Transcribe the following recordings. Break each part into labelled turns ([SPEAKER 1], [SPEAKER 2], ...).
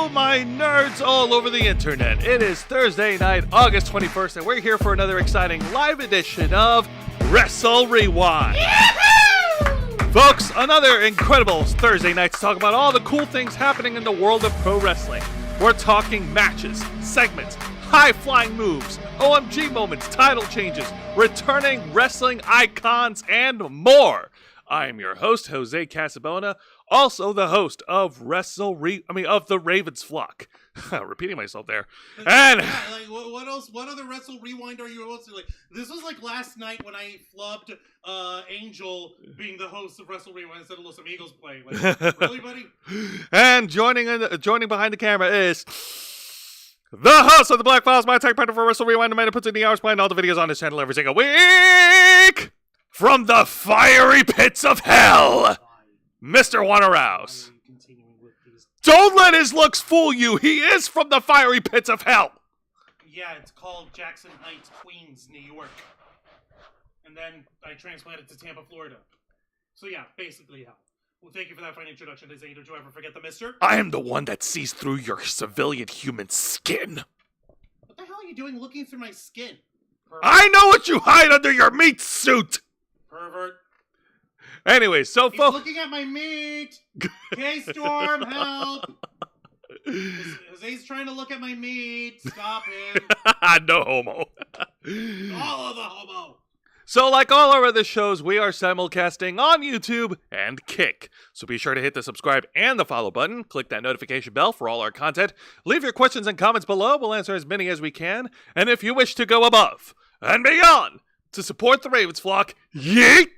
[SPEAKER 1] Hello, my nerds all over the internet. It is Thursday night, August 21st, and we're here for another exciting live edition of Wrestle Rewind. Folks, another incredible Thursday night to talk about all the cool things happening in the world of pro wrestling. We're talking matches, segments, high-flying moves, OMG moments, title changes, returning wrestling icons, and more. I am your host, Jose Casabona, also the host of of the Ravens Flock. Repeating myself there. And
[SPEAKER 2] what else? What other Wrestle Rewind are you hosting? This was like last night when I flubbed Angel being the host of Wrestle Rewind instead of some Eagles play. Really, buddy?
[SPEAKER 1] And joining behind the camera is the host of the Black Files, my tech partner for Wrestle Rewind, the man who puts in the hours playing all the videos on his channel every single week. From the fiery pits of hell, Mr. Wanna Rouse. Don't let his looks fool you. He is from the fiery pits of hell.
[SPEAKER 2] Yeah, it's called Jackson Heights, Queens, New York. And then I transplanted to Tampa, Florida. So yeah, basically hell. Well, thank you for that fine introduction. Did you ever forget the mister?
[SPEAKER 1] I am the one that sees through your civilian human skin.
[SPEAKER 2] What the hell are you doing looking through my skin? Pervert.
[SPEAKER 1] I know what you hide under your meat suit.
[SPEAKER 2] Pervert.
[SPEAKER 1] Anyway, so
[SPEAKER 2] He's looking at my meat. K-Storm, help. Jose's trying to look at my meat. Stop him.
[SPEAKER 1] No homo.
[SPEAKER 2] All of the homo.
[SPEAKER 1] So like all our other shows, we are simulcasting on YouTube and Kick. So be sure to hit the subscribe and the follow button. Click that notification bell for all our content. Leave your questions and comments below. We'll answer as many as we can. And if you wish to go above and beyond to support the Ravens Flock, yeet!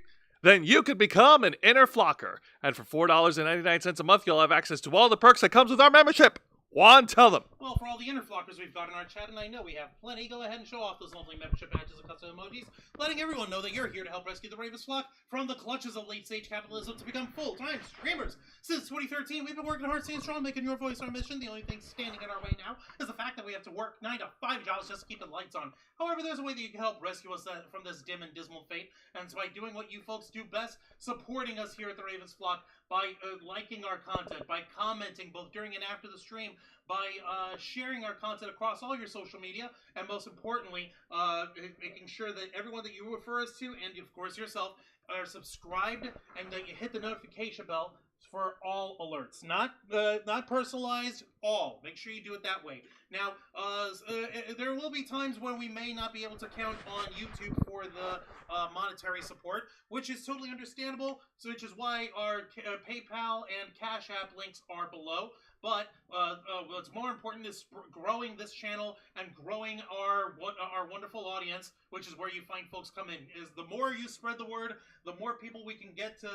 [SPEAKER 1] Then you could become an inner flocker. And for $4.99 a month, you'll have access to all the perks that comes with our membership. Juan, tell them.
[SPEAKER 2] Well, for all the inner flockers we've got in our chat, and I know we have plenty, go ahead and show off those lovely membership badges and custom emojis, letting everyone know that you're here to help rescue the Ravens Flock from the clutches of late-stage capitalism to become full-time streamers. Since 2013, we've been working hard, staying strong, making your voice our mission. The only thing standing in our way now is the fact that we have to work 9 to 5 jobs just to keep the lights on. However, there's a way that you can help rescue us from this dim and dismal fate, and it's by doing what you folks do best, supporting us here at the Ravens Flock by liking our content, by commenting both during and after the stream, by sharing our content across all your social media, and most importantly, making sure that everyone that you refer us to, and of course yourself, are subscribed, and that you hit the notification bell for all alerts. Not personalized, all. Make sure you do it that way. Now, there will be times when we may not be able to count on YouTube for the monetary support, which is totally understandable, so which is why our PayPal and Cash App links are below. But what's more important is growing this channel and growing our wonderful audience, which is where you find folks come in. Is the more you spread the word, the more people we can get to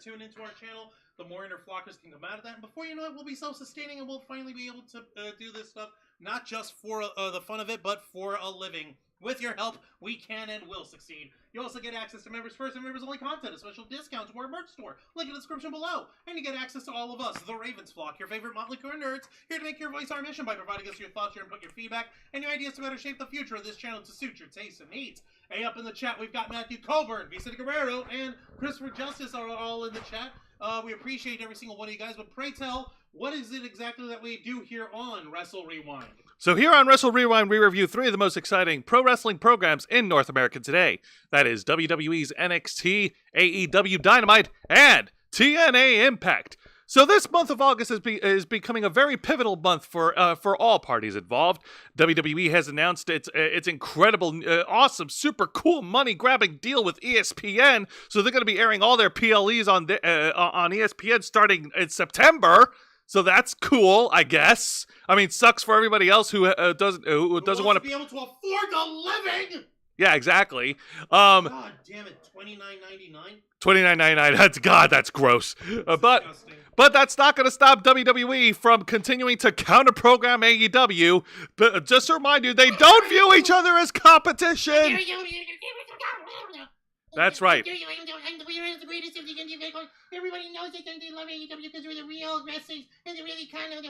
[SPEAKER 2] tune into our channel, the more inner flockers can come out of that. And before you know it, we'll be self-sustaining and we'll finally be able to do this stuff, not just for the fun of it, but for a living. With your help, we can and will succeed. You also get access to Members First and Members Only content, a special discounts to our merch store. Link in the description below. And you get access to all of us, the Ravens Flock, your favorite motley crew of nerds, here to make your voice our mission by providing us your thoughts, your input, your feedback, and your ideas to better shape the future of this channel to suit your tastes and needs. Hey, up in the chat, we've got Matthew Coburn, Vicente Guerrero, and Christopher Justice are all in the chat. We appreciate every single one of you guys, but pray tell, what is it exactly that we do here on Wrestle Rewind?
[SPEAKER 1] So here on Wrestle Rewind, we review 3 of the most exciting pro wrestling programs in North America today. That is WWE's NXT, AEW Dynamite, and TNA Impact. So this month of August is becoming a very pivotal month for all parties involved. WWE has announced its incredible, awesome, super cool money-grabbing deal with ESPN. So they're going to be airing all their PLEs on ESPN starting in September. So that's cool, I guess. I mean, sucks for everybody else who doesn't want to
[SPEAKER 2] be able to afford a living.
[SPEAKER 1] Yeah, exactly.
[SPEAKER 2] God damn it, $29.99.
[SPEAKER 1] $29.99. That's gross. But that's not going to stop WWE from continuing to counter-program AEW. But just to remind you, they don't view each other as competition. That's right.
[SPEAKER 3] Everybody knows that they love AEW because we're the real wrestlers and they're really kind of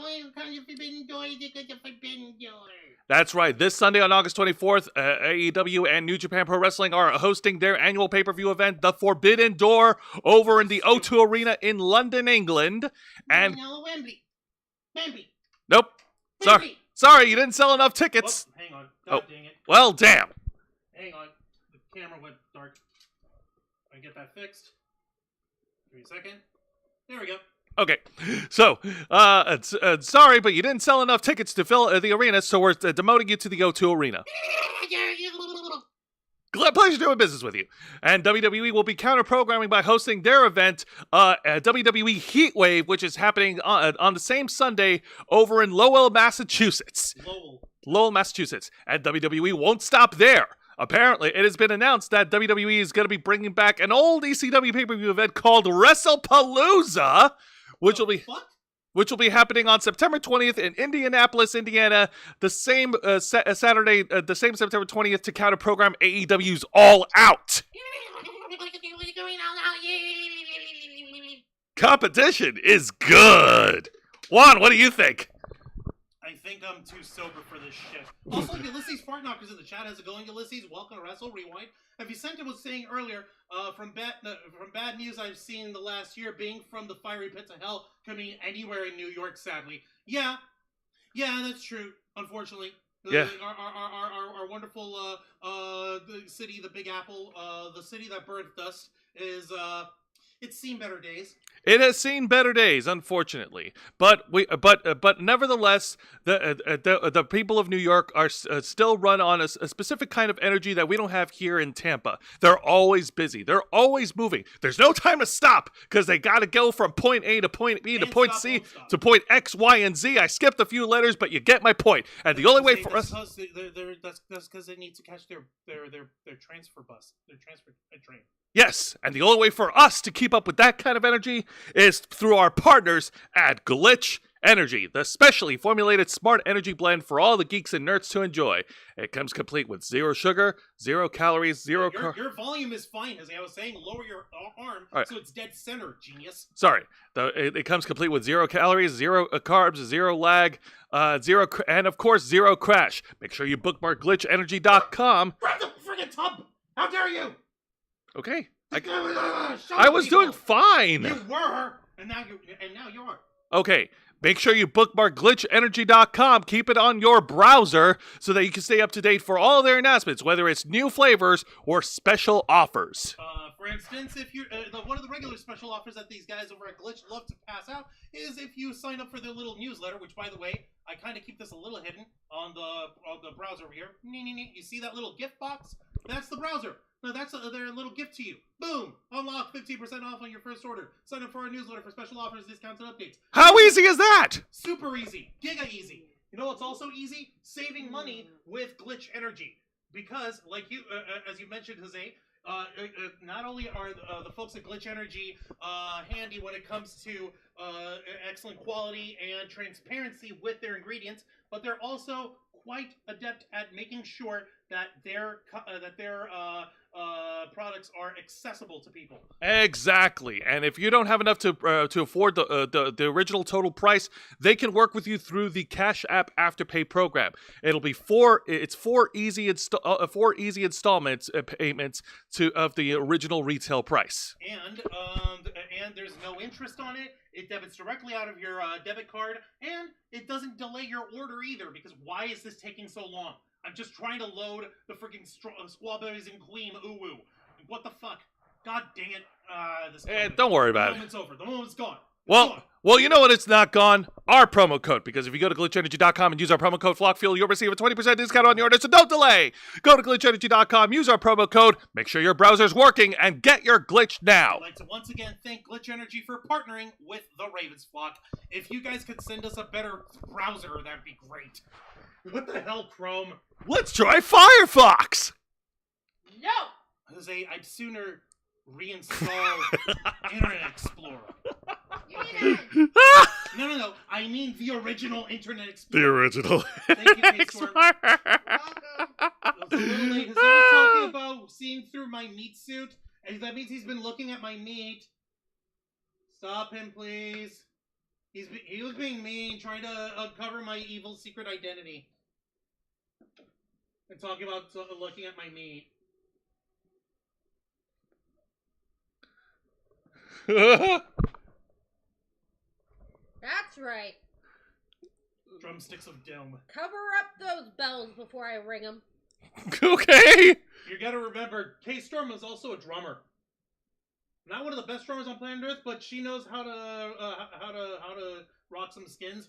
[SPEAKER 3] forbidden door. They're the forbidden door.
[SPEAKER 1] That's right. This Sunday on August 24th, AEW and New Japan Pro Wrestling are hosting their annual pay-per-view event, The Forbidden Door, over in the O2 Arena in London, England. And
[SPEAKER 3] no, Wembley.
[SPEAKER 1] Nope.
[SPEAKER 3] Wait.
[SPEAKER 1] Sorry, you didn't sell enough tickets.
[SPEAKER 2] Hang on. God dang it.
[SPEAKER 1] Well, damn.
[SPEAKER 2] Hang on. The camera went dark. I get that fixed. Give me a second. There we go.
[SPEAKER 1] Okay, so, sorry, but you didn't sell enough tickets to fill the arena, so we're demoting you to the O2 Arena. Pleasure doing business with you. And WWE will be counter-programming by hosting their event, WWE Heatwave, which is happening on the same Sunday over in Lowell, Massachusetts. Lowell, Massachusetts. And WWE won't stop there. Apparently, it has been announced that WWE is going to be bringing back an old ECW pay-per-view event called WrestlePalooza, which will be happening on September 20th in Indianapolis, Indiana, the same Saturday, the same September 20th to counter-program AEW's All Out. Competition is good. Juan, what do you think?
[SPEAKER 2] I think I'm too sober for this shit. Also, Ulysses Fart Knockers in the chat. How's it going, Ulysses? Welcome to Wrestle Rewind. Vicente was saying earlier, from bad news I've seen in the last year, being from the fiery pits of hell, coming anywhere in New York, sadly. Yeah, that's true. Unfortunately,
[SPEAKER 1] Yeah.
[SPEAKER 2] Our wonderful the city, the Big Apple, the city that birthed us, is it's seen better days.
[SPEAKER 1] It has seen better days, unfortunately, but nevertheless, the people of New York are still run on a specific kind of energy that we don't have here in Tampa. They're always busy. They're always moving. There's no time to stop because they got to go from point A to point B to point C to point X, Y, and Z. I skipped a few letters, but you get my point. And the only way for us
[SPEAKER 2] that's because they need to catch their transfer bus, their transfer train.
[SPEAKER 1] Yes, and the only way for us to keep up with that kind of energy is through our partners at Glitch Energy, the specially formulated smart energy blend for all the geeks and nerds to enjoy. It comes complete with 0 sugar, 0 calories, 0 carbs.
[SPEAKER 2] Your volume is fine, as I was saying. Lower your arm so it's dead center, genius.
[SPEAKER 1] Sorry, it comes complete with 0 calories, 0 carbs, 0 lag, and of course 0 crash. Make sure you bookmark glitchenergy.com.
[SPEAKER 2] Grab the friggin' tub! How dare you!
[SPEAKER 1] Okay, I was doing fine.
[SPEAKER 2] You were, and now you are.
[SPEAKER 1] Okay, make sure you bookmark glitchenergy.com. Keep it on your browser so that you can stay up to date for all their announcements, whether it's new flavors or special offers.
[SPEAKER 2] For instance, if you one of the regular special offers that these guys over at Glitch love to pass out is if you sign up for their little newsletter, which, by the way, I kind of keep this a little hidden on the browser over here. You see that little gift box? That's the browser. No, that's their little gift to you. Boom! Unlock 15% off on your first order. Sign up for our newsletter for special offers, discounts, and updates.
[SPEAKER 1] How easy is that?
[SPEAKER 2] Super easy. Giga easy. You know what's also easy? Saving money with Glitch Energy. Because, like you, as you mentioned, Jose, not only are the folks at Glitch Energy handy when it comes to excellent quality and transparency with their ingredients, but they're also quite adept at making sure that their products are accessible to people. Exactly,
[SPEAKER 1] and if you don't have enough to afford the original total price, they can work with you through the Cash App Afterpay program. It'll be four easy installments payments of the original retail price.
[SPEAKER 2] And there's no interest on it. It debits directly out of your debit card, and it doesn't delay your order either. Because why is this taking so long? I'm just trying to load the freaking Squawberries and Queen Uwu. What the fuck? God dang it!
[SPEAKER 1] Don't worry about it.
[SPEAKER 2] The moment's over. The moment's gone.
[SPEAKER 1] Well, you know what? It's not gone. Our promo code, because if you go to glitchenergy.com and use our promo code FlockFuel, you'll receive a 20% discount on your order. So don't delay. Go to glitchenergy.com, use our promo code, make sure your browser's working, and get your glitch now.
[SPEAKER 2] I'd like to once again thank Glitch Energy for partnering with the Ravens Flock. If you guys could send us a better browser, that'd be great. What the hell, Chrome?
[SPEAKER 1] Let's try Firefox.
[SPEAKER 3] No.
[SPEAKER 2] Jose, I'd sooner reinstall Internet Explorer. No. I mean the original Internet Explorer.
[SPEAKER 1] The original.
[SPEAKER 2] Thank you, Explorer. It was a little late. Jose was talking about seeing through my meat suit, and that means he's been looking at my meat. Stop him, please. He was being mean, trying to uncover my evil secret identity. And talking about looking at my meat.
[SPEAKER 4] That's right.
[SPEAKER 2] drumsticks of doom.
[SPEAKER 4] Cover up those bells before I ring them.
[SPEAKER 1] Okay.
[SPEAKER 2] You gotta remember, Kay Storm is also a drummer. Not one of the best drummers on planet Earth, but she knows how to rock some skins.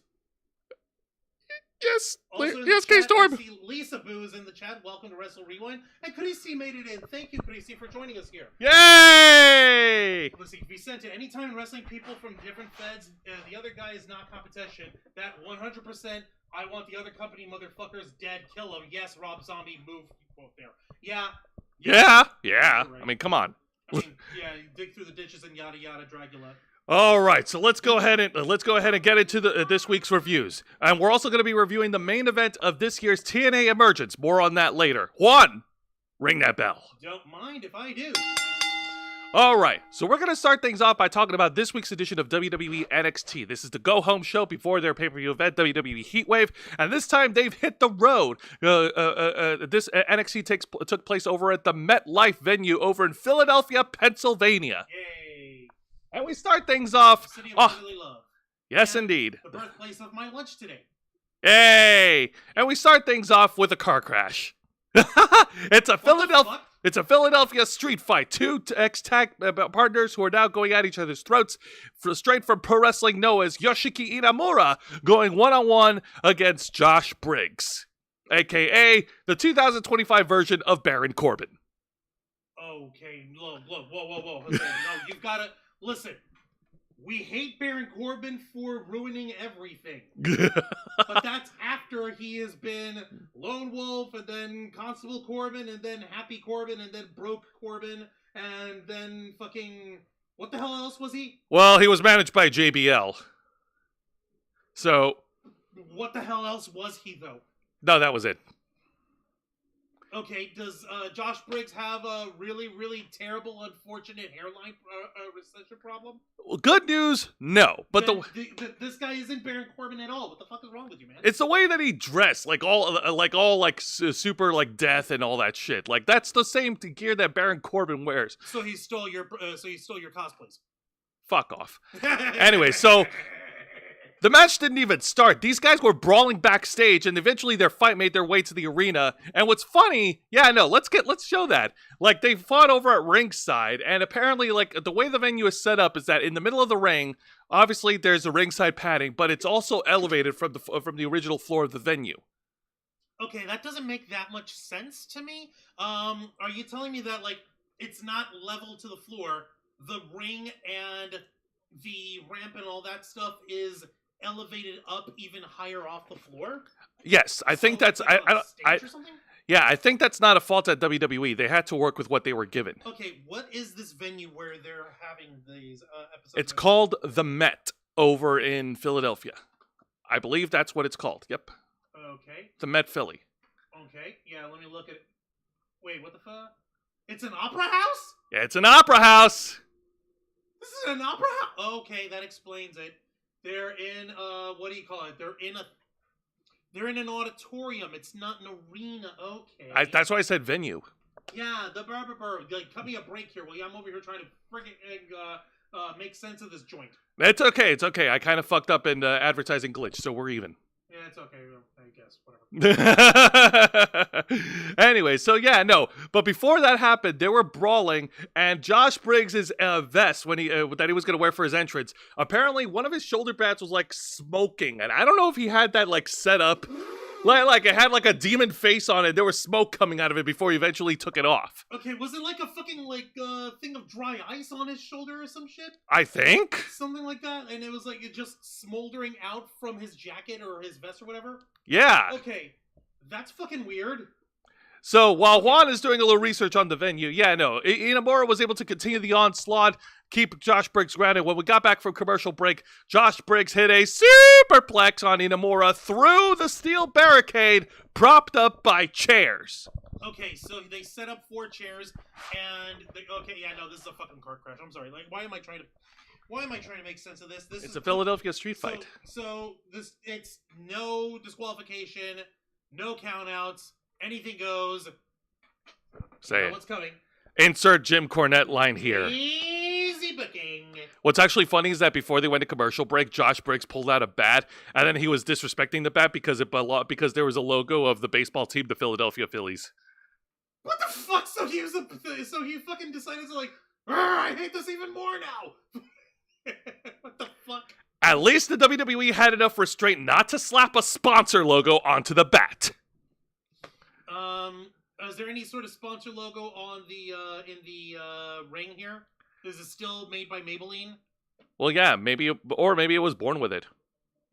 [SPEAKER 1] Yes.
[SPEAKER 2] Also
[SPEAKER 1] Yes, Kay Storm.
[SPEAKER 2] I see Lisa Boo is in the chat. Welcome to Wrestle Rewind. And Khaleesi made it in. Thank you, Khaleesi, for joining us here.
[SPEAKER 1] Yay!
[SPEAKER 2] Listen, Vicente, anytime wrestling people from different feds, the other guy is not competition, that 100%, I want the other company motherfuckers dead, kill them. Yes, Rob Zombie, move quote there. Yeah.
[SPEAKER 1] Yeah.
[SPEAKER 2] Right.
[SPEAKER 1] I mean, come on.
[SPEAKER 2] I mean, yeah, you dig through the ditches and yada yada, Dracula.
[SPEAKER 1] All right, so let's go ahead and get into this week's reviews, and we're also going to be reviewing the main event of this year's TNA Emergence. More on that later. Juan, ring that bell.
[SPEAKER 2] Don't mind if I do.
[SPEAKER 1] All right, so we're going to start things off by talking about this week's edition of WWE NXT. This is the go-home show before their pay-per-view event, WWE Heatwave, and this time they've hit the road. This NXT took place over at the MetLife venue over in Philadelphia, Pennsylvania.
[SPEAKER 2] Yay.
[SPEAKER 1] And we start things off.
[SPEAKER 2] The city of brotherly love.
[SPEAKER 1] Yes,
[SPEAKER 2] And
[SPEAKER 1] indeed.
[SPEAKER 2] The birthplace of my lunch today.
[SPEAKER 1] Hey! And we start things off with a car crash. It's a Philadelphia street fight. Two ex-tag partners who are now going at each other's throats, straight from pro wrestling known as Yoshiki Inamura, going one-on-one against Josh Briggs, a.k.a. the 2025 version of Baron Corbin.
[SPEAKER 2] Okay, look, whoa. Okay, no, you've got to... Listen, we hate Baron Corbin for ruining everything. But that's after he has been Lone Wolf, and then Constable Corbin, and then Happy Corbin, and then Broke Corbin, and then fucking... What the hell else was he?
[SPEAKER 1] Well, he was managed by JBL. So...
[SPEAKER 2] What the hell else was he, though?
[SPEAKER 1] No, that was it.
[SPEAKER 2] Okay, does Josh Briggs have a really, really terrible, unfortunate hairline recession problem?
[SPEAKER 1] Well, good news, no. But
[SPEAKER 2] this guy isn't Baron Corbin at all. What the fuck is wrong with you, man?
[SPEAKER 1] it's the way that he dressed, like all super like death and all that shit. Like that's the same gear that Baron Corbin wears.
[SPEAKER 2] So he stole your cosplays.
[SPEAKER 1] Fuck off. Anyway, so the match didn't even start. These guys were brawling backstage, and eventually their fight made their way to the arena. And what's funny, let's show that. Like, they fought over at ringside, and apparently, like, the way the venue is set up is that in the middle of the ring, obviously there's a ringside padding, but it's also elevated from the original floor of the venue.
[SPEAKER 2] Okay, that doesn't make that much sense to me. Are you telling me that, like, it's not level to the floor, the ring and the ramp and all that stuff is elevated up even higher off the floor?
[SPEAKER 1] Yes, I think that's I think that's not a fault at WWE. They had to work with what they were given.
[SPEAKER 2] Okay, what is this venue where they're having these episodes?
[SPEAKER 1] It's called the Met over in Philadelphia. I believe that's what it's called. Yep.
[SPEAKER 2] Okay.
[SPEAKER 1] The Met Philly.
[SPEAKER 2] Okay. Yeah, let me look at it. Wait, what the fuck? It's an opera house?
[SPEAKER 1] Yeah, it's an opera house.
[SPEAKER 2] This is an opera house? Okay, that explains it. They're in what do you call it? They're in an auditorium. It's not an arena. Okay.
[SPEAKER 1] That's why I said venue.
[SPEAKER 2] Yeah, the burr. Like, cut me a break here, will you? I'm over here trying to friggin' make sense of this joint.
[SPEAKER 1] It's okay. It's okay. I kind of fucked up in advertising glitch, so we're even.
[SPEAKER 2] Yeah, it's okay. I guess. Whatever.
[SPEAKER 1] Anyway, so yeah, no. But before that happened, they were brawling, and Josh Briggs' vest that he was going to wear for his entrance, apparently one of his shoulder pads was like smoking, and I don't know if he had that like set up. Like it had like a demon face on it. There was smoke coming out of it before he eventually took it off.
[SPEAKER 2] Okay, was it like a fucking thing of dry ice on his shoulder or some shit?
[SPEAKER 1] I think
[SPEAKER 2] something like that, and it was like it just smoldering out from his jacket or his vest or whatever.
[SPEAKER 1] Yeah.
[SPEAKER 2] Okay, that's fucking weird.
[SPEAKER 1] So while Juan is doing a little research on the venue, Inamura was able to continue the onslaught, keep Josh Briggs grounded. When we got back from commercial break, Josh Briggs hit a superplex on Inamura through the steel barricade, propped up by chairs.
[SPEAKER 2] Okay, so they set up 4 chairs, and this is a fucking car crash. I'm sorry. Like, why am I trying to make sense of this?
[SPEAKER 1] It's a Philadelphia street fight.
[SPEAKER 2] So it's no disqualification, no countouts. Anything goes.
[SPEAKER 1] Say it.
[SPEAKER 2] What's coming?
[SPEAKER 1] Insert Jim Cornette line here.
[SPEAKER 2] Easy fancy booking.
[SPEAKER 1] What's actually funny is that before they went to commercial break, Josh Briggs pulled out a bat, and then he was disrespecting the bat because there was a logo of the baseball team, the Philadelphia Phillies.
[SPEAKER 2] What the fuck? So he fucking decided to like, I hate this even more now. What the fuck?
[SPEAKER 1] At least the WWE had enough restraint not to slap a sponsor logo onto the bat.
[SPEAKER 2] Is there any sort of sponsor logo on the in the ring here? Is it still made by Maybelline?
[SPEAKER 1] Well, yeah, maybe it was born with it.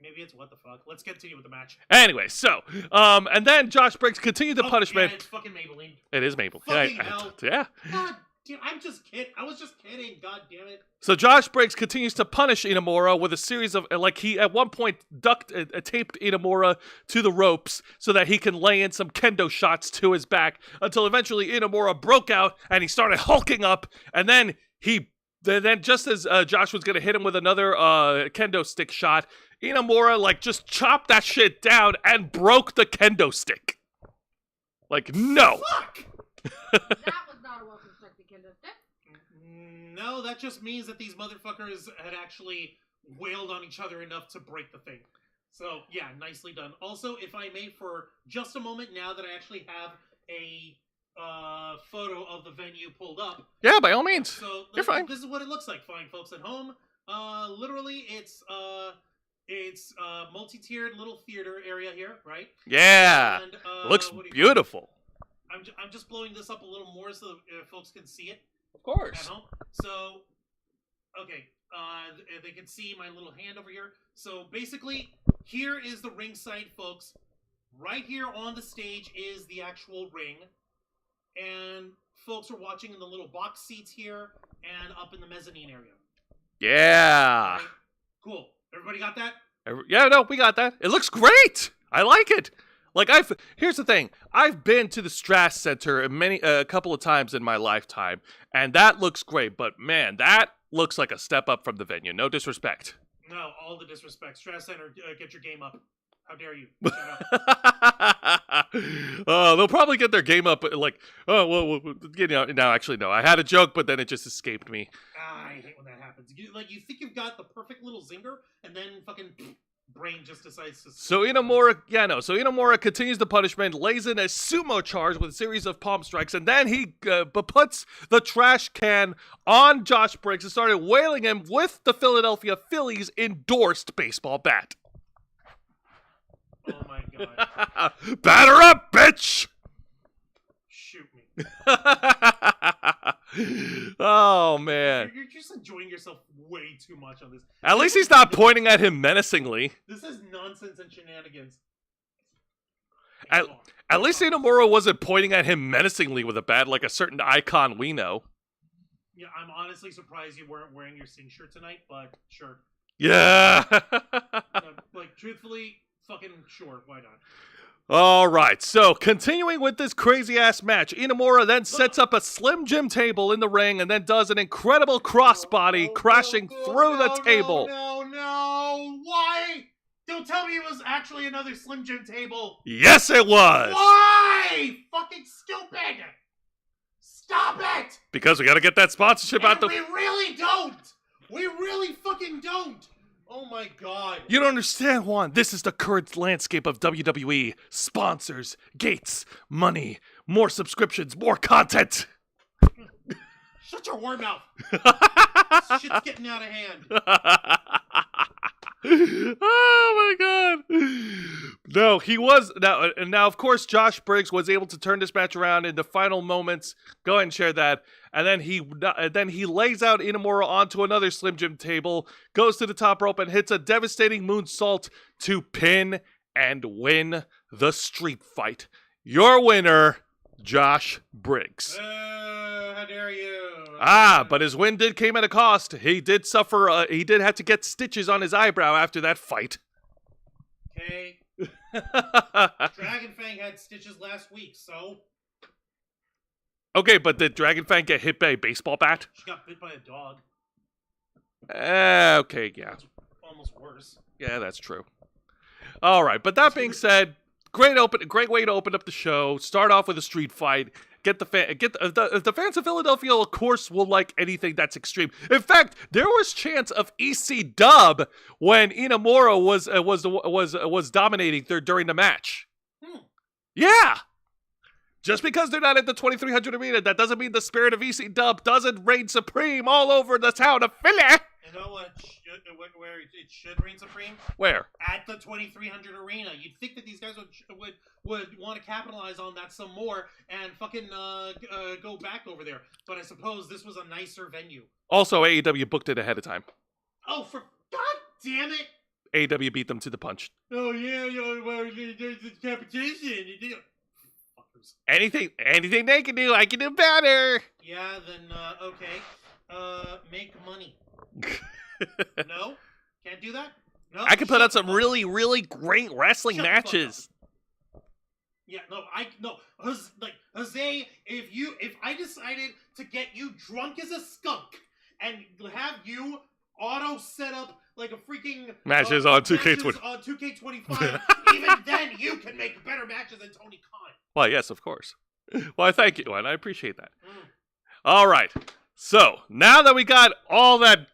[SPEAKER 2] Maybe it's what the fuck. Let's continue with the match.
[SPEAKER 1] Anyway, so, and then Josh Briggs continued the punishment.
[SPEAKER 2] Yeah, it's fucking Maybelline.
[SPEAKER 1] It is Maybelline.
[SPEAKER 2] Fucking hell.
[SPEAKER 1] Yeah.
[SPEAKER 2] God damn, I'm just kidding. I was just kidding. God damn it.
[SPEAKER 1] So Josh Briggs continues to punish Inamura with a series of, he at one point taped Inamura to the ropes so that he can lay in some kendo shots to his back until eventually Inamura broke out and he started hulking up, and then then just as Josh was going to hit him with another kendo stick shot, Inamura, just chopped that shit down and broke the kendo stick. No.
[SPEAKER 2] Fuck!
[SPEAKER 4] That was not a well-constructed kendo stick.
[SPEAKER 2] No, that just means that these motherfuckers had actually wailed on each other enough to break the thing. So, yeah, nicely done. Also, if I may, for just a moment, now that I actually have a photo of the venue pulled up.
[SPEAKER 1] Yeah, by all means.
[SPEAKER 2] So,
[SPEAKER 1] you're fine.
[SPEAKER 2] This is what it looks like, fine folks at home. Literally, it's multi-tiered little theater area here, right?
[SPEAKER 1] Yeah.
[SPEAKER 2] And,
[SPEAKER 1] looks beautiful.
[SPEAKER 2] I'm just blowing this up a little more so folks can see it.
[SPEAKER 1] Of course.
[SPEAKER 2] At home. So, okay, they can see my little hand over here. So basically, here is the ringside, folks. Right here on the stage is the actual ring, and folks are watching in the little box seats here and up in the mezzanine area.
[SPEAKER 1] Yeah.
[SPEAKER 2] Right? Cool. Everybody got that?
[SPEAKER 1] Yeah, no, we got that. It looks great. I like it. Here's the thing. I've been to the Strass Center a couple of times in my lifetime, and that looks great. But man, that looks like a step up from the venue. No disrespect.
[SPEAKER 2] No, all the disrespect. Strass Center, get your game up. How dare you?
[SPEAKER 1] They'll probably get their game up. Actually, no. I had a joke, but then it just escaped me.
[SPEAKER 2] I hate when that happens. You think you've got the perfect little zinger, and then fucking brain just decides to...
[SPEAKER 1] So Inamura continues the punishment, lays in a sumo charge with a series of palm strikes, and then he puts the trash can on Josh Briggs and started wailing him with the Philadelphia Phillies endorsed baseball bat.
[SPEAKER 2] Oh my god.
[SPEAKER 1] Batter up, bitch!
[SPEAKER 2] Shoot me.
[SPEAKER 1] Oh, man.
[SPEAKER 2] You're just enjoying yourself way too much on this.
[SPEAKER 1] At least he's not pointing at him menacingly.
[SPEAKER 2] This is nonsense and shenanigans.
[SPEAKER 1] At least Inamura wasn't pointing at him menacingly with a bat like a certain icon we know.
[SPEAKER 2] Yeah, I'm honestly surprised you weren't wearing your Sing shirt tonight, but sure.
[SPEAKER 1] Yeah.
[SPEAKER 2] Truthfully, fucking sure, why not?
[SPEAKER 1] All right, so continuing with this crazy-ass match, Inamura then sets up a Slim Jim table in the ring and then does an incredible crossbody crashing through the table.
[SPEAKER 2] No, why? Don't tell me it was actually another Slim Jim table.
[SPEAKER 1] Yes, it was.
[SPEAKER 2] Why? Fucking stupid. Stop it.
[SPEAKER 1] Because we got to get that sponsorship out the...
[SPEAKER 2] We really don't. We really fucking don't. Oh my god.
[SPEAKER 1] You don't understand, Juan. This is the current landscape of WWE. Sponsors, gates, money, more subscriptions, more content.
[SPEAKER 2] Shut your whore mouth. Shit's getting out of hand.
[SPEAKER 1] Oh my god. No, he was now of course Josh Briggs was able to turn this match around in the final moments. Go ahead and share that. And then he lays out Inamura onto another Slim Jim table, goes to the top rope and hits a devastating moonsault to pin and win the street fight. Your winner, Josh Briggs.
[SPEAKER 2] How dare you?
[SPEAKER 1] But his win came at a cost. He did suffer. He did have to get stitches on his eyebrow after that fight.
[SPEAKER 2] Okay. Dragon Fang had stitches last week, so.
[SPEAKER 1] Okay, but did Dragon Fang get hit by a baseball bat?
[SPEAKER 2] She got bit by a dog.
[SPEAKER 1] Okay, yeah.
[SPEAKER 2] That's almost worse.
[SPEAKER 1] Yeah, that's true. All right, but that being said, great way to open up the show. Start off with a street fight. get the fans of Philadelphia, of course, will like anything that's extreme. In fact, there was chance of EC dub when Inamura was dominating during the match. Yeah. Just because they're not at the 2300 arena, that doesn't mean the spirit of EC dub doesn't reign supreme all over the town of Philly.
[SPEAKER 2] You know what? Where it should reign supreme?
[SPEAKER 1] Where?
[SPEAKER 2] At the 2300 arena. You'd think that these guys would want to capitalize on that some more and fucking go back over there. But I suppose this was a nicer venue.
[SPEAKER 1] Also, AEW booked it ahead of time.
[SPEAKER 2] Oh, for God damn it!
[SPEAKER 1] AEW beat them to the punch.
[SPEAKER 2] Oh yeah, well, there's competition. Fuckers.
[SPEAKER 1] Anything they can do, I can do better.
[SPEAKER 2] Yeah, then okay. Make money. No, can't do that. No,
[SPEAKER 1] I can put out some really, really great wrestling matches.
[SPEAKER 2] Yeah, no, Jose, if I decided to get you drunk as a skunk and have you auto set up like a freaking
[SPEAKER 1] matches on 2K20
[SPEAKER 2] on 2K25, even then you can make better matches than Tony Khan.
[SPEAKER 1] Well, yes, of course. Well, thank you, and I appreciate that. All right, so now that we got all that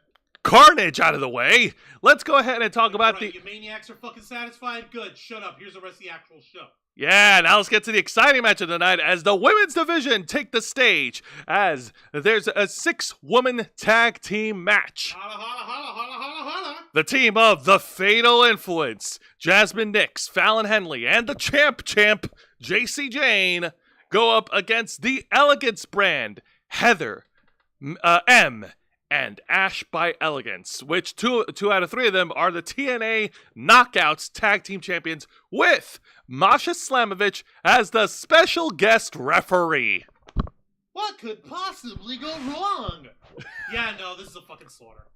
[SPEAKER 1] carnage out of the way, let's go ahead and talk about
[SPEAKER 2] You maniacs are fucking satisfied? Good, shut up. Here's the rest of the actual show.
[SPEAKER 1] Yeah, now let's get to the exciting match of the night as the women's division take the stage as there's a 6-woman tag team match.
[SPEAKER 2] Holla, holla, holla, holla, holla, holla.
[SPEAKER 1] The team of The Fatal Influence, Jasmine Nix, Fallon Henley, and the champ, JC Jane, go up against the Elegance brand, Heather, M, and Ash by Elegance, which two out of 3 of them are the TNA Knockouts Tag Team Champions with Masha Slamovich as the special guest referee.
[SPEAKER 2] What could possibly go wrong? Yeah, no, this is a fucking slaughter.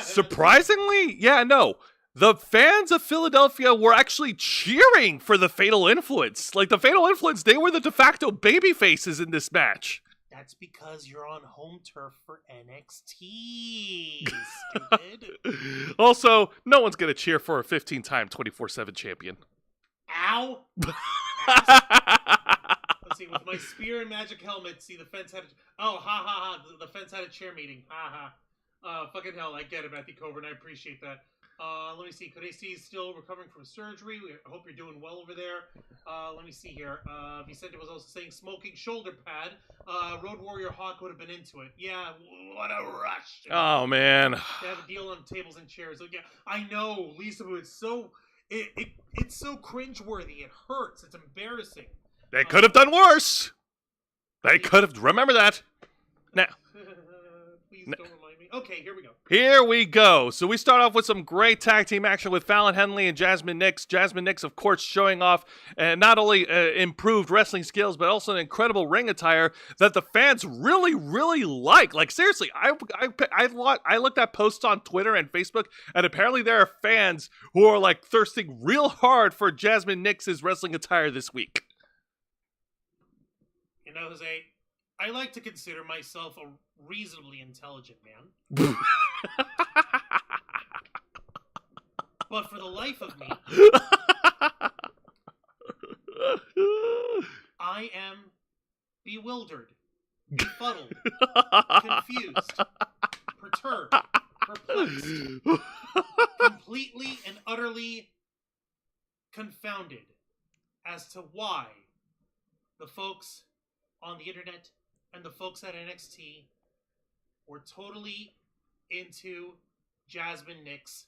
[SPEAKER 1] Surprisingly, yeah, no. The fans of Philadelphia were actually cheering for the Fatal Influence. Like, the Fatal Influence, they were the de facto baby faces in this match.
[SPEAKER 2] That's because you're on home turf for NXT, stupid.
[SPEAKER 1] Also, no one's going to cheer for a 15-time 24/7 champion.
[SPEAKER 2] Ow! Let's see, with my spear and magic helmet, see, the fence had the fence had a chair meeting. Ha ha. Fucking hell, I get it, Matthew Coburn, I appreciate that. Let me see, Kodesi is still recovering from surgery. I hope you're doing well over there. Let me see here. Vicente was also saying smoking shoulder pad. Road Warrior Hawk would have been into it. Yeah, what a rush.
[SPEAKER 1] Oh, man.
[SPEAKER 2] They have a deal on tables and chairs. Like, yeah, I know, Lisa, but it's so cringeworthy. It hurts. It's embarrassing.
[SPEAKER 1] They could have done worse. They could have. Remember that. Now.
[SPEAKER 2] Please don't remind me. Okay, here we go.
[SPEAKER 1] Here we go. So we start off with some great tag team action with Fallon Henley and Jasmine Nix. Jasmine Nix, of course, showing off not only improved wrestling skills, but also an incredible ring attire that the fans really, really like. Like, seriously, I looked at posts on Twitter and Facebook, and apparently there are fans who are, like, thirsting real hard for Jasmine Nix's wrestling attire this week.
[SPEAKER 2] You know, Jose, I like to consider myself a reasonably intelligent man. But for the life of me, I am bewildered, befuddled, confused, perturbed, perplexed, completely and utterly confounded as to why the folks on the internet and the folks at NXT were totally into Jasmine Nix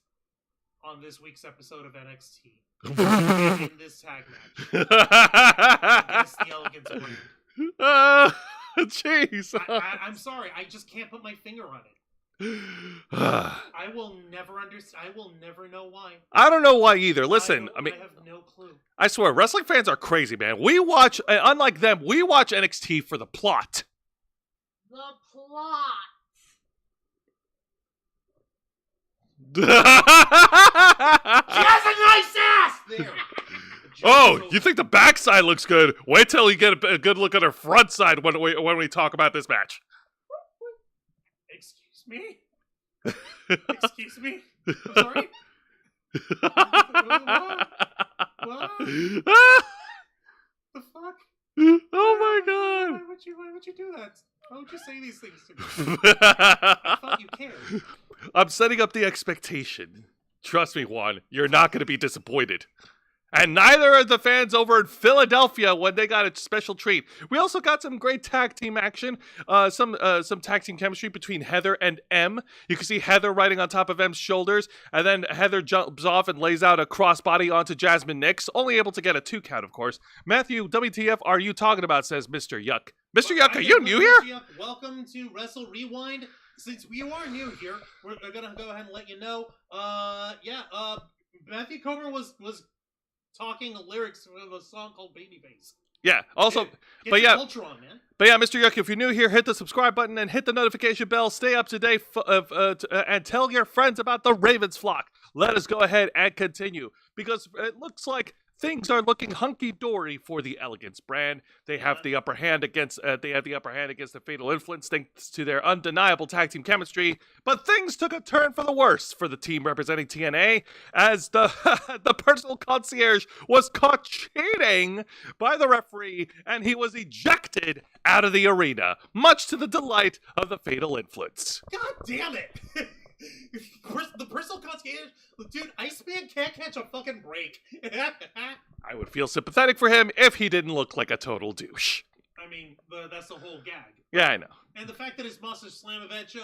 [SPEAKER 2] on this week's episode of NXT. In this tag match. Against the Elegance brand.
[SPEAKER 1] Jeez.
[SPEAKER 2] I'm sorry, I just can't put my finger on it. I will never understand. I will never know why.
[SPEAKER 1] I don't know why either. Listen, I mean,
[SPEAKER 2] I have no clue.
[SPEAKER 1] I swear, wrestling fans are crazy, man. We watch, unlike them, we watch NXT for the plot.
[SPEAKER 4] The plot.
[SPEAKER 2] She has a nice ass! There.
[SPEAKER 1] Oh, you think the backside looks good? Wait till you get a good look at her front side when we talk about this match.
[SPEAKER 2] Excuse me? Excuse me? I'm sorry? What? The fuck?
[SPEAKER 1] Oh my god.
[SPEAKER 2] would you do that? Why would you say these things to me? I thought you cared.
[SPEAKER 1] I'm setting up the expectation. Trust me, Juan, you're not going to be disappointed. And neither are the fans over in Philadelphia when they got a special treat. We also got some great tag team action, some tag team chemistry between Heather and M. You can see Heather riding on top of M's shoulders, and then Heather jumps off and lays out a crossbody onto Jasmine Nix, only able to get a 2 count, of course. Matthew, WTF are you talking about, says Mr. Yuck. Mr. Yuck, are you new here?
[SPEAKER 2] Yuck, welcome to Wrestle Rewind. Since you are new here, we're going to go ahead and let you know. Matthew Comer was talking lyrics of a song called Babyface.
[SPEAKER 1] Yeah, also,
[SPEAKER 2] Get
[SPEAKER 1] but
[SPEAKER 2] your
[SPEAKER 1] yeah,
[SPEAKER 2] culture on, man.
[SPEAKER 1] but yeah, Mr. Yuck, if you're new here, hit the subscribe button and hit the notification bell. Stay up to date and tell your friends about the Ravens flock. Let us go ahead and continue because it looks like things are looking hunky-dory for the Elegance brand. They have the upper hand against the Fatal Influence thanks to their undeniable tag team chemistry. But things took a turn for the worse for the team representing TNA as the the personal concierge was caught cheating by the referee and he was ejected out of the arena, much to the delight of the Fatal Influence.
[SPEAKER 2] God damn it! The personal concierge, dude, Iceman can't catch a fucking break.
[SPEAKER 1] I would feel sympathetic for him if he didn't look like a total douche.
[SPEAKER 2] I mean, that's the whole gag.
[SPEAKER 1] Yeah, I know.
[SPEAKER 2] And the fact that his Monster Slamovich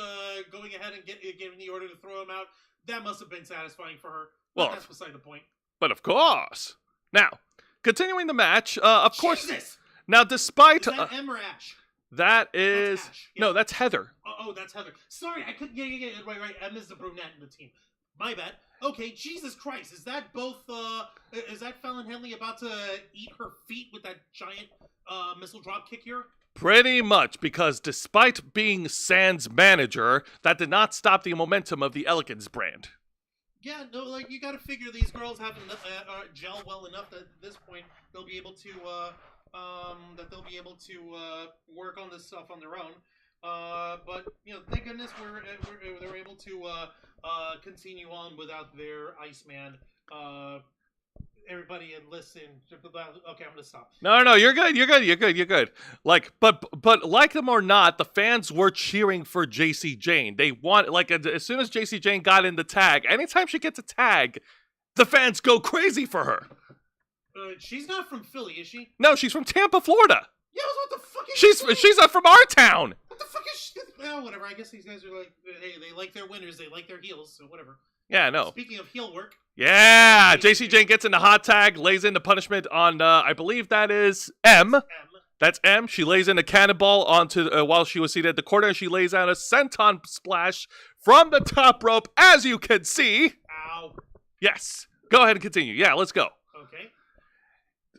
[SPEAKER 2] going ahead and giving the order to throw him out, that must have been satisfying for her. But
[SPEAKER 1] Well,
[SPEAKER 2] that's beside the point.
[SPEAKER 1] But of course. Now, continuing the match, of course.
[SPEAKER 2] Jesus!
[SPEAKER 1] Now, despite
[SPEAKER 2] Is that M or Ash?
[SPEAKER 1] that is
[SPEAKER 2] That's Ash, yeah.
[SPEAKER 1] no, that's Heather.
[SPEAKER 2] Oh, that's Heather. Sorry, I couldn't. Yeah. Right. M is the brunette in the team. My bad. Okay, Jesus Christ, is that both? Is that Fallon Henley about to eat her feet with that giant missile drop kick here?
[SPEAKER 1] Pretty much, because despite being Sans' manager, that did not stop the momentum of the Elegance brand.
[SPEAKER 2] Yeah, no, like you got to figure these girls have gel well enough that at this point they'll be able to work on this stuff on their own. But you know, thank goodness they were able to continue on without their Iceman. Everybody and listen. Okay, I'm gonna stop.
[SPEAKER 1] No, you're good. Like, but like them or not, the fans were cheering for JC Jane. They want, like, as soon as JC Jane got in the tag, anytime she gets a tag, the fans go crazy for her.
[SPEAKER 2] She's not from Philly, is she?
[SPEAKER 1] No, she's from Tampa, Florida.
[SPEAKER 2] Yeah, what the fuck is
[SPEAKER 1] She's not from our town.
[SPEAKER 2] What the fuck is she? Well, whatever. I guess these guys are like, hey, they like their winners, they like their heels, so whatever.
[SPEAKER 1] Yeah, no.
[SPEAKER 2] Speaking of heel work.
[SPEAKER 1] Yeah, JC Jane gets in the hot tag, lays in the punishment on, I believe that is M. That's M. She lays in a cannonball onto while she was seated at the corner, and she lays out a senton splash from the top rope, as you can see.
[SPEAKER 2] Ow.
[SPEAKER 1] Yes. Go ahead and continue. Yeah, let's go.
[SPEAKER 2] Okay.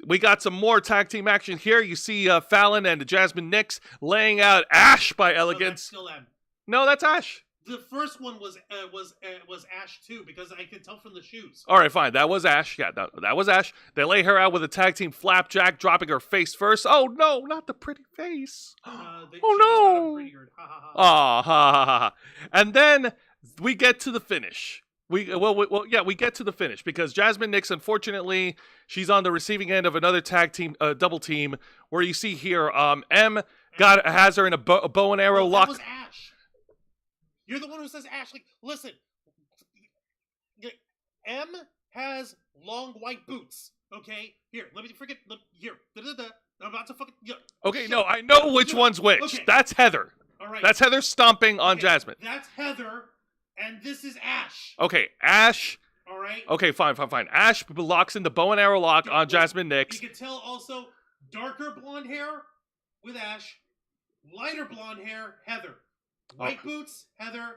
[SPEAKER 1] We got some more tag team action here. You see Fallon and Jasmine Nix laying out Ash by Elegance.
[SPEAKER 2] No, that's still M.
[SPEAKER 1] No, that's Ash.
[SPEAKER 2] The first one was Ash too, because I could tell from the shoes.
[SPEAKER 1] All right, fine. That was Ash. Yeah, that was Ash. They lay her out with a tag team flapjack, dropping her face first. Oh no, not the pretty face. Oh no. Ha ha ha. And then we get to the finish. We get to the finish because Jasmine Nix, unfortunately, she's on the receiving end of another tag team, double team, where you see here, M has her in a bow and arrow lock.
[SPEAKER 2] That was Ash. You're the one who says Ash. Like, listen, M has long white boots. Okay, here, let me forget. Here, I'm about to fucking. Yeah.
[SPEAKER 1] Okay, no, I know which one's which.
[SPEAKER 2] Okay.
[SPEAKER 1] That's Heather.
[SPEAKER 2] All right.
[SPEAKER 1] That's Heather stomping on Jasmine.
[SPEAKER 2] That's Heather, and this is Ash.
[SPEAKER 1] Okay, Ash.
[SPEAKER 2] All right.
[SPEAKER 1] Okay, fine. Ash locks in the bow and arrow lock on Jasmine Nix.
[SPEAKER 2] You can tell also darker blonde hair with Ash, lighter blonde hair, Heather. White boots, Heather.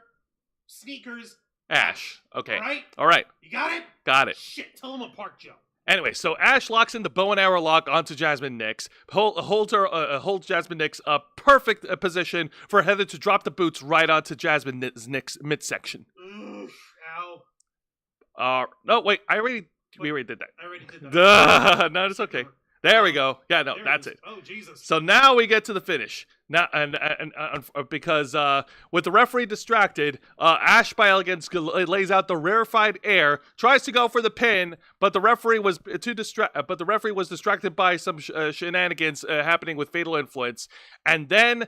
[SPEAKER 2] Sneakers,
[SPEAKER 1] Ash. Okay.
[SPEAKER 2] All right. You got it?
[SPEAKER 1] Got it.
[SPEAKER 2] Shit, tell them apart, Joe.
[SPEAKER 1] Anyway, so Ash locks in the bow and arrow lock onto Jasmine Nix, holds Jasmine Nix a perfect position for Heather to drop the boots right onto Jasmine Nix midsection.
[SPEAKER 2] Oof, ow.
[SPEAKER 1] No, wait, we already did that.
[SPEAKER 2] I already did that.
[SPEAKER 1] No, it's okay. There we go. Yeah, no,
[SPEAKER 2] There
[SPEAKER 1] that's
[SPEAKER 2] is.
[SPEAKER 1] it.
[SPEAKER 2] Oh, Jesus.
[SPEAKER 1] So now we get to the finish. Now, because with the referee distracted, Ash by Elegance lays out the rarefied air, tries to go for the pin, but the referee was distracted by some shenanigans happening with Fatal Influence, and then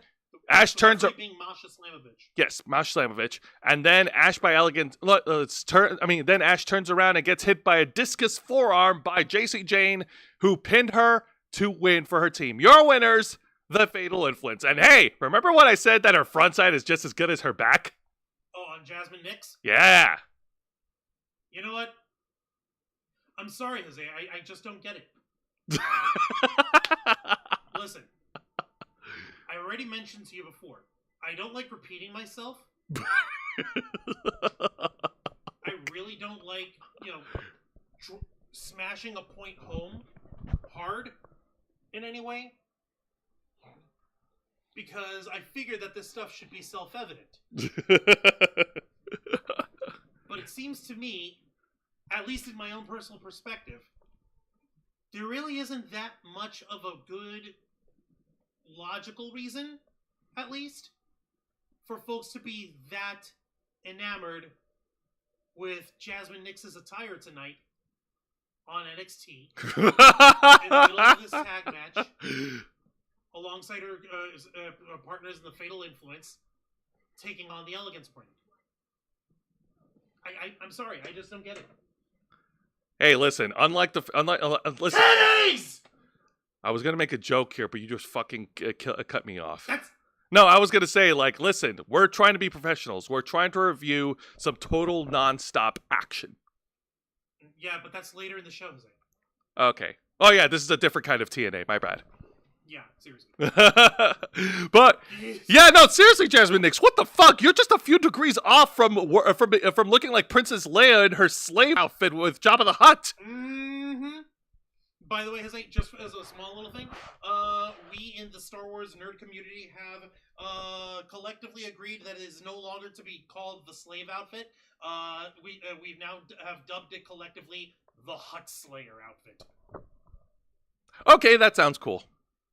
[SPEAKER 1] Ash turns up.
[SPEAKER 2] Being Masha Slamovich.
[SPEAKER 1] Yes, Mash Slamovich, and then Ash by Elegance. Then Ash turns around and gets hit by a discus forearm by JC Jane, who pinned her to win for her team. Your winners, the Fatal Influence. And hey, remember what I said that her front side is just as good as her back?
[SPEAKER 2] Oh, on Jasmine Nix?
[SPEAKER 1] Yeah.
[SPEAKER 2] You know what? I'm sorry, Jose. I just don't get it. Listen. I already mentioned to you before. I don't like repeating myself. I really don't like, smashing a point home hard in any way. Because I figure that this stuff should be self-evident. But it seems to me, at least in my own personal perspective, there really isn't that much of a good logical reason, at least, for folks to be that enamored with Jasmine Nix's attire tonight on NXT in the middle of this tag match alongside her partners in the Fatal Influence taking on the Elegance brand. I'm sorry, I just don't get it.
[SPEAKER 1] Hey, listen, listen.
[SPEAKER 2] Tennies!
[SPEAKER 1] I was going to make a joke here, but you just fucking cut me off. No, I was going to say, listen, we're trying to be professionals. We're trying to review some total non-stop action.
[SPEAKER 2] Yeah, but that's later in the show, Zane.
[SPEAKER 1] Okay. Oh, yeah, this is a different kind of TNA. My bad.
[SPEAKER 2] Yeah, seriously.
[SPEAKER 1] But, yeah, no, seriously, Jasmine Nix, what the fuck? You're just a few degrees off from looking like Princess Leia in her slave outfit with Jabba the Hutt.
[SPEAKER 2] Mm-hmm. By the way, Jose, just as a small little thing, we in the Star Wars nerd community have collectively agreed that it is no longer to be called the slave outfit. We've now have dubbed it collectively the Hutt Slayer outfit.
[SPEAKER 1] Okay, that sounds cool.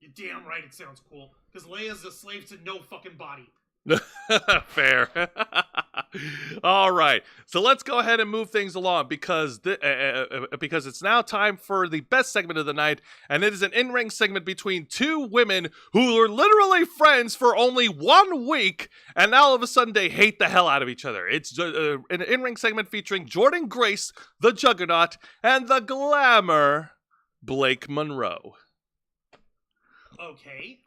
[SPEAKER 2] You're damn right it sounds cool, because Leia's a slave to no fucking body.
[SPEAKER 1] Fair. All right, so let's go ahead and move things along because it's now time for the best segment of the night, and it is an in-ring segment between two women who were literally friends for only 1 week, and now all of a sudden they hate the hell out of each other. It's an in-ring segment featuring Jordynne Grace, the Juggernaut, and the Glamour, Blake Monroe.
[SPEAKER 2] Okay.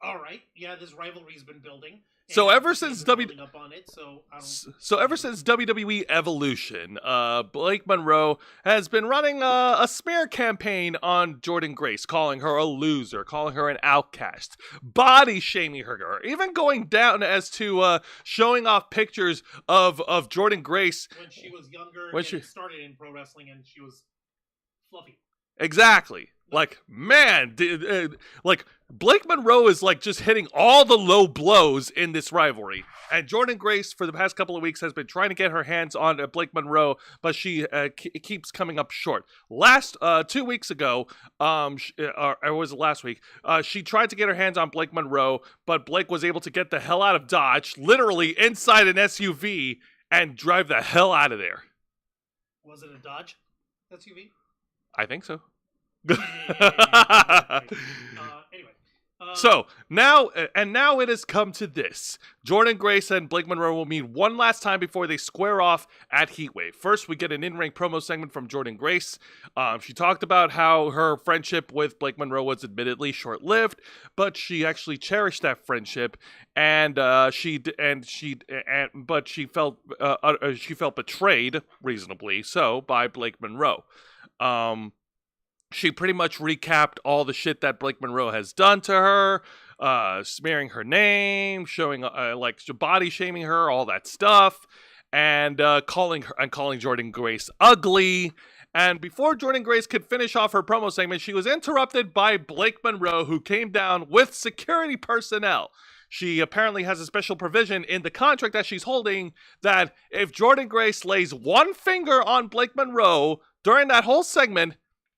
[SPEAKER 2] All right. Yeah, this rivalry's been building.
[SPEAKER 1] So ever since
[SPEAKER 2] ever
[SPEAKER 1] since WWE Evolution, Blake Monroe has been running a smear campaign on Jordynne Grace, calling her a loser, calling her an outcast, body shaming her, even going down as to showing off pictures of Jordynne Grace
[SPEAKER 2] when she was younger,
[SPEAKER 1] when
[SPEAKER 2] she started in pro wrestling, and she was fluffy.
[SPEAKER 1] Exactly. Like, man, like, Blake Monroe is, like, just hitting all the low blows in this rivalry. And Jordynne Grace, for the past couple of weeks, has been trying to get her hands on Blake Monroe, but she keeps coming up short. 2 weeks ago, or was it last week, she tried to get her hands on Blake Monroe, but Blake was able to get the hell out of Dodge, literally inside an SUV, and drive the hell out of there.
[SPEAKER 2] Was it a Dodge SUV?
[SPEAKER 1] I think so.
[SPEAKER 2] Anyway.
[SPEAKER 1] So now it has come to this. Jordynne Grace and Blake Monroe will meet one last time before they square off at Heatwave. First, we get an in-ring promo segment from Jordynne Grace. She talked about how her friendship with Blake Monroe was admittedly short-lived, but she actually cherished that friendship, but she felt betrayed, reasonably so, by Blake Monroe. She pretty much recapped all the shit that Blake Monroe has done to her, smearing her name, showing body shaming her, all that stuff, and calling Jordynne Grace ugly. And before Jordynne Grace could finish off her promo segment, she was interrupted by Blake Monroe, who came down with security personnel. She apparently has a special provision in the contract that she's holding that if Jordynne Grace lays one finger on Blake Monroe during that whole segment,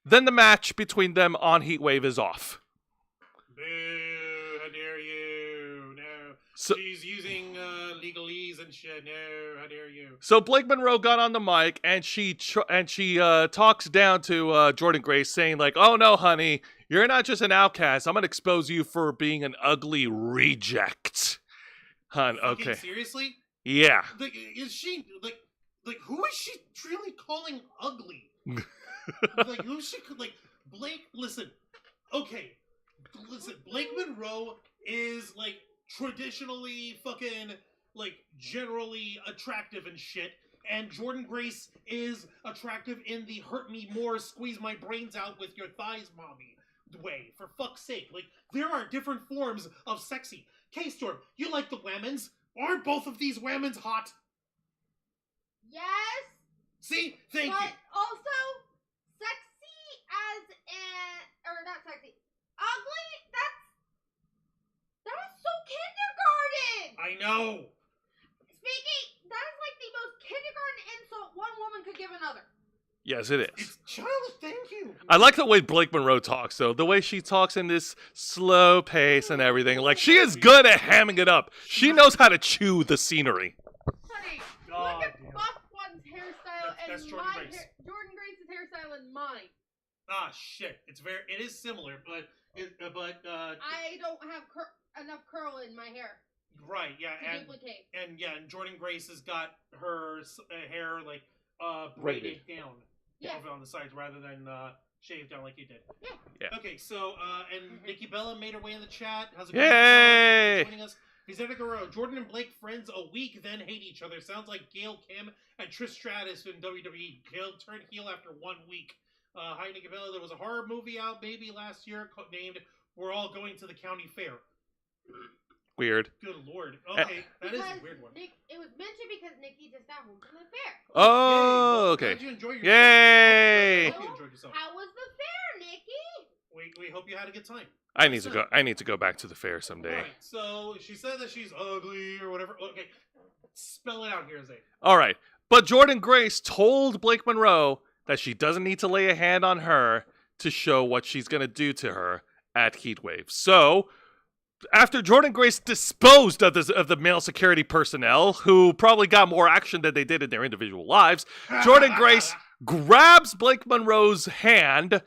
[SPEAKER 1] then the match between them on Heatwave is off.
[SPEAKER 2] Boo! How dare you? No.
[SPEAKER 1] So-
[SPEAKER 2] She's using legalese and shit. No, how dare you?
[SPEAKER 1] So Blake Monroe got on the mic and she talks down to Jordan Grace, saying like, "Oh no, honey, you're not just an outcast. I'm gonna expose you for being an ugly reject." Hun,
[SPEAKER 2] Fucking
[SPEAKER 1] okay,
[SPEAKER 2] seriously?
[SPEAKER 1] yeah.
[SPEAKER 2] Like, is she like who is she really calling ugly? Like who's she like Blake? Listen, okay, listen. Blake Monroe is like traditionally fucking like generally attractive and shit, and Jordan Grace is attractive in the hurt me more, squeeze my brains out with your thighs, mommy way. For fuck's sake, like there are different forms of sexy. K-Storm, you like the women's? Aren't both of these women's hot?
[SPEAKER 4] Yes,
[SPEAKER 2] See, thank
[SPEAKER 4] but
[SPEAKER 2] you.
[SPEAKER 4] also sexy as in, or not sexy, ugly. That is so kindergarten.
[SPEAKER 2] I know.
[SPEAKER 4] Speaking, that is like the most kindergarten insult one woman could give another.
[SPEAKER 1] Yes, it is.
[SPEAKER 2] It's childish. Thank you.
[SPEAKER 1] I like the way Blake Monroe talks, though. The way she talks in this slow pace and everything. Like, she is good at hamming it up. She knows how to chew the scenery.
[SPEAKER 4] Honey,
[SPEAKER 2] God
[SPEAKER 4] look at
[SPEAKER 2] damn.
[SPEAKER 4] Buff One's hairstyle
[SPEAKER 2] That's
[SPEAKER 4] and
[SPEAKER 2] Jordan
[SPEAKER 4] my
[SPEAKER 2] Grace.
[SPEAKER 4] Jordan Grace's hairstyle and mine.
[SPEAKER 2] Ah, shit. It is similar, but
[SPEAKER 4] I don't have enough curl in my hair
[SPEAKER 2] right, yeah,
[SPEAKER 4] to duplicate.
[SPEAKER 2] and Jordan Grace has got her hair like braided down
[SPEAKER 4] Yeah.
[SPEAKER 2] over on the sides rather than shaved down like you did.
[SPEAKER 4] Yeah.
[SPEAKER 1] Yeah.
[SPEAKER 2] Okay, so and Nikki Bella made her way in the chat. How's it
[SPEAKER 1] Yay!
[SPEAKER 2] going? Thanks for joining us. Vicente Guerrero, Jordan and Blake friends a week, then hate each other. Sounds like Gail Kim and Trish Stratus in WWE. Gail turned heel after 1 week. Hi, Nikki Bella. There was a horror movie out maybe last year named "We're All Going to the County Fair."
[SPEAKER 1] Weird.
[SPEAKER 2] Good lord. Okay, that is
[SPEAKER 4] Because
[SPEAKER 2] a weird one.
[SPEAKER 4] it was mentioned because Nikki just got home from the fair.
[SPEAKER 1] Oh,
[SPEAKER 2] Yay. Well,
[SPEAKER 1] okay.
[SPEAKER 2] glad you enjoyed yourself.
[SPEAKER 1] Yay!
[SPEAKER 2] I hope you enjoyed yourself.
[SPEAKER 4] How was the fair, Nikki?
[SPEAKER 2] We hope you had a good time.
[SPEAKER 1] I need to go back to the fair someday.
[SPEAKER 2] Right, so she said that she's ugly or whatever. Okay, spell it out here, Zay.
[SPEAKER 1] All right. But Jordan Grace told Blake Monroe that she doesn't need to lay a hand on her to show what she's going to do to her at Heatwave. So, after Jordan Grace disposed of the male security personnel, who probably got more action than they did in their individual lives, Jordan Grace grabs Blake Monroe's hand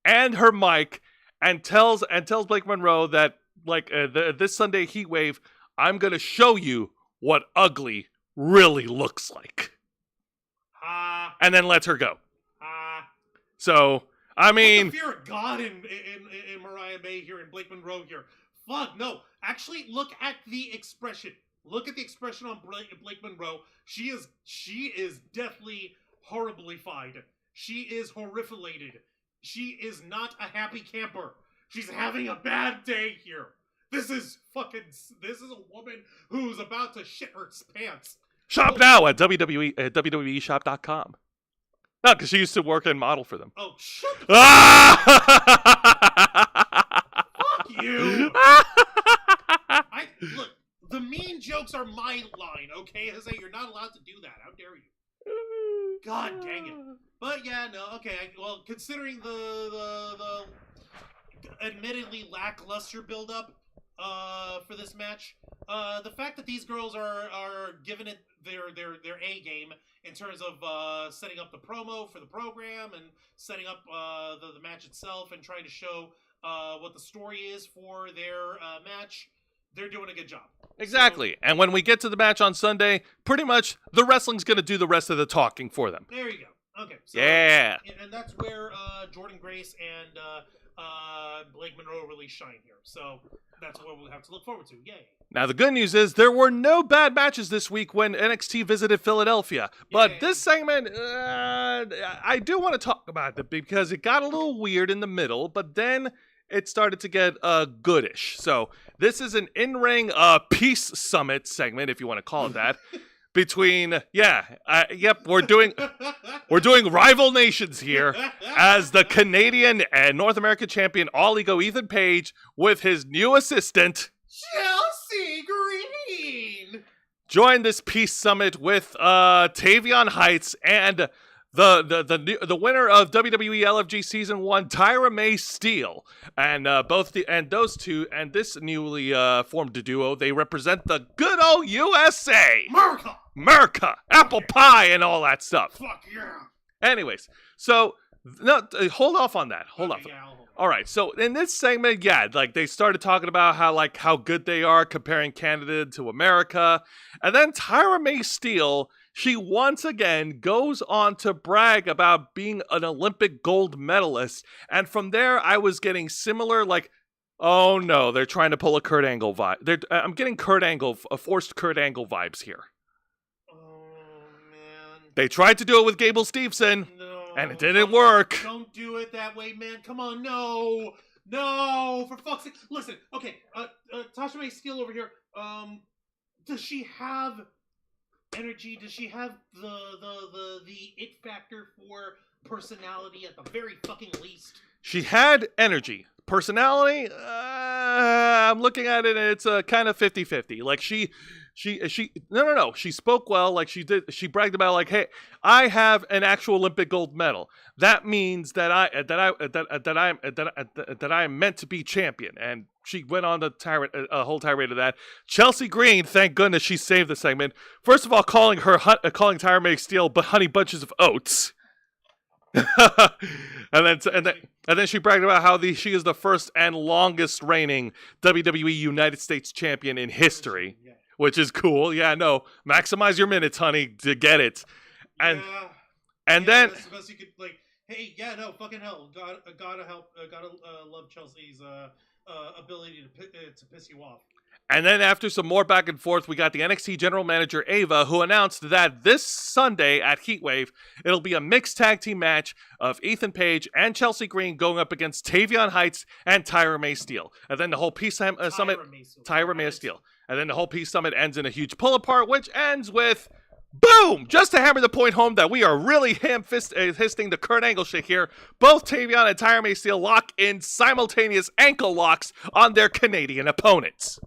[SPEAKER 1] and her mic and tells Blake Monroe that, like, this Sunday Heatwave, I'm going to show you what ugly really looks like. And then lets her go. So, I mean...
[SPEAKER 2] What's the fear of God in Mariah May here and Blake Monroe here. Fuck, no. Actually, look at the expression. Look at the expression on Blake Monroe. She is deathly horriblified. She is horrifilated. She is not a happy camper. She's having a bad day here. This is a woman who's about to shit her pants.
[SPEAKER 1] Shop now at WWEshop.com. No, because she used to work and model for them.
[SPEAKER 2] Oh, shut the
[SPEAKER 1] Ah!
[SPEAKER 2] fuck you! Look, the mean jokes are my line, okay? Jose, you're not allowed to do that. How dare you? God dang it. But yeah, no, okay. Well, considering the admittedly lackluster build-up for this match, the fact that these girls are giving it their A game in terms of setting up the promo for the program and setting up the match itself and trying to show what the story is for their match, they're doing a good job.
[SPEAKER 1] Exactly. And when we get to the match on Sunday, pretty much the wrestling's going to do the rest of the talking for them.
[SPEAKER 2] There you go. Okay. So,
[SPEAKER 1] Yeah.
[SPEAKER 2] And that's where Jordan Grace and Blake Monroe really shine here. So that's what we'll have to look forward to. Yay.
[SPEAKER 1] Now, the good news is there were no bad matches this week when NXT visited Philadelphia. But
[SPEAKER 2] Yay.
[SPEAKER 1] this segment, I do want to talk about it because it got a little weird in the middle, but then it started to get goodish. So this is an in-ring peace summit segment, if you want to call it that, between, we're doing rival nations here as the Canadian and North American champion All Ego Ethan Page with his new assistant,
[SPEAKER 2] Chelsea Green.
[SPEAKER 1] joined this peace summit with Tavion Heights and the winner of WWE LFG Season 1, Tyra May Steele, and those two and this newly formed duo, they represent the good old USA, America, apple pie, and all that stuff.
[SPEAKER 2] Fuck yeah.
[SPEAKER 1] Anyways, so no, hold off on that. Hold off.
[SPEAKER 2] Yeah,
[SPEAKER 1] All right, so in this segment, yeah, like they started talking about how good they are comparing Canada to America, and then Tyra May Steele, she once again goes on to brag about being an Olympic gold medalist, and from there I was getting similar, like, oh no, they're trying to pull a Kurt Angle vibe. I'm getting forced Kurt Angle vibes here.
[SPEAKER 2] Oh man.
[SPEAKER 1] They tried to do it with Gable Steveson,
[SPEAKER 2] No.
[SPEAKER 1] and it didn't work.
[SPEAKER 2] Don't do it that way, man. Come on, no. No, for fuck's sake. Listen, okay, Tasha May Steele over here, does she have energy? Does she have the it factor for personality at the very fucking least?
[SPEAKER 1] She had energy. Personality, I'm looking at it and it's kind of 50-50. Like no. She spoke well, like she did. She bragged about like, hey, I have an actual Olympic gold medal. That means that I am meant to be champion. And she went on the whole tirade of that. Chelsea Green, thank goodness she saved the segment. First of all, calling Tyra May Steele but honey bunches of oats. and then she bragged about how she is the first and longest reigning WWE United States champion in history, which is cool. Yeah, no, maximize your minutes, honey, to get it. And then
[SPEAKER 2] that's the best you could, like, hey, yeah, no, fucking hell, gotta love Chelsea's ability to piss you off.
[SPEAKER 1] And then after some more back and forth, we got the NXT general manager, Ava, who announced that this Sunday at Heatwave, it'll be a mixed tag team match of Ethan Page and Chelsea Green going up against Tavion Heights and Tyra May Steele. And then the whole Peace Summit, Tyra May Steele. And then the whole Peace Summit ends in a huge pull-apart, which ends with, boom! Just to hammer the point home that we are really fisting the Kurt Angle shit here, both Tavion and Tyra May Steele lock in simultaneous ankle locks on their Canadian opponents.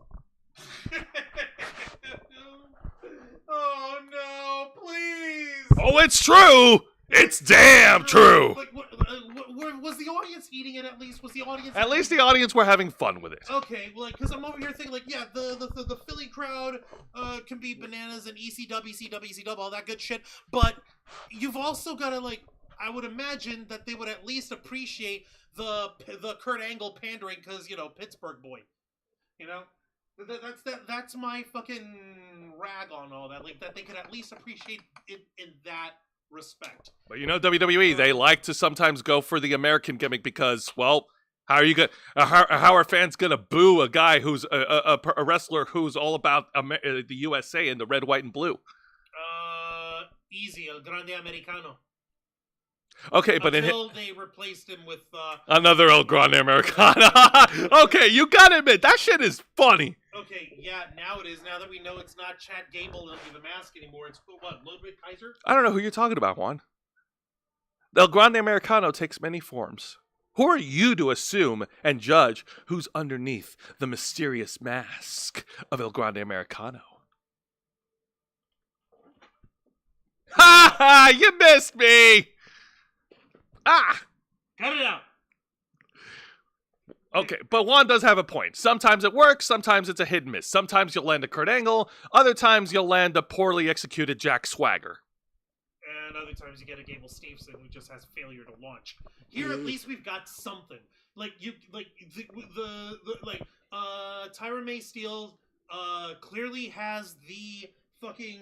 [SPEAKER 2] Oh no, please!
[SPEAKER 1] Oh, it's true! It's damn true!
[SPEAKER 2] Like, was the audience eating it at least? Was the audience...
[SPEAKER 1] At least the audience were having fun with it.
[SPEAKER 2] Okay, like, because I'm over here thinking, like, yeah, the Philly crowd can be bananas and ECW, all that good shit, but you've also got to, like, I would imagine that they would at least appreciate the Kurt Angle pandering because, you know, Pittsburgh boy. You know? That's my fucking rag on all that. Like, that they could at least appreciate it in that respect.
[SPEAKER 1] But you know, WWE, they like to sometimes go for the American gimmick because, well, how are fans gonna boo a guy who's a wrestler who's all about the USA in the red, white, and blue?
[SPEAKER 2] Easy, El Grande Americano.
[SPEAKER 1] Okay, but
[SPEAKER 2] until they replaced him with
[SPEAKER 1] another El Grande Americano. Okay, you gotta admit that shit is funny.
[SPEAKER 2] Okay, yeah, now it is. Now that we know it's not Chad Gable under the mask anymore, it's what, Ludwig Kaiser?
[SPEAKER 1] I don't know who you're talking about, Juan. El Grande Americano takes many forms. Who are you to assume and judge who's underneath the mysterious mask of El Grande Americano? Ha ha! You missed me! Ah!
[SPEAKER 2] Cut it out!
[SPEAKER 1] Okay, but Juan does have a point. Sometimes it works, sometimes it's a hit and miss. Sometimes you'll land a Kurt Angle, other times you'll land a poorly executed Jack Swagger.
[SPEAKER 2] And other times you get a Gable Steveson who just has failure to launch. Here at least we've got something. Like Tyra May Steele clearly has the fucking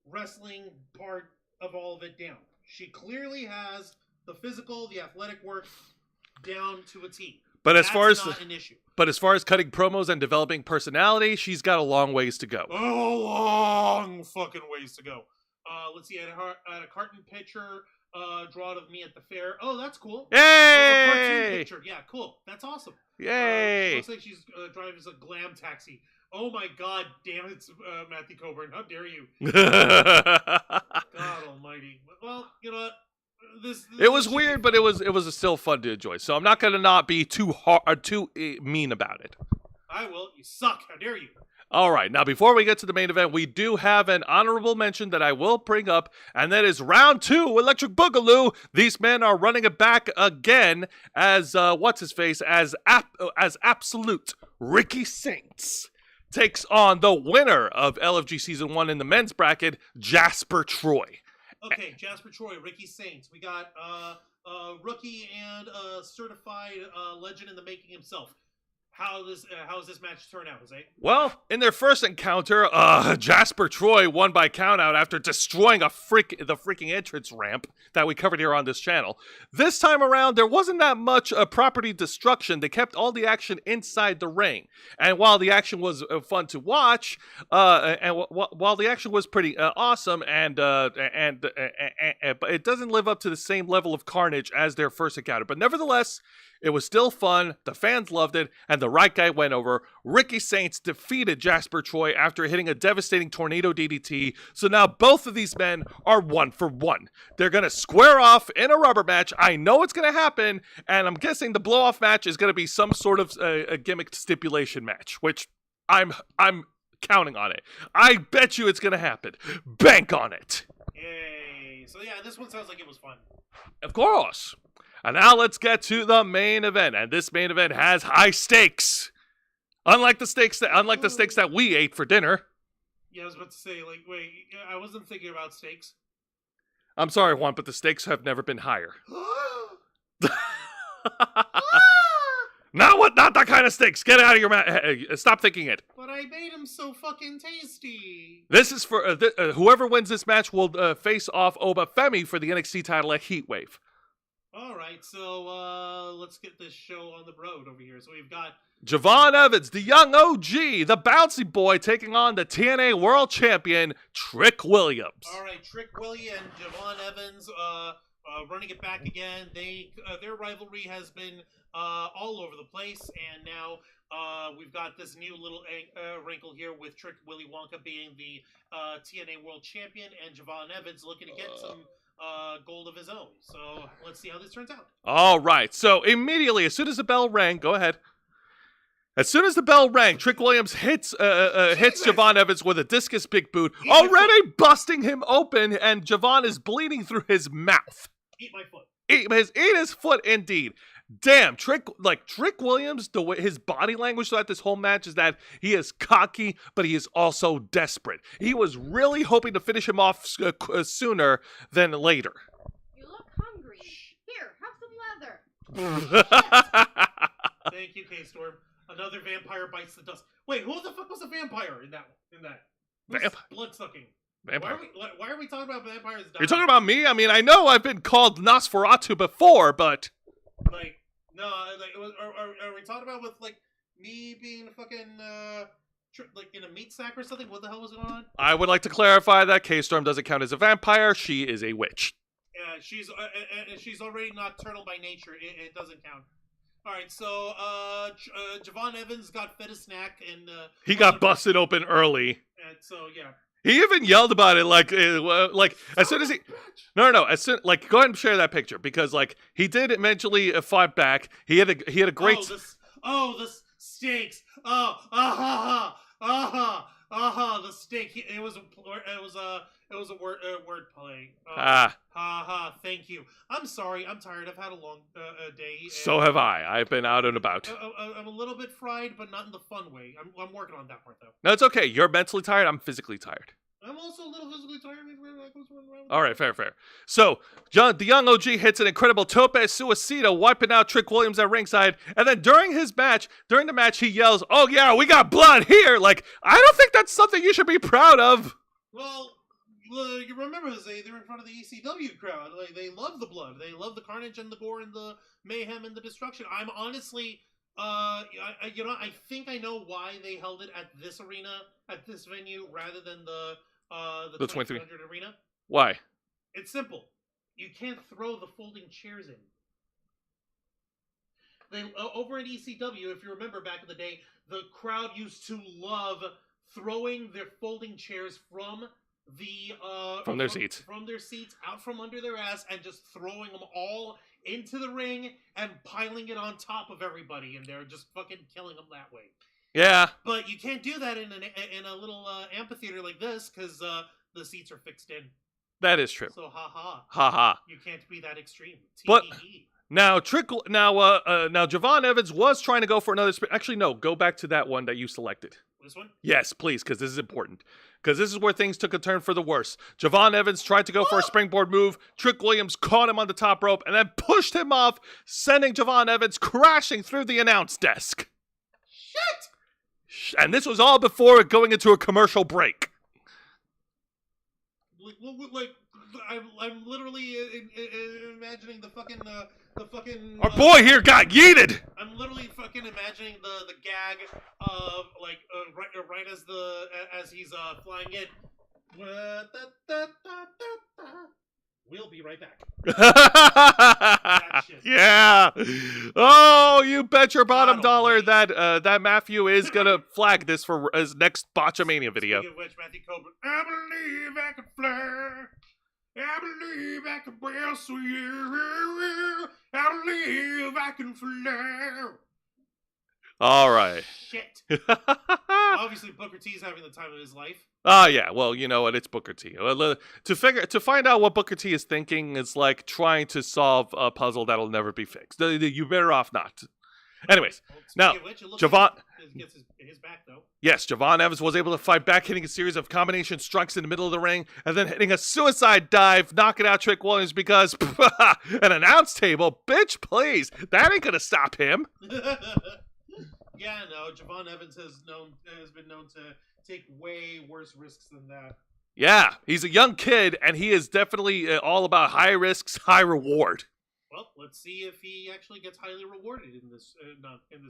[SPEAKER 2] wrestling part of all of it down. She clearly has the physical, the athletic work down to a T.
[SPEAKER 1] But as far as
[SPEAKER 2] not an issue.
[SPEAKER 1] But as far as cutting promos and developing personality, she's got a long ways to go.
[SPEAKER 2] A long fucking ways to go. Let's see. I had a carton picture drawn of me at the fair. Oh, that's cool.
[SPEAKER 1] Yay!
[SPEAKER 2] Oh, a cartoon picture. Yeah, cool. That's awesome.
[SPEAKER 1] Yay!
[SPEAKER 2] Looks like she's driving a glam taxi. Oh my god, damn it, Matthew Coburn. How dare you? God almighty. Well, you know what?
[SPEAKER 1] It was weird, but it was still fun to enjoy. So I'm not gonna not be too mean about it.
[SPEAKER 2] I will. You suck. How dare you?
[SPEAKER 1] All right, now before we get to the main event, we do have an honorable mention that I will bring up, and that is round 2, Electric Boogaloo. These men are running it back again as, as Absolute Ricky Saints takes on the winner of LFG Season 1 in the men's bracket, Jasper Troy.
[SPEAKER 2] Okay, Jasper Troy, Ricky Saints. We got rookie and certified legend in the making himself. How does this match turn out, Jose?
[SPEAKER 1] Well, in their first encounter, Jasper Troy won by countout after destroying the freaking entrance ramp that we covered here on this channel. This time around, there wasn't that much property destruction. They kept all the action inside the ring, and while the action was fun to watch, while the action was pretty awesome, but it doesn't live up to the same level of carnage as their first encounter. But nevertheless, it was still fun, the fans loved it, and the right guy went over. Ricky Saints defeated Jasper Troy after hitting a devastating tornado DDT, so now both of these men are 1 for 1. They're going to square off in a rubber match. I know it's going to happen, and I'm guessing the blow-off match is going to be some sort of a gimmicked stipulation match, which I'm counting on it. I bet you it's going to happen. Bank on it.
[SPEAKER 2] Yay. So yeah, this one sounds like it was fun.
[SPEAKER 1] Of course. And now let's get to the main event, and this main event has high stakes. Unlike the stakes that we ate for dinner.
[SPEAKER 2] Yeah, I was about to say, like, wait, I wasn't thinking about steaks.
[SPEAKER 1] I'm sorry, Juan, but the stakes have never been higher. Not that kind of stakes. Get out of your mouth. Stop thinking it.
[SPEAKER 2] But I made them so fucking tasty.
[SPEAKER 1] This is for whoever wins this match will face off Oba Femi for the NXT title at Heatwave.
[SPEAKER 2] All right, so let's get this show on the road over here. So we've got
[SPEAKER 1] Javon Evans, the young OG, the bouncy boy, taking on the TNA World Champion, Trick Williams.
[SPEAKER 2] All right, Trick Williams and Javon Evans running it back again. Their rivalry has been all over the place, and now we've got this new little wrinkle here with Trick Willy Wonka being the TNA World Champion, and Javon Evans looking to get some gold of his own. So let's see how this turns out.
[SPEAKER 1] All right. So immediately, as soon as the bell rang, go ahead. As soon as the bell rang, Trick Williams hits Javon Evans with a discus big boot, already busting him open, and Javon is bleeding through his mouth.
[SPEAKER 2] Eat my foot.
[SPEAKER 1] Eat his foot, indeed. Damn, Trick Williams, the way his body language throughout this whole match is that he is cocky, but he is also desperate. He was really hoping to finish him off sooner than later.
[SPEAKER 4] You look hungry. Here, have some leather.
[SPEAKER 2] Thank you, K-Storm. Another vampire bites the dust. Wait, who the fuck was a vampire in that? Who's blood-sucking?
[SPEAKER 1] Vampire.
[SPEAKER 2] Why are we talking about vampires dying?
[SPEAKER 1] You're talking about me? I mean, I know I've been called Nosferatu before, but...
[SPEAKER 2] Like, no, like, are we talking about with, like, me being fucking, like, in a meat sack or something? What the hell was going on?
[SPEAKER 1] I would like to clarify that K-Storm doesn't count as a vampire. She is a witch.
[SPEAKER 2] Yeah, she's already nocturnal by nature. It doesn't count. All right, so Javon Evans got fed a snack and
[SPEAKER 1] he got busted open early.
[SPEAKER 2] And so yeah,
[SPEAKER 1] he even yelled about it like as soon as he go ahead and share that picture because like he did eventually fight back. He had a great
[SPEAKER 2] the steaks. The steak. It was a word play. Thank you. I'm sorry. I'm tired. I've had a long day.
[SPEAKER 1] So have I. I've been out and about.
[SPEAKER 2] I'm a little bit fried, but not in the fun way. I'm working on that part though.
[SPEAKER 1] No, it's okay. You're mentally tired. I'm physically tired.
[SPEAKER 2] I'm also a little physically tired.
[SPEAKER 1] All right, fair. So, the young OG hits an incredible tope suicida, wiping out Trick Williams at ringside. And then during the match, he yells, "Oh yeah, we got blood here!" Like, I don't think that's something you should be proud of.
[SPEAKER 2] Well, you remember they're in front of the ECW crowd. Like, they love the blood. They love the carnage and the gore and the mayhem and the destruction. I'm honestly, I think I know why they held it at this arena, at this venue, rather than the 2300 arena.
[SPEAKER 1] Why?
[SPEAKER 2] It's simple. You can't throw the folding chairs in. They over at ECW, if you remember back in the day, the crowd used to love throwing their folding chairs from their seats out from under their ass and just throwing them all into the ring and piling it on top of everybody, and they're just fucking killing them that way.
[SPEAKER 1] Yeah,
[SPEAKER 2] But you can't do that in a little amphitheater like this because the seats are fixed in.
[SPEAKER 1] that is true.
[SPEAKER 2] So ha.
[SPEAKER 1] Ha.
[SPEAKER 2] You can't be that extreme.
[SPEAKER 1] But-
[SPEAKER 2] Tee.
[SPEAKER 1] Now, now Javon Evans was trying to go for another spin. Actually, no, go back to that one that you selected.
[SPEAKER 2] This one?
[SPEAKER 1] Yes, please, because this is important. Because this is where things took a turn for the worse. Javon Evans tried to go for a springboard move. Trick Williams caught him on the top rope and then pushed him off, sending Javon Evans crashing through the announce desk.
[SPEAKER 2] Shit!
[SPEAKER 1] And this was all before going into a commercial break.
[SPEAKER 2] Like I'm literally imagining the fucking
[SPEAKER 1] Our boy here got yeeted.
[SPEAKER 2] I'm literally fucking imagining the gag of like right as he's flying in. We'll be right back. Shit.
[SPEAKER 1] Yeah. Oh, you bet your bottom dollar that Matthew is gonna flag this for his next Botchamania video.
[SPEAKER 2] Speaking of which, Matthew Coburn, I believe I can fly. I believe I can wrestle you. I believe I can fly.
[SPEAKER 1] All right.
[SPEAKER 2] Shit. Obviously, Booker T's having the time of his life.
[SPEAKER 1] Oh yeah, well, you know what? It's Booker T. To find out what Booker T is thinking is like trying to solve a puzzle that'll never be fixed. You better off not. Anyways, now Javon.
[SPEAKER 2] He gets his back though.
[SPEAKER 1] Yes, Javon Evans was able to fight back, hitting a series of combination strikes in the middle of the ring, and then hitting a suicide dive, knocking out Trick Williams because an announce table, bitch, please, that ain't gonna stop him.
[SPEAKER 2] Yeah, no, Javon Evans has been known to take way worse risks than that.
[SPEAKER 1] Yeah, he's a young kid, and he is definitely all about high risks, high reward.
[SPEAKER 2] Well, let's see if he actually gets highly rewarded in this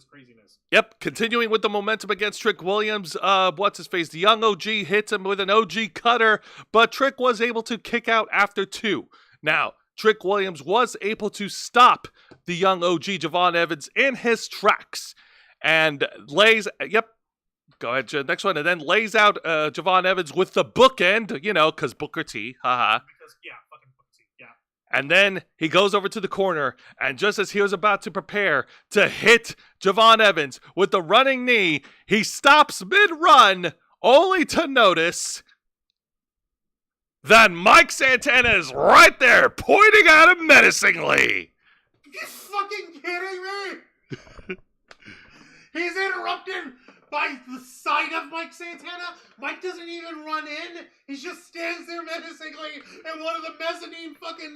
[SPEAKER 2] craziness.
[SPEAKER 1] Yep, continuing with the momentum against Trick Williams, what's his face? The young OG hits him with an OG cutter, but Trick was able to kick out after 2. Now, Trick Williams was able to stop the young OG Javon Evans in his tracks, and go ahead, next one, and then lays out Javon Evans with the bookend, because Booker T, haha.
[SPEAKER 2] Because, yeah, fucking Booker T, yeah.
[SPEAKER 1] And then he goes over to the corner, and just as he was about to prepare to hit Javon Evans with the running knee, he stops mid-run, only to notice that Mike Santana is right there, pointing at him menacingly.
[SPEAKER 2] You fucking kidding me? He's interrupted by the sight of Mike Santana. Mike doesn't even run in. He just stands there menacingly in one of the mezzanine fucking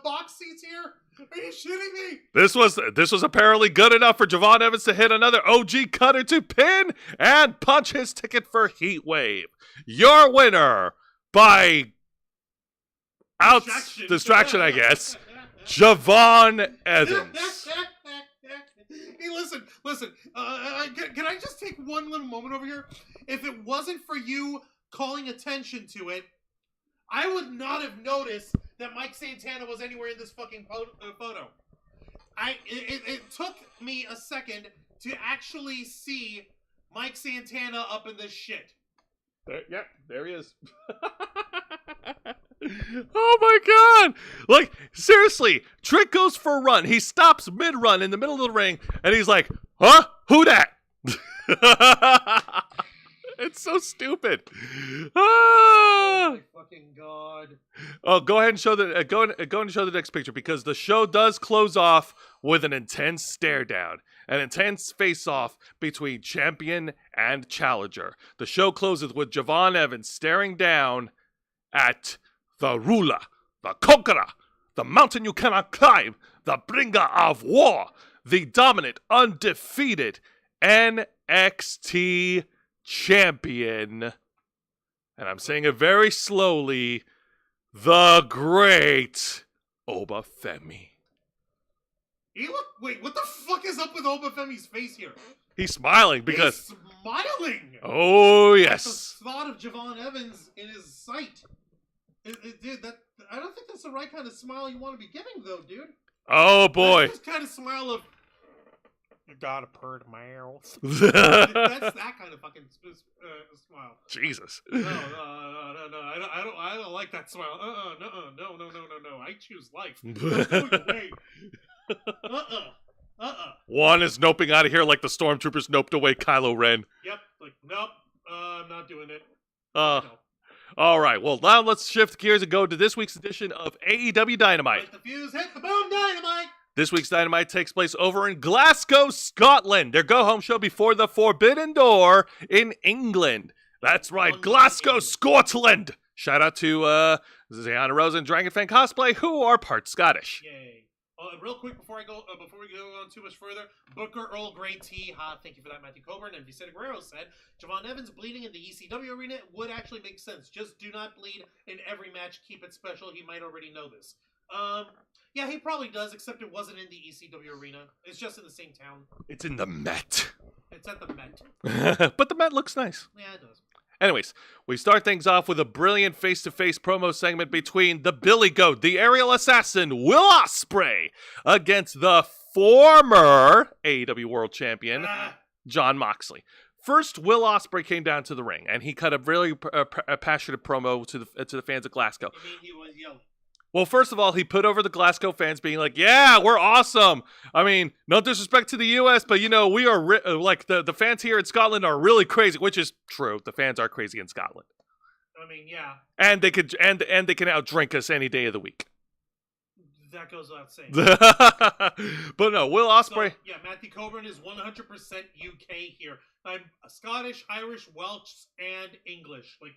[SPEAKER 2] box seats here. Are you shitting me?
[SPEAKER 1] This was apparently good enough for Javon Evans to hit another OG cutter to pin and punch his ticket for Heat Wave. Your winner by distraction, I guess. Javon Evans.
[SPEAKER 2] Hey, listen. Can I just take one little moment over here? If it wasn't for you calling attention to it, I would not have noticed that Mike Santana was anywhere in this fucking photo. It took me a second to actually see Mike Santana up in this shit.
[SPEAKER 1] There he is. Oh my god! Like, seriously, Trick goes for a run. He stops mid-run in the middle of the ring, and he's like, huh? Who that? It's so stupid.
[SPEAKER 2] Oh my fucking god.
[SPEAKER 1] Oh, go ahead and show the next picture, because the show does close off with an intense stare down, an intense face-off between champion and challenger. The show closes with Javon Evans staring down at the ruler, the conqueror, the mountain you cannot climb, the bringer of war, the dominant, undefeated NXT champion. And I'm saying it very slowly, the great Obafemi.
[SPEAKER 2] Wait, what the fuck is up with Obafemi's face here?
[SPEAKER 1] He's smiling because...
[SPEAKER 2] He's smiling!
[SPEAKER 1] Oh,
[SPEAKER 2] At
[SPEAKER 1] yes.
[SPEAKER 2] the thought of Javon Evans in his sight. Dude, I don't think that's the right kind of smile you want to be giving, though, dude.
[SPEAKER 1] Oh, boy.
[SPEAKER 2] That's just kind of smile of, you got a purred mouth.
[SPEAKER 1] Jesus.
[SPEAKER 2] That's that kind of fucking smile. No, I don't like that smile. No. I choose life. Wait.
[SPEAKER 1] Juan is noping out of here like the stormtroopers noped away Kylo Ren.
[SPEAKER 2] Yep. Like, nope. I'm not doing it.
[SPEAKER 1] Uh,
[SPEAKER 2] No.
[SPEAKER 1] all right. Well, now let's shift gears and go to this week's edition of AEW Dynamite.
[SPEAKER 2] Light the fuse, hit the boom, Dynamite!
[SPEAKER 1] This week's Dynamite takes place over in Glasgow, Scotland. Their go-home show before the Forbidden Door in England. That's right, Glasgow, Scotland. Shout out to Zayana Rose and Dragon Fan Cosplay, who are part Scottish.
[SPEAKER 2] Yay. Real quick before we go on too much further, Booker Earl Grey Tea, thank you for that, Matthew Coburn, and Vicente Guerrero said, Javon Evans bleeding in the ECW arena would actually make sense. Just do not bleed in every match. Keep it special. He might already know this. Yeah, he probably does, except it wasn't in the ECW arena. It's just in the same town.
[SPEAKER 1] It's in the Met.
[SPEAKER 2] It's at the Met.
[SPEAKER 1] But the Met looks nice.
[SPEAKER 2] Yeah, it does.
[SPEAKER 1] Anyways, we start things off with a brilliant face-to-face promo segment between the Billy Goat, the aerial assassin, Will Ospreay, against the former AEW World Champion, Jon Moxley. First, Will Ospreay came down to the ring, and he cut a really passionate promo to the fans of Glasgow.
[SPEAKER 2] You mean he was yelling?
[SPEAKER 1] Well, first of all, he put over the Glasgow fans being like, yeah, we're awesome. I mean, no disrespect to the U.S., but, you know, we are, the fans here in Scotland are really crazy, which is true. The fans are crazy in Scotland.
[SPEAKER 2] I mean, yeah.
[SPEAKER 1] And they could, and they can outdrink us any day of the week.
[SPEAKER 2] That goes without saying.
[SPEAKER 1] But no, Will Ospreay.
[SPEAKER 2] So, yeah, Matthew Coburn is 100% UK here. I'm Scottish, Irish, Welsh, and English. Like,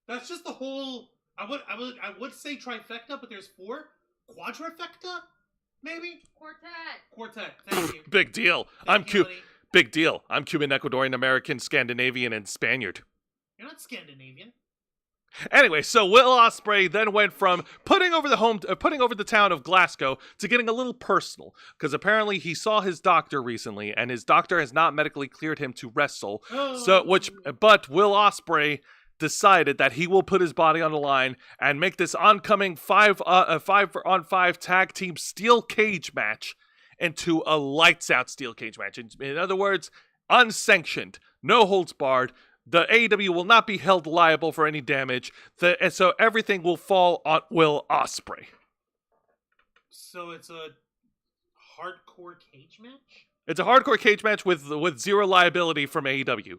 [SPEAKER 2] that's just the whole... I would say trifecta, but there's 4. Quadrifecta? Maybe? Quartet. Thank you.
[SPEAKER 1] Big deal. Big deal. I'm Cuban, Ecuadorian, American, Scandinavian, and Spaniard.
[SPEAKER 2] You're not Scandinavian.
[SPEAKER 1] Anyway, so Will Ospreay then went from putting over the town of Glasgow to getting a little personal, because apparently he saw his doctor recently, and his doctor has not medically cleared him to wrestle. But Will Ospreay decided that he will put his body on the line and make this oncoming 5-on-5 tag team steel cage match into a lights out steel cage match. In other words, unsanctioned, no holds barred. The AEW will not be held liable for any damage, and so everything will fall on Will Ospreay.
[SPEAKER 2] So it's a hardcore cage match?
[SPEAKER 1] It's a hardcore cage match with zero liability from AEW.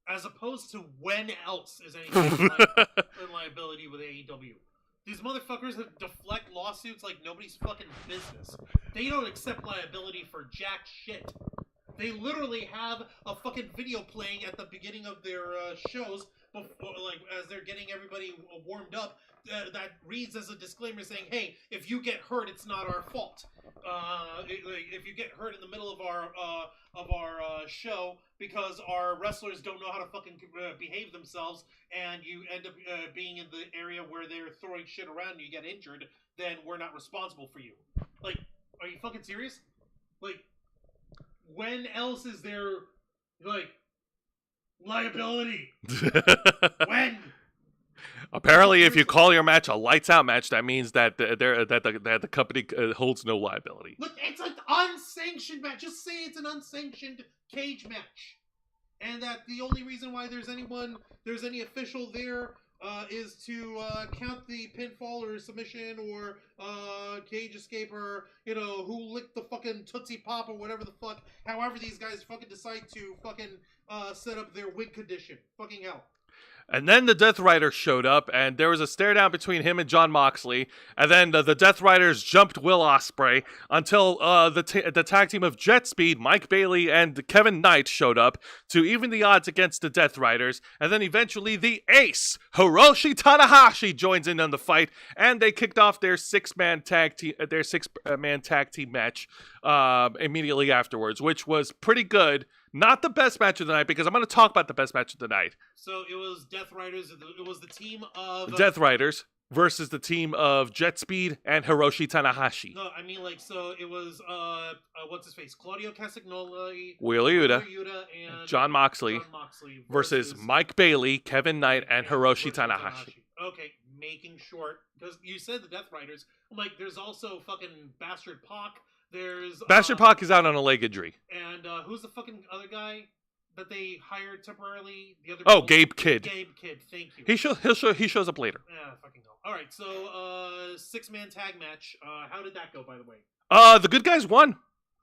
[SPEAKER 2] As opposed to when else is any kind of liability with AEW. These motherfuckers that deflect lawsuits like nobody's fucking business. They don't accept liability for jack shit. They literally have a fucking video playing at the beginning of their shows, before, like as they're getting everybody warmed up, that reads as a disclaimer saying, "Hey, if you get hurt, it's not our fault. If you get hurt in the middle of our show because our wrestlers don't know how to fucking behave themselves, and you end up being in the area where they're throwing shit around and you get injured, then we're not responsible for you." Like, are you fucking serious? Like, when else is there, like, liability? When?
[SPEAKER 1] Apparently, if you call your match a lights out match, that means that the company holds no liability.
[SPEAKER 2] Look, it's an unsanctioned match. Just say it's an unsanctioned cage match, and that the only reason why there's any official there is to count the pinfall or submission or cage escape or, you know, who licked the fucking Tootsie Pop or whatever the fuck. However these guys fucking decide to fucking set up their wig condition. Fucking hell.
[SPEAKER 1] And then the Death Riders showed up, and there was a stare down between him and Jon Moxley. And then the Death Riders jumped Will Ospreay until the tag team of Jet Speed, Mike Bailey, and Kevin Knight showed up to even the odds against the Death Riders. And then eventually the Ace, Hiroshi Tanahashi, joins in on the fight, and they kicked off their six-man tag team match immediately afterwards, which was pretty good. Not the best match of the night, because I'm going to talk about the best match of the night.
[SPEAKER 2] So it was Death Riders. It was the team of
[SPEAKER 1] Death Riders versus the team of Jet Speed and Hiroshi Tanahashi.
[SPEAKER 2] No, I mean, like, so it was what's his face, Claudio Castagnoli,
[SPEAKER 1] Wheeler Yuta,
[SPEAKER 2] and
[SPEAKER 1] Jon Moxley versus Mike Bailey, Kevin Knight, and Hiroshi Tanahashi.
[SPEAKER 2] Okay, making short, because you said the Death Riders. I'm like, there's also fucking Bastard Pac. There's
[SPEAKER 1] Bastard Pac is out on a leg injury.
[SPEAKER 2] And who's the fucking other guy that they hired temporarily? The other
[SPEAKER 1] Gabe Kidd.
[SPEAKER 2] Gabe Kidd, thank you.
[SPEAKER 1] He shows up later.
[SPEAKER 2] Yeah, fucking hell. All right, so 6-man tag match. How did that go, by the way?
[SPEAKER 1] The good guys won.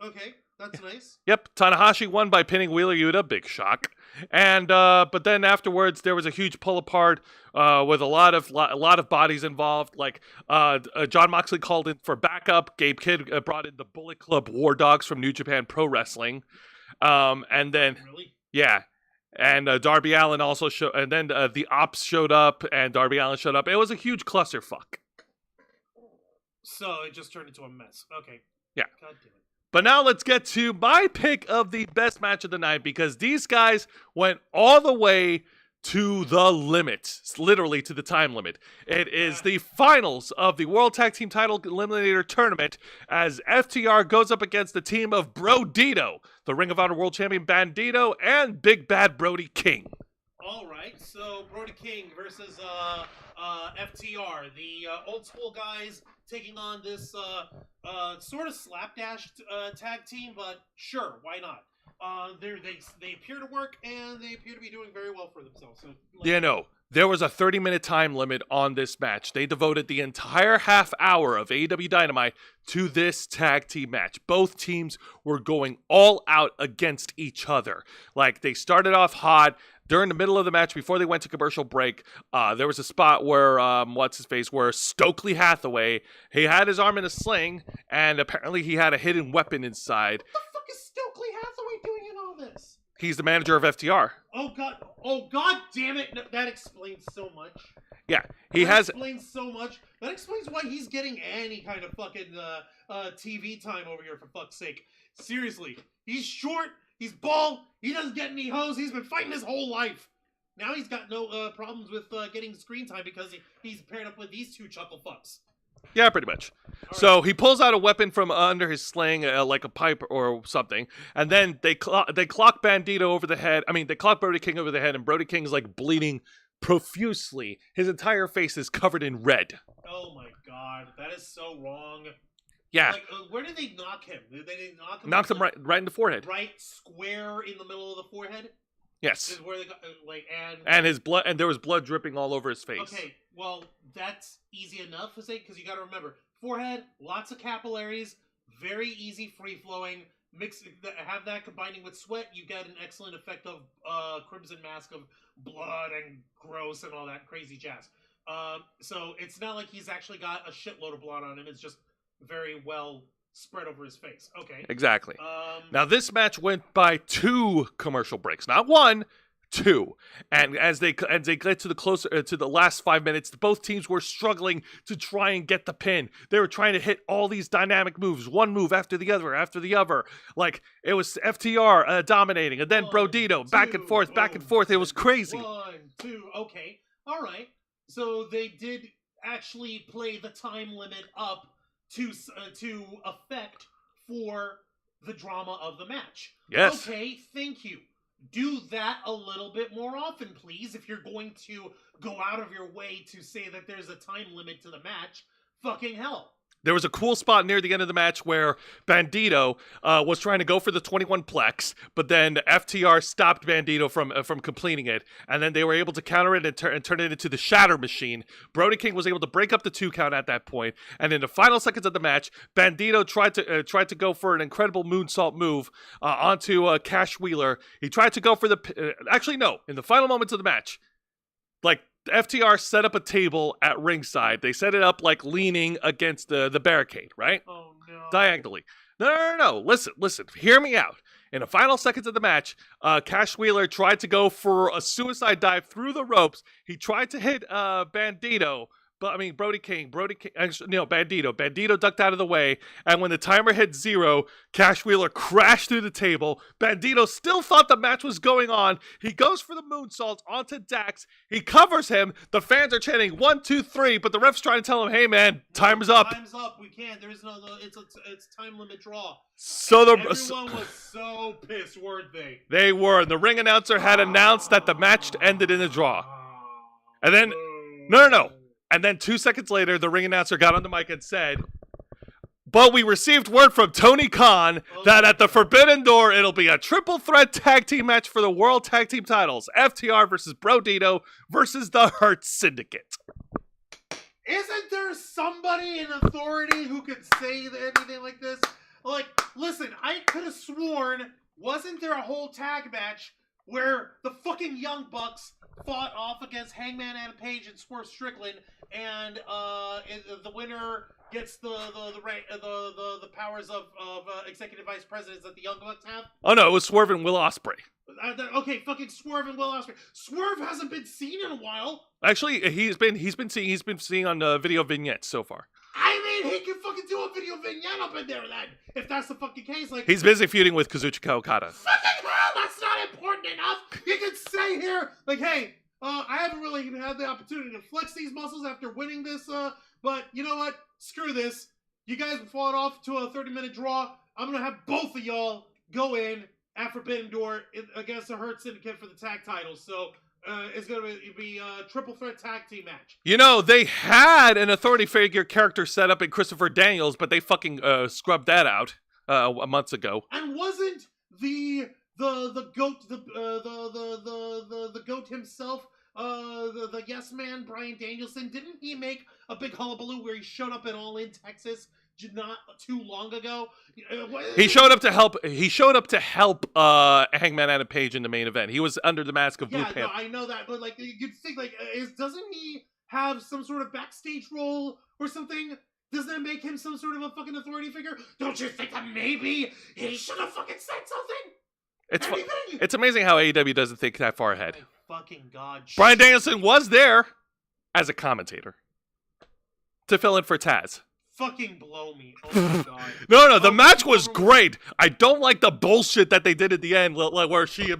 [SPEAKER 2] Okay, that's nice.
[SPEAKER 1] Yep, Tanahashi won by pinning Wheeler Yuta, big shock. And but then afterwards there was a huge pull apart with a lot of bodies involved. Like John Moxley called in for backup. Gabe Kidd brought in the Bullet Club War Dogs from New Japan Pro Wrestling, and then
[SPEAKER 2] Really?
[SPEAKER 1] yeah. And Darby Allin also showed, and then the Ops showed up, and Darby Allin showed up. It was a huge clusterfuck.
[SPEAKER 2] So it just turned into a mess. Okay.
[SPEAKER 1] Yeah.
[SPEAKER 2] God damn it.
[SPEAKER 1] But now let's get to my pick of the best match of the night, because these guys went all the way to the limit, literally to the time limit. It is the finals of the World Tag Team Title Eliminator Tournament as FTR goes up against the team of Brodito, the Ring of Honor World Champion Bandito, and Big Bad Brody King.
[SPEAKER 2] All right, so Brody King versus FTR, the old school guys taking on this sort of slapdash tag team, but sure, why not? They appear to work, and they appear to be doing very well for themselves. So,
[SPEAKER 1] Yeah, no. There was a 30-minute time limit on this match. They devoted the entire half hour of AEW Dynamite to this tag team match. Both teams were going all out against each other. Like, they started off hot. During the middle of the match, before they went to commercial break, there was a spot where, where Stokely Hathaway, he had his arm in a sling, and apparently he had a hidden weapon inside.
[SPEAKER 2] what the fuck is Stokely Hathaway doing in all this?
[SPEAKER 1] He's the manager of FTR.
[SPEAKER 2] Oh god damn it! No, that explains so much.
[SPEAKER 1] Yeah, he
[SPEAKER 2] That
[SPEAKER 1] has...
[SPEAKER 2] explains so much. That explains why he's getting any kind of fucking TV time over here, for fuck's sake. Seriously, he's short, he's bald, he doesn't get any hoes, he's been fighting his whole life. Now he's got no problems with getting screen time because he's paired up with these two chuckle fucks.
[SPEAKER 1] Yeah, pretty much. So he pulls out a weapon from under his sling, like a pipe or something, and then they clock Bandito over the head. I mean, they clock Brody King over the head, and Brody King's like bleeding profusely. His entire face is covered in red.
[SPEAKER 2] Oh my god, that is so wrong.
[SPEAKER 1] Yeah.
[SPEAKER 2] Like, where did they knock him? Did they knock him?
[SPEAKER 1] Knocked him right in the forehead.
[SPEAKER 2] Right square in the middle of the forehead?
[SPEAKER 1] Yes.
[SPEAKER 2] Is where they got,
[SPEAKER 1] and his blood, and there was blood dripping all over his face.
[SPEAKER 2] Okay, well, that's easy enough to say, because you got to remember, forehead, lots of capillaries, very easy free-flowing. Have that combining with sweat, you get an excellent effect of crimson mask of blood and gross and all that crazy jazz. So it's not like he's actually got a shitload of blood on him. It's just very well spread over his face. Okay.
[SPEAKER 1] Exactly. Now this match went by 2 commercial breaks, not 1, 2. And as they get to the last 5 minutes, both teams were struggling to try and get the pin. They were trying to hit all these dynamic moves, one move after the other. Like, it was FTR dominating, and then Brodito back and forth. It was crazy.
[SPEAKER 2] 1, 2. Okay. All right. So they did actually play the time limit up to effect for the drama of the match.
[SPEAKER 1] Yes.
[SPEAKER 2] Okay, thank you. Do that a little bit more often, please. If you're going to go out of your way to say that there's a time limit to the match, fucking hell.
[SPEAKER 1] There was a cool spot near the end of the match where Bandito was trying to go for the 21 plex, but then FTR stopped Bandito from completing it, and then they were able to counter it and turn it into the Shatter Machine. Brody King was able to break up the 2 count at that point, and in the final seconds of the match, Bandito tried to go for an incredible moonsault move onto Cash Wheeler. He tried to go for the in the final moments of the match, like, FTR set up a table at ringside. They set it up like leaning against the barricade, right?
[SPEAKER 2] Oh, no.
[SPEAKER 1] Diagonally. No. Listen. Hear me out. In the final seconds of the match, Cash Wheeler tried to go for a suicide dive through the ropes. He tried to hit Bandito. But, I mean, Bandito. Bandito ducked out of the way, and when the timer hit 0, Cash Wheeler crashed through the table. Bandito still thought the match was going on. He goes for the moonsault onto Dax. He covers him. The fans are chanting 1, 2, 3, but the ref's trying to tell him, hey, man, time's up.
[SPEAKER 2] Time's up. We can't. There's no, it's time limit draw.
[SPEAKER 1] So
[SPEAKER 2] Everyone was so pissed, weren't they?
[SPEAKER 1] They were. The ring announcer had announced that the match ended in a draw. And then, no. And then 2 seconds later, the ring announcer got on the mic and said, but we received word from Tony Khan that at the Forbidden Door, it'll be a triple threat tag team match for the World Tag Team titles. FTR versus Brodito versus the Hurt Syndicate.
[SPEAKER 2] Isn't there somebody in authority who could say anything like this? Like, Listen, I could have sworn, wasn't there a whole tag match where the fucking Young Bucks fought off against Hangman Adam Page and Swerve Strickland, and the winner gets the powers of executive vice presidents that the Young Bucks have?
[SPEAKER 1] Oh no, it was Swerve and Will Ospreay.
[SPEAKER 2] Okay, fucking Swerve and Will Ospreay. Swerve hasn't been seen in a while.
[SPEAKER 1] Actually, he's been seeing on video vignettes so far.
[SPEAKER 2] I mean, he can fucking do a video vignette up in there then, if that's the fucking case. Like,
[SPEAKER 1] He's busy feuding with Kazuchika Okada.
[SPEAKER 2] fucking hell, that's not important enough. You can say here, like, hey, I haven't really even had the opportunity to flex these muscles after winning this, but you know what? Screw this. You guys fought off to a 30-minute draw. I'm gonna have both of y'all go in at Forbidden Door against the Hurt Syndicate for the tag titles. So, it's going to be a triple threat tag team match.
[SPEAKER 1] You know, they had an authority figure character set up in Christopher Daniels, but they fucking scrubbed that out months ago.
[SPEAKER 2] And wasn't the goat the goat himself, the yes man Bryan Danielson? Didn't he make a big hullabaloo where he showed up at All In Texas not too long ago?
[SPEAKER 1] He showed up to help. He showed up to help Hangman Adam Page in the main event. He was under the mask of Blue Panther.
[SPEAKER 2] Yeah, no, I know that, but like you'd think, like, doesn't he have some sort of backstage role or something? Doesn't that make him some sort of a fucking authority figure? Don't you think that maybe he should have fucking said something?
[SPEAKER 1] It's amazing how AEW doesn't think that far ahead.
[SPEAKER 2] My fucking God.
[SPEAKER 1] Bryan Danielson was there as a commentator to fill in for Taz.
[SPEAKER 2] Fucking blow me. Oh my God.
[SPEAKER 1] No, the match was great. I don't like the bullshit that they did at the end, like where she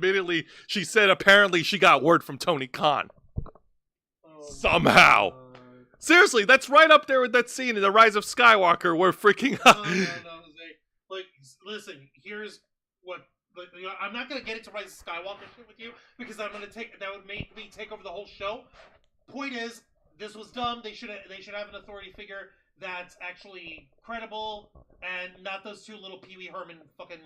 [SPEAKER 1] said apparently she got word from Tony Khan. Somehow. Seriously, that's right up there with that scene in The Rise of Skywalker where freaking...
[SPEAKER 2] No, Jose. Like, listen, here's what... I'm not going to get into Rise of Skywalker shit with you, because that would make me take over the whole show. Point is, this was dumb. They should have an authority figure that's actually credible, and not those two little Pee Wee Herman fucking,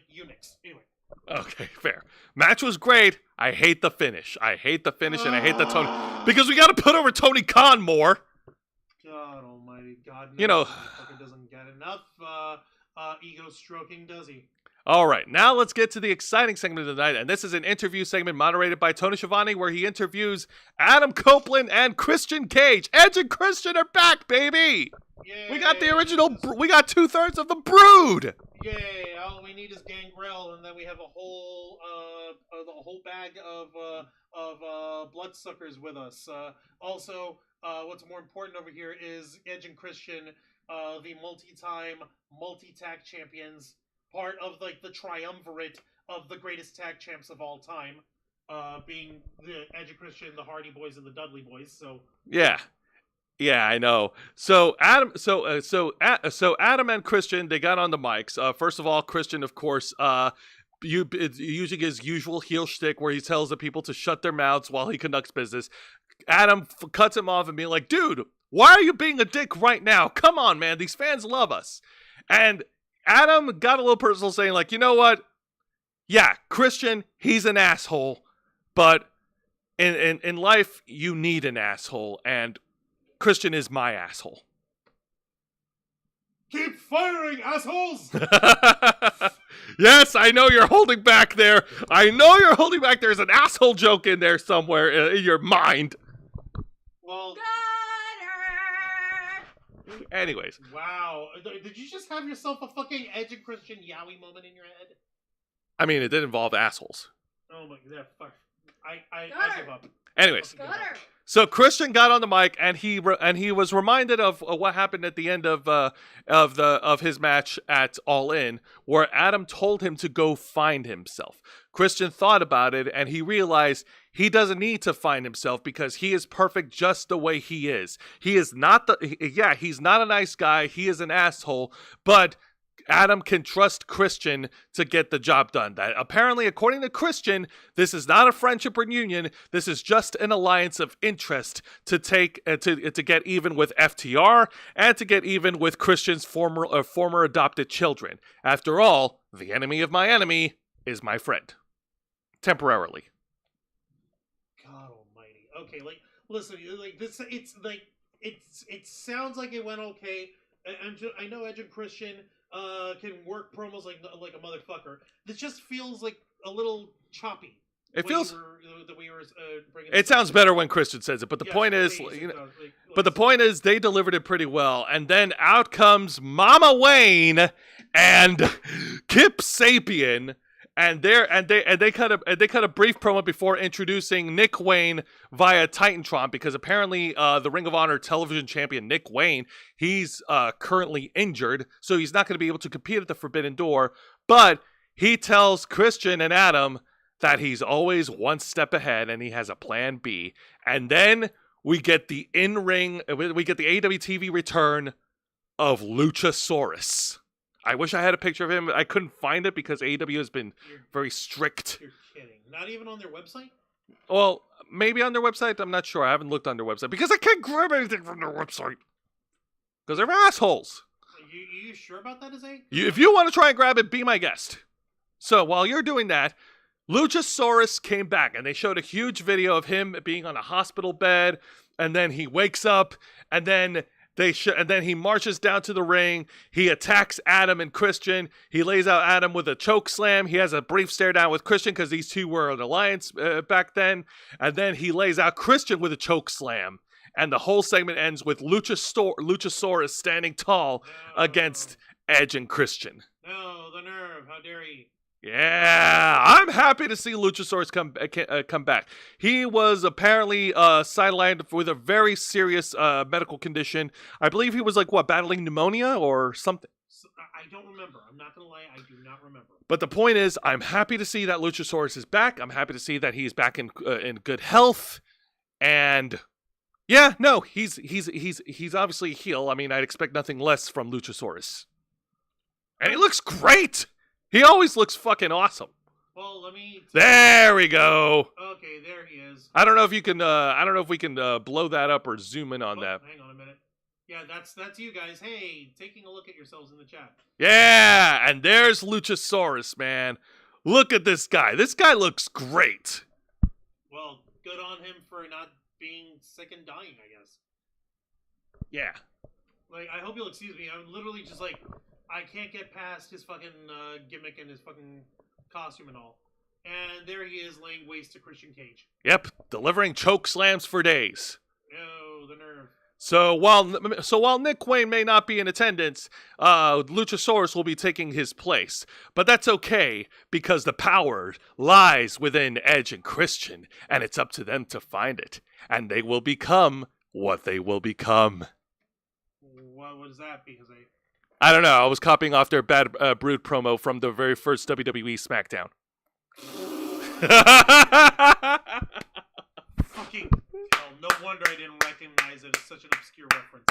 [SPEAKER 2] eunuchs. Anyway.
[SPEAKER 1] Okay, fair. Match was great. I hate the finish. And I hate the Tony... Because we gotta put over Tony Khan more.
[SPEAKER 2] God almighty. God knows,
[SPEAKER 1] you know...
[SPEAKER 2] He doesn't get enough ego stroking, does he?
[SPEAKER 1] All right, now let's get to the exciting segment of the night, and this is an interview segment moderated by Tony Schiavone, where he interviews Adam Copeland and Christian Cage. Edge and Christian are back, baby!
[SPEAKER 2] Yay.
[SPEAKER 1] We got the original, we got 2/3 of the Brood!
[SPEAKER 2] Yay, all we need is Gangrel, and then we have a whole bag of bloodsuckers with us. Also, what's more important over here is Edge and Christian, the multi-time, multi-tag champions, part of like the triumvirate of the greatest tag champs of all time, being the Edge and Christian, the Hardy Boys, and the Dudley Boys. So
[SPEAKER 1] yeah, I know. So Adam and Christian, they got on the mics. First of all, Christian, of course, using his usual heel shtick where he tells the people to shut their mouths while he conducts business. Adam cuts him off and being like, "Dude, why are you being a dick right now? Come on, man. These fans love us." And Adam got a little personal, saying like, "You know what? Yeah, Christian, he's an asshole, but in life, you need an asshole, and Christian is my asshole."
[SPEAKER 2] Keep firing, assholes!
[SPEAKER 1] Yes, I know you're holding back there. There's an asshole joke in there somewhere in your mind.
[SPEAKER 2] Well,
[SPEAKER 1] anyways.
[SPEAKER 2] Wow. Did you just have yourself a fucking Edge and Christian Yowie moment in your head?
[SPEAKER 1] I mean, it did involve assholes.
[SPEAKER 2] Oh my god, fuck. I give up.
[SPEAKER 1] Anyways. So Christian got on the mic and he was reminded of what happened at the end of his match at All In, where Adam told him to go find himself. Christian thought about it and he realized he doesn't need to find himself because he is perfect just the way he is. He's not a nice guy. He is an asshole, but Adam can trust Christian to get the job done. That apparently, according to Christian, this is not a friendship reunion. This is just an alliance of interest to take to get even with FTR and to get even with Christian's former adopted children. After all, the enemy of my enemy is my friend. Temporarily.
[SPEAKER 2] God almighty. Okay, like, listen, like this, it sounds like it went okay. I know Edge and Christian can work promos like a motherfucker. This just feels like a little choppy.
[SPEAKER 1] It feels.
[SPEAKER 2] The way you were bringing.
[SPEAKER 1] It sounds better when Christian says it, but the point is, but the point is, they delivered it pretty well, and then out comes Mama Wayne and Kip Sapien. And they cut a brief promo before introducing Nick Wayne via Titantron, because apparently the Ring of Honor television champion Nick Wayne, he's currently injured, so he's not going to be able to compete at the Forbidden Door. But he tells Christian and Adam that he's always one step ahead and he has a plan B. And then we get the AEW TV return of Luchasaurus. I wish I had a picture of him. I couldn't find it because AEW has been very strict.
[SPEAKER 2] You're kidding. Not even on their website?
[SPEAKER 1] Well, maybe on their website. I'm not sure. I haven't looked on their website because I can't grab anything from their website. Because they're assholes.
[SPEAKER 2] You sure about that, Isaiah?
[SPEAKER 1] If you want to try and grab it, be my guest. So while you're doing that, Luchasaurus came back and they showed a huge video of him being on a hospital bed, and then he wakes up, and then and then he marches down to the ring. He attacks Adam and Christian. He lays out Adam with a choke slam. He has a brief stare down with Christian because these two were an alliance back then. And then he lays out Christian with a choke slam. And the whole segment ends with Luchasaurus standing tall against Edge and Christian.
[SPEAKER 2] No, the nerve. How dare he?
[SPEAKER 1] Yeah, I'm happy to see Luchasaurus come back. He was apparently sidelined with a very serious medical condition. I believe he was battling pneumonia or something.
[SPEAKER 2] I don't remember. I'm not gonna lie, I do not remember.
[SPEAKER 1] But the point is, I'm happy to see that Luchasaurus is back. I'm happy to see that he's back in good health. And yeah, no, he's obviously a heel. I mean, I'd expect nothing less from Luchasaurus. And he looks great. He always looks fucking awesome.
[SPEAKER 2] Well, let me.
[SPEAKER 1] There we go.
[SPEAKER 2] Okay, there he is.
[SPEAKER 1] I don't know if you can. I don't know if we can blow that up or zoom in on that.
[SPEAKER 2] Hang on a minute. Yeah, that's you guys. Hey, taking a look at yourselves in the chat.
[SPEAKER 1] Yeah, and there's Luchasaurus, man. Look at this guy. This guy looks great.
[SPEAKER 2] Well, good on him for not being sick and dying, I guess.
[SPEAKER 1] Yeah.
[SPEAKER 2] I hope you'll excuse me. I'm literally just I can't get past his fucking gimmick and his fucking costume and all. And there he is laying waste to Christian Cage.
[SPEAKER 1] Yep, delivering choke slams for days.
[SPEAKER 2] No, the nerve.
[SPEAKER 1] So while Nick Wayne may not be in attendance, Luchasaurus will be taking his place. But that's okay, because the power lies within Edge and Christian, and it's up to them to find it. And they will become what they will become.
[SPEAKER 2] What does that be, Jose?
[SPEAKER 1] I don't know. I was copying off their Bad Brood promo from the very first WWE SmackDown.
[SPEAKER 2] Fucking hell, no wonder I didn't recognize it as such an obscure reference.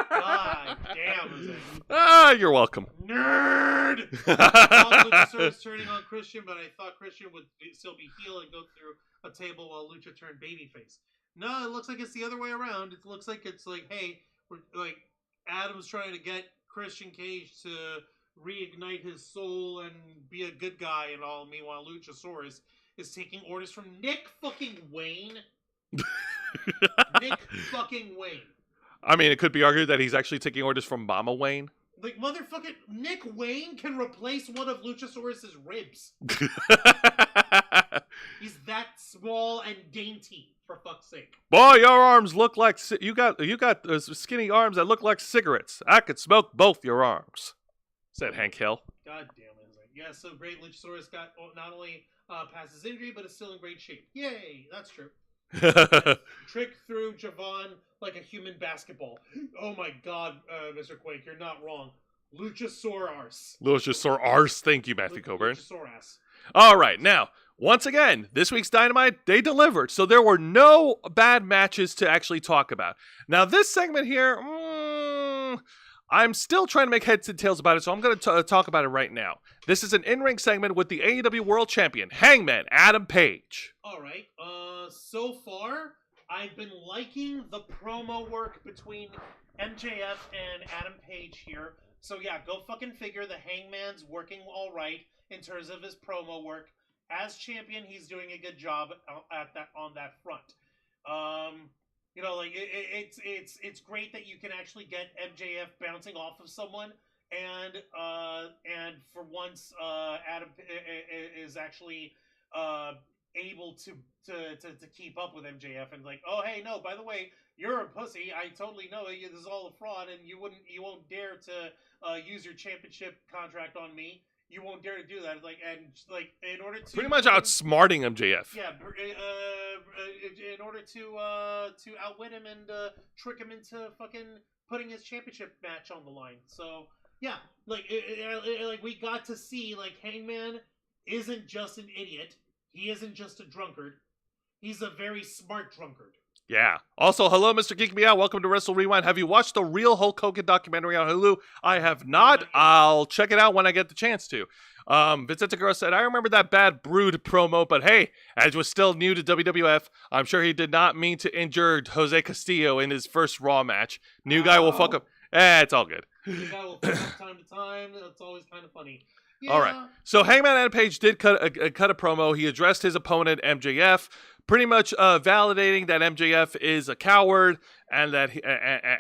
[SPEAKER 2] God damn, Jose.
[SPEAKER 1] You're welcome.
[SPEAKER 2] Nerd! I thought Luchasaurus turning on Christian, but I thought Christian would still be heel and go through a table while Lucha turned babyface. No, it looks like it's the other way around. It looks like it's hey, we're Adam's trying to get Christian Cage to reignite his soul and be a good guy and all. Meanwhile, Luchasaurus is taking orders from Nick fucking Wayne. Nick fucking Wayne.
[SPEAKER 1] I mean, it could be argued that he's actually taking orders from Mama Wayne.
[SPEAKER 2] Motherfucking Nick Wayne can replace one of Luchasaurus's ribs. He's that small and dainty, for fuck's sake.
[SPEAKER 1] Boy, your arms look like you got skinny arms that look like cigarettes. I could smoke both your arms," said Hank Hill.
[SPEAKER 2] God damn it! Yeah, so great. Luchasaurus got not only past his injury, but is still in great shape. Yay, that's true. Trick through Javon like a human basketball. Oh my God, Mr. Quake, you're not wrong. Luchasaurus.
[SPEAKER 1] Luchasaurus. Thank you, Matthew Coburn.
[SPEAKER 2] Luchasaurus.
[SPEAKER 1] All right, now, once again, this week's Dynamite, they delivered. So there were no bad matches to actually talk about. Now, this segment here, I'm still trying to make heads and tails about it, so I'm going to talk about it right now. This is an in-ring segment with the AEW World Champion, Hangman Adam Page.
[SPEAKER 2] All right, so far, I've been liking the promo work between MJF and Adam Page here. So yeah, go fucking figure. The Hangman's working all right in terms of his promo work. As champion, he's doing a good job on that front. It's great that you can actually get MJF bouncing off of someone. and for once, Adam is actually able to keep up with MJF and like, oh hey, no, by the way, you're a pussy. I totally know this is all a fraud, and you won't dare to use your championship contract on me. You won't dare to do that. In order to
[SPEAKER 1] pretty much outsmarting MJF.
[SPEAKER 2] Yeah, in order to outwit him and trick him into fucking putting his championship match on the line. So yeah, we got to see Hangman isn't just an idiot. He isn't just a drunkard. He's a very smart drunkard.
[SPEAKER 1] Yeah. Also, hello, Mr. Geek Me Out. Welcome to Wrestle Rewind. Have you watched the real Hulk Hogan documentary on Hulu? I have not. I'll check it out when I get the chance to. Vincent Segura said, I remember that bad Brood promo, but hey, Edge was still new to WWF. I'm sure he did not mean to injure Jose Castillo in his first Raw match. New guy will fuck up. It's all good.
[SPEAKER 2] New guy will fuck up time to time. That's always kind of funny. Yeah.
[SPEAKER 1] All right. So Hangman Adam Page did cut a promo. He addressed his opponent, MJF, pretty much validating that MJF is a coward and that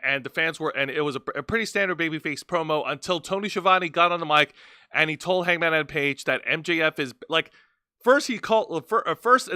[SPEAKER 1] and the fans were, and it was a pretty standard babyface promo until Tony Schiavone got on the mic and he told Hangman Adam Page that MJF is first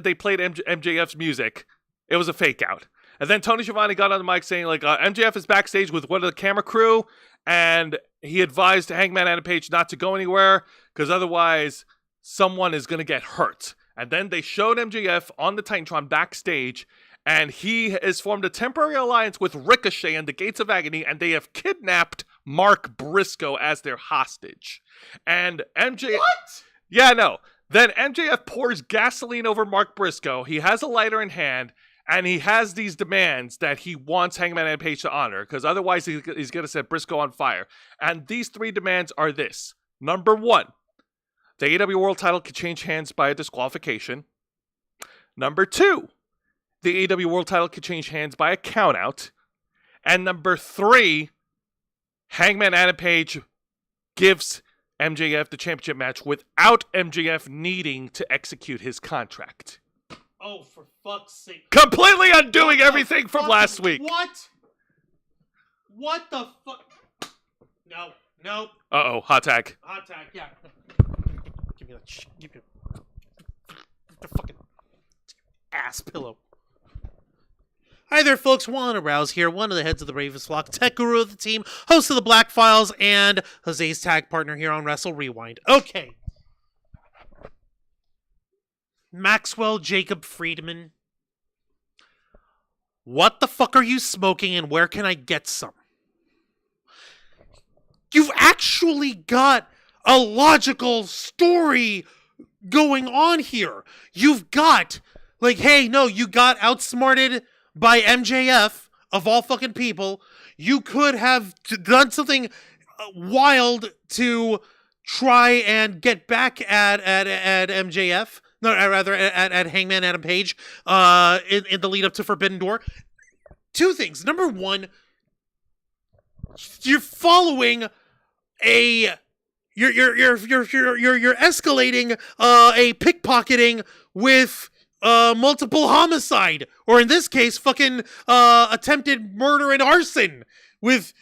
[SPEAKER 1] they played MJF's music. It was a fake out. And then Tony Schiavone got on the mic saying MJF is backstage with one of the camera crew, and he advised Hangman Adam Page not to go anywhere because otherwise someone is going to get hurt. And then they showed MJF on the Titantron backstage, and he has formed a temporary alliance with Ricochet and the Gates of Agony, and they have kidnapped Mark Briscoe as their hostage. And MJF...
[SPEAKER 2] What?
[SPEAKER 1] Yeah, no. Then MJF pours gasoline over Mark Briscoe. He has a lighter in hand, and he has these demands that he wants Hangman Adam Page to honor, because otherwise he's going to set Briscoe on fire. And these three demands are this. Number one, the AEW World title could change hands by a disqualification. Number two, the AEW World title could change hands by a countout. And number three, Hangman Adam Page gives MJF the championship match without MJF needing to execute his contract.
[SPEAKER 2] Oh, for fuck's sake.
[SPEAKER 1] Completely undoing everything from last week.
[SPEAKER 2] What? What the fuck? No.
[SPEAKER 1] Uh-oh, hot tag.
[SPEAKER 2] Hot tag, yeah. Give me the fucking ass pillow. Hi there, folks. Juan Arouse here, one of the heads of the Ravens flock, tech guru of the team, host of the Black Files, and Jose's tag partner here on Wrestle Rewind. Okay. Maxwell Jacob Friedman. What the fuck are you smoking, and where can I get some? You've actually got a logical story going on here. You've got, hey, no, you got outsmarted by MJF, of all fucking people. You could have done something wild to try and get back at MJF. No, rather at Hangman Adam Page in the lead up to Forbidden Door. Two things. Number one, you're following you're escalating a pickpocketing with multiple homicide, or in this case, fucking attempted murder and arson with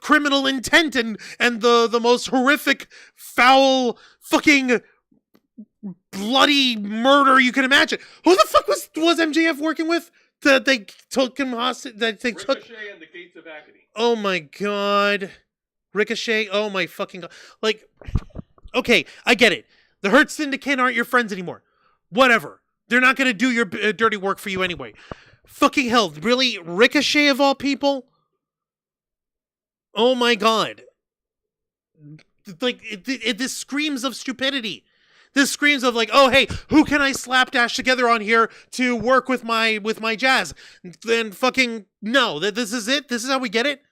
[SPEAKER 2] criminal intent and the most horrific, foul, fucking bloody murder you can imagine. Who the fuck was MJF working with that they took him hostage?
[SPEAKER 1] Ricochet and the Gates of Agony.
[SPEAKER 2] Oh my god. Ricochet, oh my fucking god. Okay, I get it. The Hurt Syndicate aren't your friends anymore. Whatever. They're not gonna do your dirty work for you anyway. Fucking hell, really? Ricochet of all people? Oh my god. This screams of stupidity. This screams of oh hey, who can I slapdash together on here to work with my jazz? Then fucking no, this is it. This is how we get it.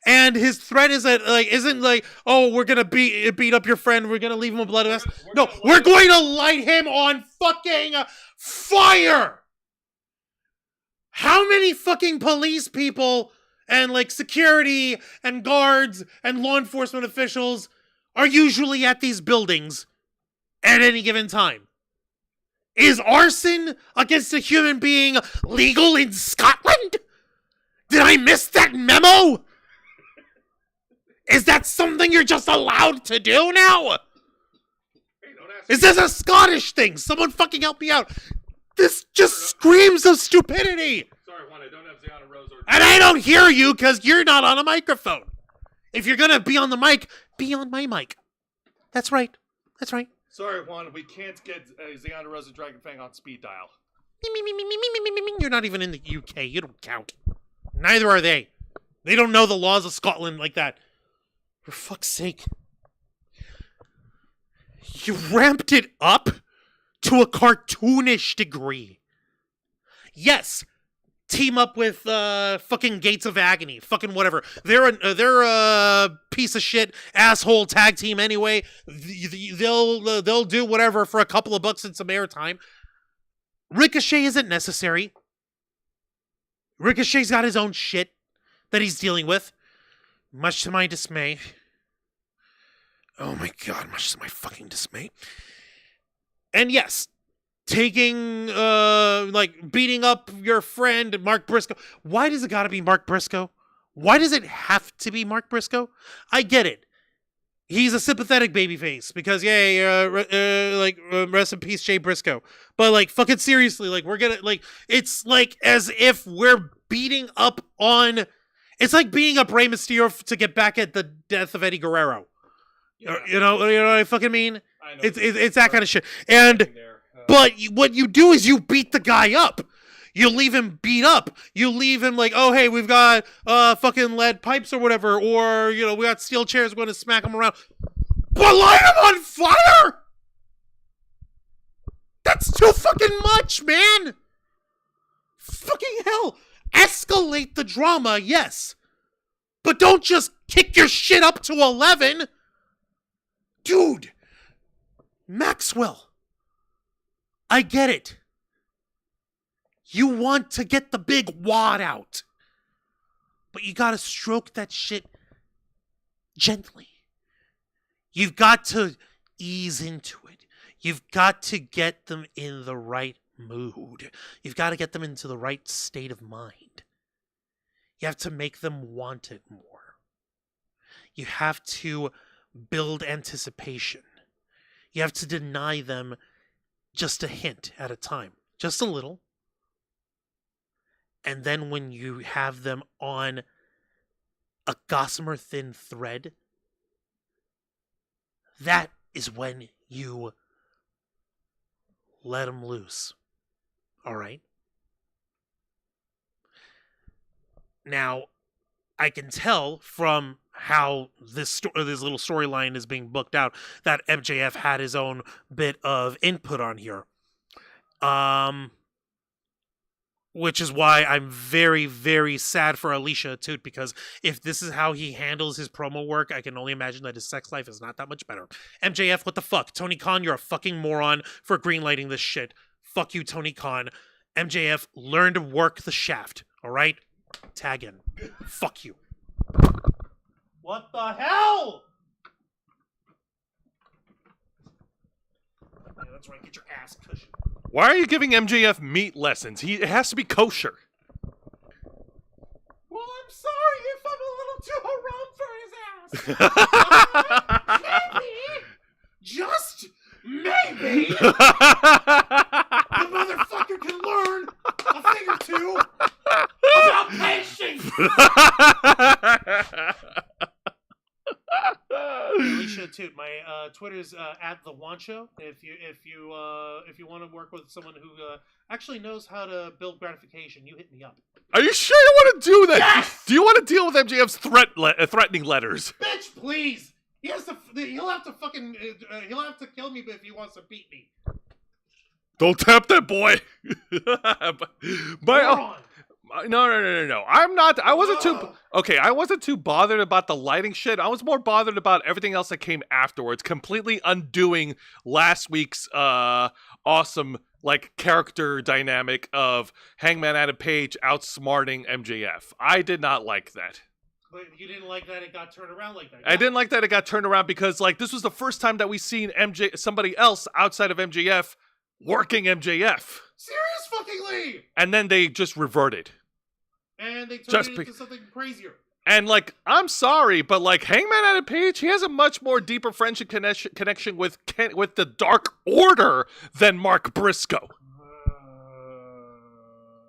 [SPEAKER 2] And his threat is that isn't oh, we're gonna beat up your friend. We're gonna leave him a bloody mess. No, we're going to light him on fucking fire. How many fucking police people and security and guards and law enforcement officials are usually at these buildings at any given time? Is arson against a human being legal in Scotland? Did I miss that memo? Is that something you're just allowed to do now?
[SPEAKER 1] Hey, don't ask
[SPEAKER 2] Is this a Scottish thing? Someone fucking help me out. This just screams of stupidity.
[SPEAKER 1] Sorry, Juan, I don't have Ziana Rose or...
[SPEAKER 2] And I don't hear you because you're not on a microphone. If you're going to be on the mic, be on my mic. That's right. That's right.
[SPEAKER 1] Sorry, Juan, we can't get Ziana Rose and Dragon Fang on speed dial.
[SPEAKER 2] You're not even in the UK. You don't count. Neither are they. They don't know the laws of Scotland like that. For fuck's sake. You ramped it up to a cartoonish degree. Yes, team up with fucking Gates of Agony, fucking whatever. They're a piece of shit asshole tag team anyway. They'll do whatever for a couple of bucks and some airtime. Ricochet isn't necessary. Ricochet's got his own shit that he's dealing with, much to my dismay. Oh my god, much to my fucking dismay. And yes, taking, beating up your friend, Mark Briscoe. Why does it gotta be Mark Briscoe? Why does it have to be Mark Briscoe? I get it. He's a sympathetic babyface because, rest in peace, Jay Briscoe. But, fucking seriously, it's as if we're beating up on... It's like beating up Rey Mysterio to get back at the death of Eddie Guerrero. Yeah. You know what I fucking mean?
[SPEAKER 1] I know
[SPEAKER 2] it's that kind of shit. And... But what you do is you beat the guy up. You leave him beat up. You leave him oh, hey, we've got fucking lead pipes or whatever. Or, we got steel chairs. We're going to smack him around. But light him on fire? That's too fucking much, man. Fucking hell. Escalate the drama, yes. But don't just kick your shit up to 11. Dude. Maxwell. I get it. You want to get the big wad out. But you gotta stroke that shit gently. You've got to ease into it. You've got to get them in the right mood. You've got to get them into the right state of mind. You have to make them want it more. You have to build anticipation. You have to deny them just a hint at a time. Just a little. And then when you have them on a gossamer thin thread, that is when you let them loose. All right? Now, I can tell from how this little storyline is being booked out that MJF had his own bit of input on here. Which is why I'm very, very sad for Alicia Toot, because if this is how he handles his promo work, I can only imagine that his sex life is not that much better. MJF, what the fuck? Tony Khan, you're a fucking moron for greenlighting this shit. Fuck you, Tony Khan. MJF, learn to work the shaft, alright? Tag in. Fuck you. What the hell? Yeah, that's right, get your ass cushioned.
[SPEAKER 1] Why are you giving MJF meat lessons? It has to be kosher.
[SPEAKER 2] Well, I'm sorry if I'm a little too haram for his ass. Maybe, just maybe, the motherfucker can learn a thing or two about patience. Alicia Toot, my Twitter's at the Wancho. If you want to work with someone who actually knows how to build gratification, you hit me up.
[SPEAKER 1] Are you sure you want to do that?
[SPEAKER 2] Yes!
[SPEAKER 1] Do you want to deal with MJF's threatening letters?
[SPEAKER 2] Bitch, please. He'll have to kill me if he wants to beat me.
[SPEAKER 1] Don't tempt that boy.
[SPEAKER 2] Moron.
[SPEAKER 1] No. I'm not. I wasn't too. Okay, I wasn't too bothered about the lighting shit. I was more bothered about everything else that came afterwards, completely undoing last week's awesome character dynamic of Hangman Adam Page outsmarting MJF. I did not like that.
[SPEAKER 2] But you didn't like that it got turned around like that.
[SPEAKER 1] I didn't like that it got turned around because this was the first time that we seen somebody else outside of MJF working MJF.
[SPEAKER 2] Serious fucking Lee!
[SPEAKER 1] And then they just reverted.
[SPEAKER 2] And they turned it into something crazier.
[SPEAKER 1] And, like, I'm sorry, but, like, Hangman Adam Page, he has a much more deeper friendship connection with the Dark Order than Mark Briscoe.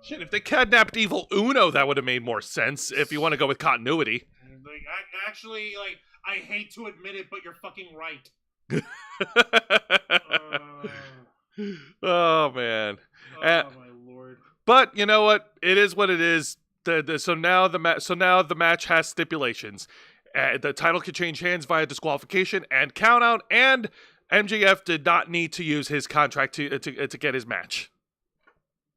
[SPEAKER 1] Shit, if they kidnapped Evil Uno, that would have made more sense, if you want to go with continuity.
[SPEAKER 2] Like, actually, like, I hate to admit it, but you're fucking right.
[SPEAKER 1] Oh, man.
[SPEAKER 2] Oh, my lord.
[SPEAKER 1] But, you know what? It is what it is. So now the match has stipulations. The title can change hands via disqualification and countout, and MJF did not need to use his contract to get his match.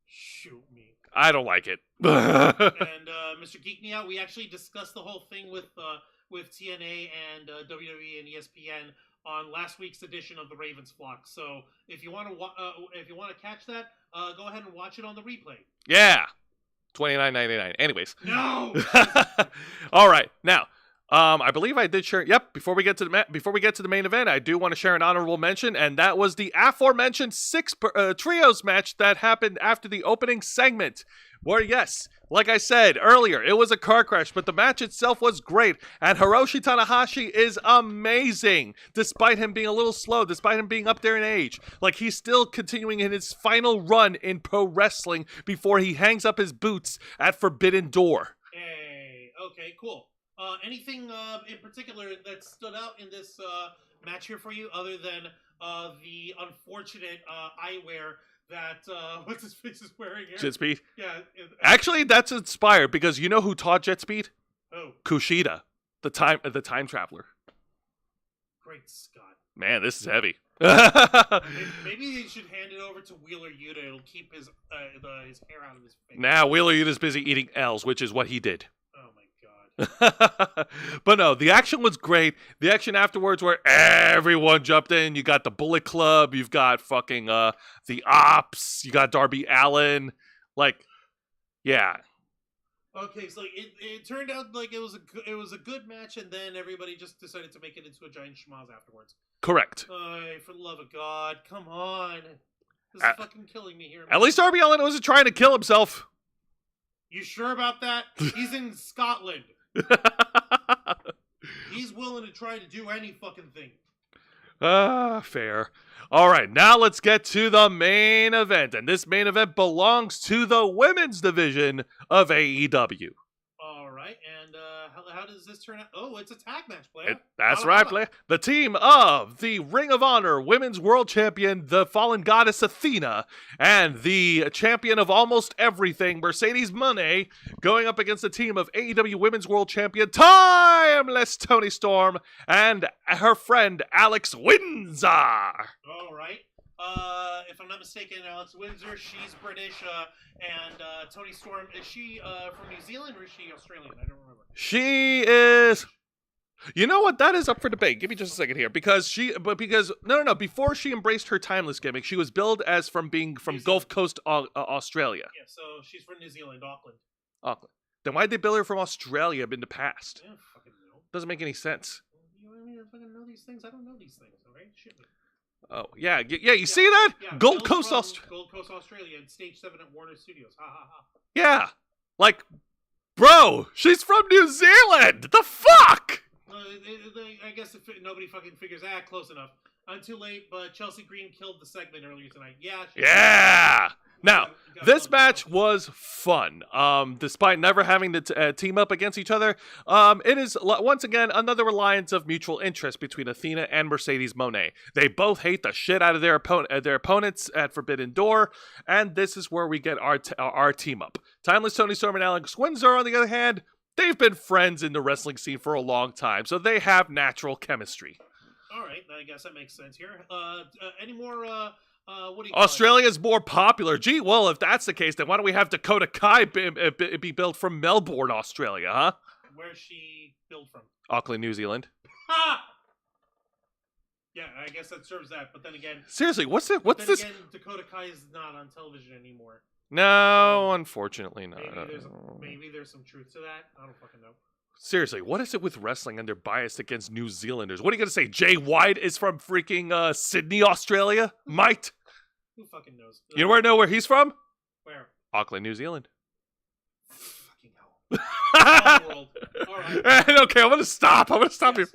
[SPEAKER 2] Shoot me.
[SPEAKER 1] I don't like it.
[SPEAKER 2] And Mr. Geek Me Out, we actually discussed the whole thing with TNA and WWE and ESPN on last week's edition of the Ravens Flock. So if you want to catch that, go ahead and watch it on the replay.
[SPEAKER 1] Yeah. $29.99. Anyways.
[SPEAKER 2] No.
[SPEAKER 1] All right. Now, I believe I did share. Yep. Before we get to the main event, I do want to share an honorable mention, and that was the aforementioned trios match that happened after the opening segment. Where, yes, like I said earlier, it was a car crash, but the match itself was great, and Hiroshi Tanahashi is amazing, despite him being a little slow, despite him being up there in age. Like, he's still continuing in his final run in pro wrestling before he hangs up his boots at Forbidden Door.
[SPEAKER 2] Hey, okay, cool. Anything in particular that stood out in this match here for you, other than the unfortunate eyewear that what's his face is wearing here?
[SPEAKER 1] Jet Speed?
[SPEAKER 2] Yeah.
[SPEAKER 1] Actually, that's inspired because you know who taught Jet Speed?
[SPEAKER 2] Oh.
[SPEAKER 1] Kushida, the time traveler.
[SPEAKER 2] Great Scott.
[SPEAKER 1] Man, this is heavy.
[SPEAKER 2] Maybe they should hand it over to Wheeler Yuta. It'll keep his hair out of his face.
[SPEAKER 1] Now Wheeler Yuta's busy eating L's, which is what he did.
[SPEAKER 2] Oh my god.
[SPEAKER 1] But no, the action was great. The action afterwards where everyone jumped in. You got the Bullet Club. You've got fucking the Ops. You got Darby Allin. Like, yeah.
[SPEAKER 2] Okay, so it turned out like it was a good match, and then everybody just decided to make it into a giant schmoz afterwards.
[SPEAKER 1] Correct.
[SPEAKER 2] For the love of God, come on. This is fucking killing me here. Man.
[SPEAKER 1] At least Darby Allin wasn't trying to kill himself.
[SPEAKER 2] You sure about that? He's in Scotland. He's willing to try to do any fucking thing.
[SPEAKER 1] Fair. All right, now let's get to the main event. And this main event belongs to the women's division of AEW.
[SPEAKER 2] All right, and how does this turn out? Oh, it's a tag match, player.
[SPEAKER 1] That's right, player. The team of the Ring of Honor Women's World Champion, the Fallen Goddess Athena, and the champion of almost everything, Mercedes Moné, going up against the team of AEW Women's World Champion, Timeless Toni Storm, and her friend Alex Windsor.
[SPEAKER 2] All right. If I'm not mistaken, Alex Windsor, she's British, and Toni Storm, is she from New Zealand or is she Australian? I don't remember.
[SPEAKER 1] She is. You know what? That is up for debate. Give me just a second here, because no. Before she embraced her timeless gimmick, she was billed as from Gulf Coast, Australia.
[SPEAKER 2] Yeah, so she's from New Zealand, Auckland.
[SPEAKER 1] Auckland. Then why'd they bill her from Australia in the past?
[SPEAKER 2] I don't fucking know.
[SPEAKER 1] Doesn't make any sense.
[SPEAKER 2] You know what I mean? I fucking know these things. I don't know these things. All right, shit me.
[SPEAKER 1] Oh, yeah. You see that?
[SPEAKER 2] Yeah,
[SPEAKER 1] Gold Coast,
[SPEAKER 2] Australia, and Stage 7 at Warner Studios. Ha ha ha.
[SPEAKER 1] Yeah. Like, bro, she's from New Zealand. The fuck?
[SPEAKER 2] I guess if nobody fucking figures that, close enough. I'm too late, but Chelsea Green killed the segment earlier tonight. Yeah.
[SPEAKER 1] Yeah. Now, this match was fun. Despite never having to team up against each other, it is once again another reliance of mutual interest between Athena and Mercedes Moné. They both hate the shit out of their opponents at Forbidden Door, and this is where we get our team up. Timeless Toni Storm and Alex Windsor, on the other hand, they've been friends in the wrestling scene for a long time, so they have natural chemistry.
[SPEAKER 2] All right, I guess that makes sense here. Any more? What do you
[SPEAKER 1] Australia's more popular. Gee, well, if that's the case, then why don't we have Dakota Kai be built from Melbourne, Australia, huh?
[SPEAKER 2] Where's she built from?
[SPEAKER 1] Auckland, New Zealand.
[SPEAKER 2] Ha! Yeah, I guess that serves that. But then again,
[SPEAKER 1] seriously, what's this?
[SPEAKER 2] Again, Dakota Kai is not on television anymore.
[SPEAKER 1] No, unfortunately not.
[SPEAKER 2] Maybe there's some truth to that. I don't fucking know.
[SPEAKER 1] Seriously, what is it with wrestling and their bias against New Zealanders? What are you gonna say? Jay White is from freaking Sydney, Australia, mate?
[SPEAKER 2] Who fucking knows?
[SPEAKER 1] You know where he's from?
[SPEAKER 2] Where?
[SPEAKER 1] Auckland, New Zealand.
[SPEAKER 2] Fucking Small world. All right.
[SPEAKER 1] Okay, I'm gonna stop. Here.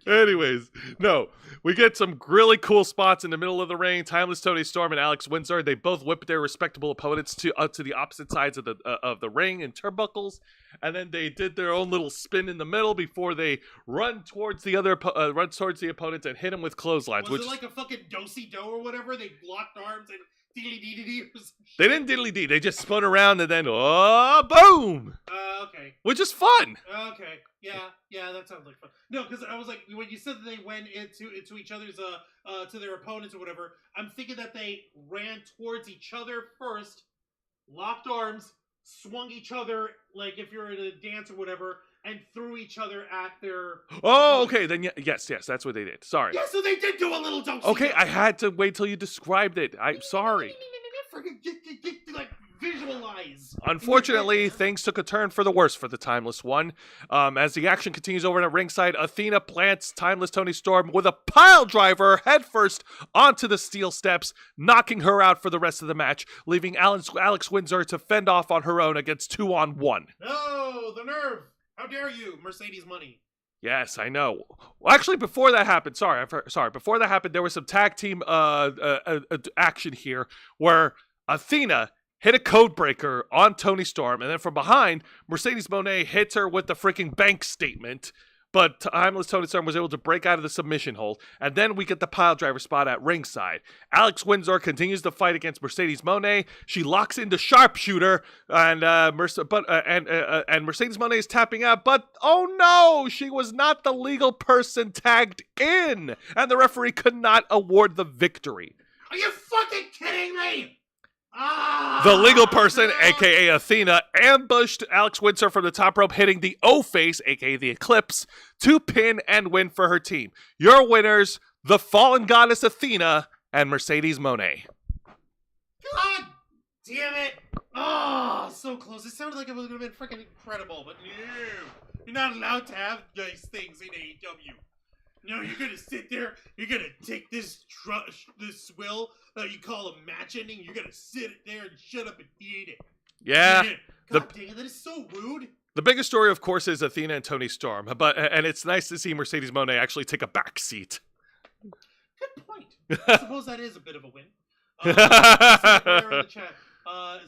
[SPEAKER 1] Anyways, no, we get some really cool spots in the middle of the ring. Timeless Tony Storm and Alex Windsor, they both whip their respectable opponents to the opposite sides of the ring in turnbuckles, and then they did their own little spin in the middle before they run towards the opponents and hit them with clotheslines.
[SPEAKER 2] Was it like a fucking do-si-do or whatever? They locked arms and diddly-dee-dee-dee or some shit?
[SPEAKER 1] They didn't diddly-dee. They just spun around and then boom.
[SPEAKER 2] Okay.
[SPEAKER 1] Which is fun.
[SPEAKER 2] Okay. Yeah, that sounds like fun. No, because I was like, when you said that they went into each other's to their opponents or whatever, I'm thinking that they ran towards each other first, locked arms, swung each other like if you're in a dance or whatever, and threw each other at their.
[SPEAKER 1] Oh, okay. Then yes, that's what they did. Sorry.
[SPEAKER 2] Yeah, so they did do a little do-si-do.
[SPEAKER 1] Okay, I had to wait till you described it. I'm sorry.
[SPEAKER 2] Like, visualize.
[SPEAKER 1] Unfortunately, things took a turn for the worse for the Timeless One. As the action continues over at ringside, Athena plants Timeless Tony Storm with a pile driver headfirst onto the steel steps, knocking her out for the rest of the match, leaving Alex Windsor to fend off on her own against 2-on-1.
[SPEAKER 2] No, the nerve. How dare you, Mercedes Money.
[SPEAKER 1] Yes, I know. Well, actually, before that happened, before that happened, there was some tag team action here where Athena hit a code breaker on Tony Storm, and then from behind, Mercedes Moné hits her with the freaking bank statement, but Timeless Tony Storm was able to break out of the submission hold, and then we get the pile driver spot at ringside. Alex Windsor continues to fight against Mercedes Moné. She locks into sharpshooter, and Mercedes Moné is tapping out, but oh no, she was not the legal person tagged in, and the referee could not award the victory.
[SPEAKER 2] Are you fucking kidding me?
[SPEAKER 1] The legal person, aka Athena, ambushed Alex Windsor from the top rope, hitting the O-face, aka the Eclipse, to pin and win for her team. Your winners, the fallen goddess Athena and Mercedes Moné.
[SPEAKER 2] God damn it! Oh, so close. It sounded like it was going to be freaking incredible, but no. You're not allowed to have nice things in AEW. No, you're going to sit there, you're going to take this swill that you call a match ending, you're going to sit there and shut up and eat it.
[SPEAKER 1] Yeah.
[SPEAKER 2] God dang it, that is so rude.
[SPEAKER 1] The biggest story, of course, is Athena and Tony Storm, and it's nice to see Mercedes Moné actually take a back seat.
[SPEAKER 2] Good point. I suppose that is a bit of a win. In the chat.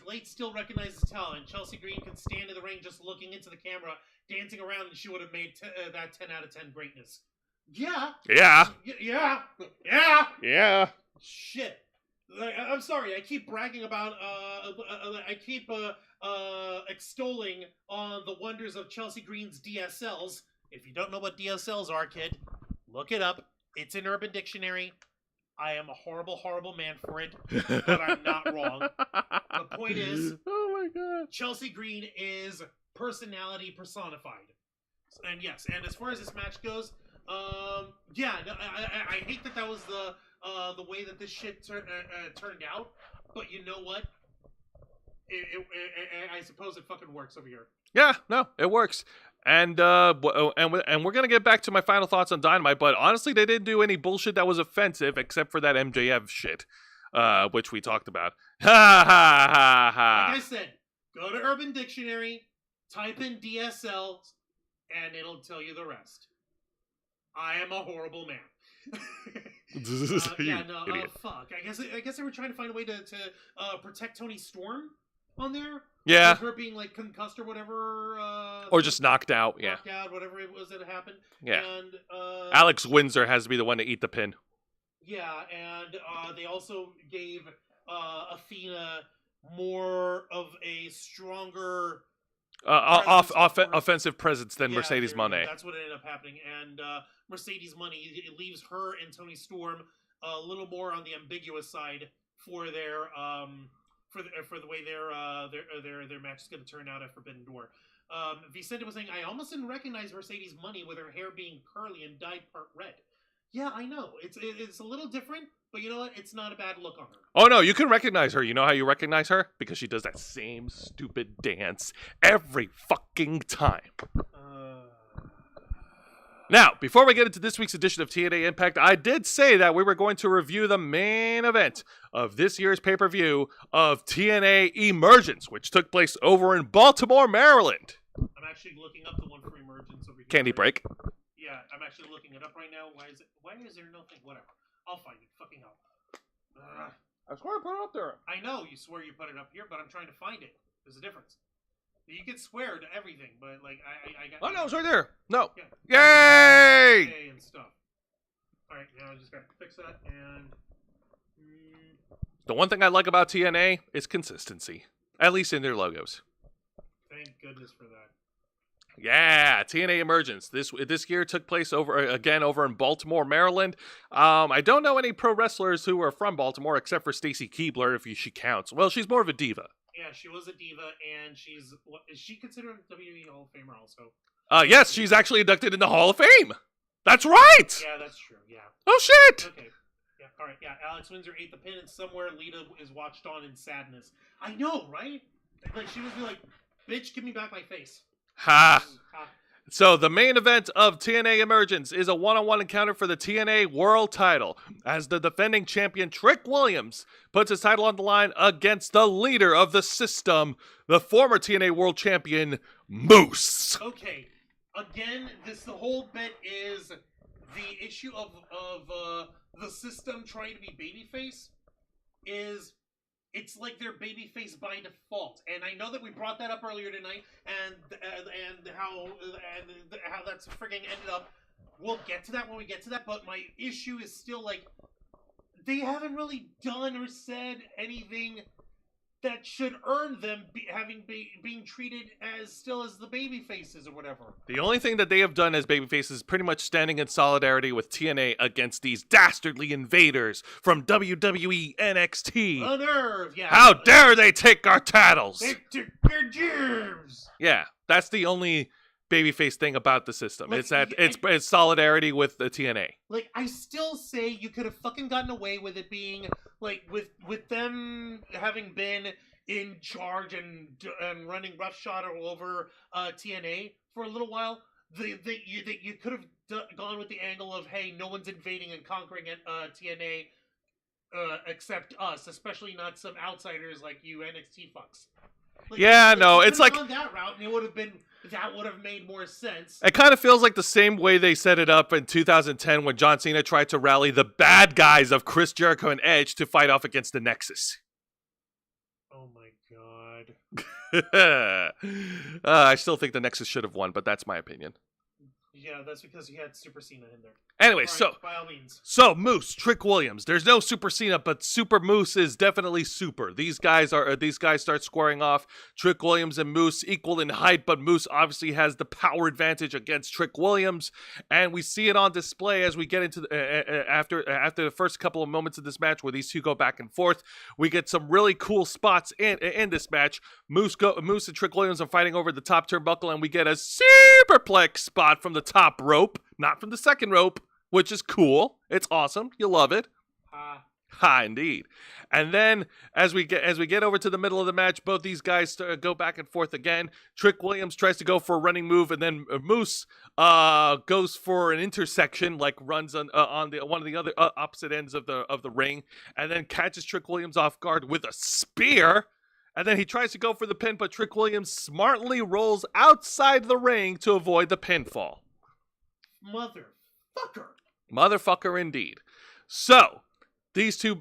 [SPEAKER 2] Late still recognizes talent. Chelsea Green can stand in the ring just looking into the camera, dancing around, and she would have made that 10 out of 10 greatness. Yeah. Shit. I'm sorry. I keep bragging about. I keep extolling on the wonders of Chelsea Green's DSLs. If you don't know what DSLs are, kid, look it up. It's in Urban Dictionary. I am a horrible, horrible man for it, but I'm not wrong. The point is,
[SPEAKER 1] oh my god,
[SPEAKER 2] Chelsea Green is personality personified. And yes, and as far as this match goes, I hate that was the way that this shit turned out. But you know what? I suppose it fucking works over here.
[SPEAKER 1] Yeah, no, it works. And we're gonna get back to my final thoughts on Dynamite, but honestly, they didn't do any bullshit that was offensive except for that MJF shit, which we talked about. Ha ha ha ha.
[SPEAKER 2] Like I said, go to Urban Dictionary, type in DSL, and it'll tell you the rest. I am a horrible man. Fuck. I guess they were trying to find a way to protect Tony Storm on there.
[SPEAKER 1] Yeah.
[SPEAKER 2] Her being like concussed or whatever.
[SPEAKER 1] Or just knocked out. Yeah.
[SPEAKER 2] Knocked out, whatever it was that happened.
[SPEAKER 1] Yeah.
[SPEAKER 2] And
[SPEAKER 1] Alex Windsor has to be the one to eat the pin.
[SPEAKER 2] Yeah, and they also gave Athena more of a stronger
[SPEAKER 1] offensive presence than Mercedes Moné.
[SPEAKER 2] That's what ended up happening, and Mercedes Money, it leaves her and Tony Storm a little more on the ambiguous side for their for the way their match is going to turn out at Forbidden Door. Vicente was saying, I almost didn't recognize Mercedes Money with her hair being curly and dyed part red. Yeah, I know. It's a little different, but you know what? It's not a bad look on her.
[SPEAKER 1] Oh, no, you can recognize her. You know how you recognize her? Because she does that same stupid dance every fucking time. Now, before we get into this week's edition of TNA Impact, I did say that we were going to review the main event of this year's pay-per-view of TNA Emergence, which took place over in Baltimore, Maryland.
[SPEAKER 2] I'm actually looking up the one for Emergence over here.
[SPEAKER 1] Candy break.
[SPEAKER 2] Yeah, I'm actually looking it up right now. Why is there nothing? Whatever. I'll find it. Fucking hell.
[SPEAKER 1] I swear I put it up there.
[SPEAKER 2] I know you swear you put it up here, but I'm trying to find it. There's a difference. You can swear to everything, but like I got.
[SPEAKER 1] Oh no, it's right there. No.
[SPEAKER 2] Yeah.
[SPEAKER 1] Yay!
[SPEAKER 2] And stuff. All right, now I just got to fix that and.
[SPEAKER 1] The one thing I like about TNA is consistency, at least in their logos.
[SPEAKER 2] Thank goodness for that.
[SPEAKER 1] Yeah, TNA Emergence. This year took place over in Baltimore, Maryland. I don't know any pro wrestlers who are from Baltimore except for Stacy Keibler, if she counts. Well, she's more of a diva.
[SPEAKER 2] Yeah, she was a diva, and is she considered a WWE Hall of Famer also?
[SPEAKER 1] Yes, she's actually inducted in the Hall of Fame. That's right.
[SPEAKER 2] Yeah, that's true. Yeah.
[SPEAKER 1] Oh shit.
[SPEAKER 2] Okay. Yeah. All right. Yeah. Alex Windsor ate the pin, and somewhere Lita is watched on in sadness. I know, right? Like she was like, "Bitch, give me back my face."
[SPEAKER 1] Ha. So the main event of TNA Emergence is a one-on-one encounter for the TNA World Title, as the defending champion Trick Williams puts his title on the line against the leader of the system, the former TNA World Champion Moose.
[SPEAKER 2] Okay, again, the whole bit is the issue of the system trying to be babyface is. It's like they're babyface by default, and I know that we brought that up earlier tonight, and how that's frigging ended up. We'll get to that when we get to that, but my issue is still like they haven't really done or said anything that should earn them being treated as the baby faces or whatever.
[SPEAKER 1] The only thing that they have done as babyfaces is pretty much standing in solidarity with TNA against these dastardly invaders from WWE NXT.
[SPEAKER 2] Unnerved, yeah.
[SPEAKER 1] How dare they take our titles?
[SPEAKER 2] They took their germs.
[SPEAKER 1] Yeah, that's the only babyface thing about the system.
[SPEAKER 2] Like,
[SPEAKER 1] it's that it's solidarity with the TNA.
[SPEAKER 2] Like, I still say you could have fucking gotten away with it being like with them having been in charge and running roughshod all over TNA for a little while. You could have gone with the angle of, hey, no one's invading and conquering TNA except us, especially not some outsiders like you NXT fucks. Like,
[SPEAKER 1] yeah, no, it's like
[SPEAKER 2] gone that route, and it would have made more sense.
[SPEAKER 1] It kind of feels like the same way they set it up in 2010 when John Cena tried to rally the bad guys of Chris Jericho and Edge to fight off against the Nexus.
[SPEAKER 2] Oh my god.
[SPEAKER 1] I still think the Nexus should have won, but that's my opinion.
[SPEAKER 2] Yeah, that's because you had Super Cena in there.
[SPEAKER 1] Anyway,
[SPEAKER 2] right,
[SPEAKER 1] so
[SPEAKER 2] by all means.
[SPEAKER 1] So Moose, Trick Williams. There's no Super Cena, but Super Moose is definitely super. These guys start squaring off. Trick Williams and Moose equal in height, but Moose obviously has the power advantage against Trick Williams, and we see it on display as we get into after the first couple of moments of this match where these two go back and forth. We get some really cool spots in this match. Moose and Trick Williams are fighting over the top turnbuckle, and we get a superplex spot from the top rope, not from the second rope, which is cool. It's awesome. You love it. Ha, indeed. And then as we get over to the middle of the match, both these guys go back and forth again. Trick Williams tries to go for a running move, and then Moose goes for an intersection, like runs on one of the other opposite ends of the ring, and then catches Trick Williams off guard with a spear. And then he tries to go for the pin, but Trick Williams smartly rolls outside the ring to avoid the pinfall. Motherfucker indeed. So these two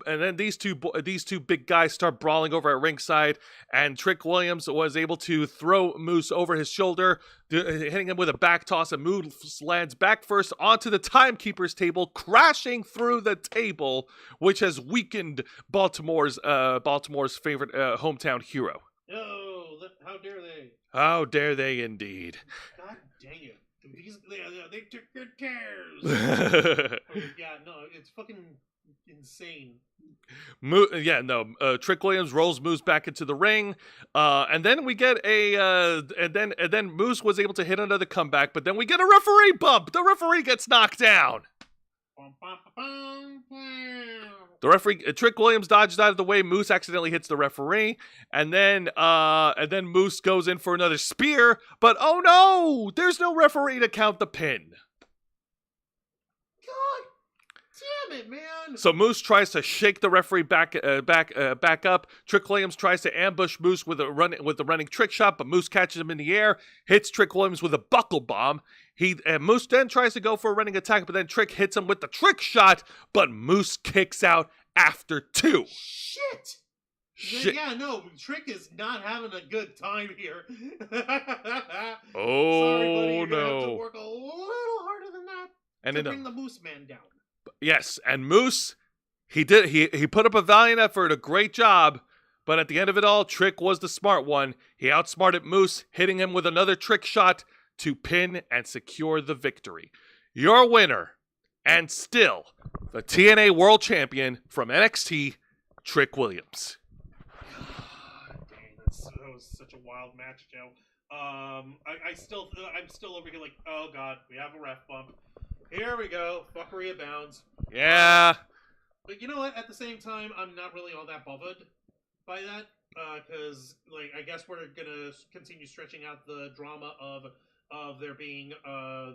[SPEAKER 1] big guys start brawling over at ringside, and Trick Williams was able to throw Moose over his shoulder, hitting him with a back toss, and Moose lands back first onto the timekeeper's table, crashing through the table, which has weakened Baltimore's favorite hometown hero.
[SPEAKER 2] No, how dare they?
[SPEAKER 1] How dare they indeed.
[SPEAKER 2] God dang it. They took your tears. Yeah, no, it's fucking insane.
[SPEAKER 1] Trick Williams rolls Moose back into the ring, and then we get and then Moose was able to hit another comeback, but then we get a referee bump. The referee gets knocked down. The referee, Trick Williams dodges out of the way. Moose accidentally hits the referee, and then Moose goes in for another spear. But oh no, there's no referee to count the pin.
[SPEAKER 2] it, man.
[SPEAKER 1] So Moose tries to shake the referee back up. Trick Williams tries to ambush Moose with the running trick shot, but Moose catches him in the air, hits Trick Williams with a buckle bomb. Moose then tries to go for a running attack, but then Trick hits him with the trick shot, but Moose kicks out after 2.
[SPEAKER 2] Shit.
[SPEAKER 1] Shit.
[SPEAKER 2] Yeah, no, Trick is not having a good time here.
[SPEAKER 1] Oh,
[SPEAKER 2] Sorry, buddy, you're gonna have to
[SPEAKER 1] no.
[SPEAKER 2] work a little harder than that
[SPEAKER 1] And
[SPEAKER 2] to
[SPEAKER 1] in a-
[SPEAKER 2] bring the Moose Man down.
[SPEAKER 1] Yes, and Moose, he put up a valiant effort, a great job, but at the end of it all, Trick was the smart one. He outsmarted Moose, hitting him with another trick shot to pin and secure the victory. Your winner, and still the TNA World Champion from NXT, Trick Williams.
[SPEAKER 2] Dang, that was such a wild match, Joe. I'm still over here like, oh god, we have a ref bump. Here we go, fuckery abounds.
[SPEAKER 1] Yeah.
[SPEAKER 2] But you know what? At the same time, I'm not really all that bothered by that, because like I guess we're gonna continue stretching out the drama of there being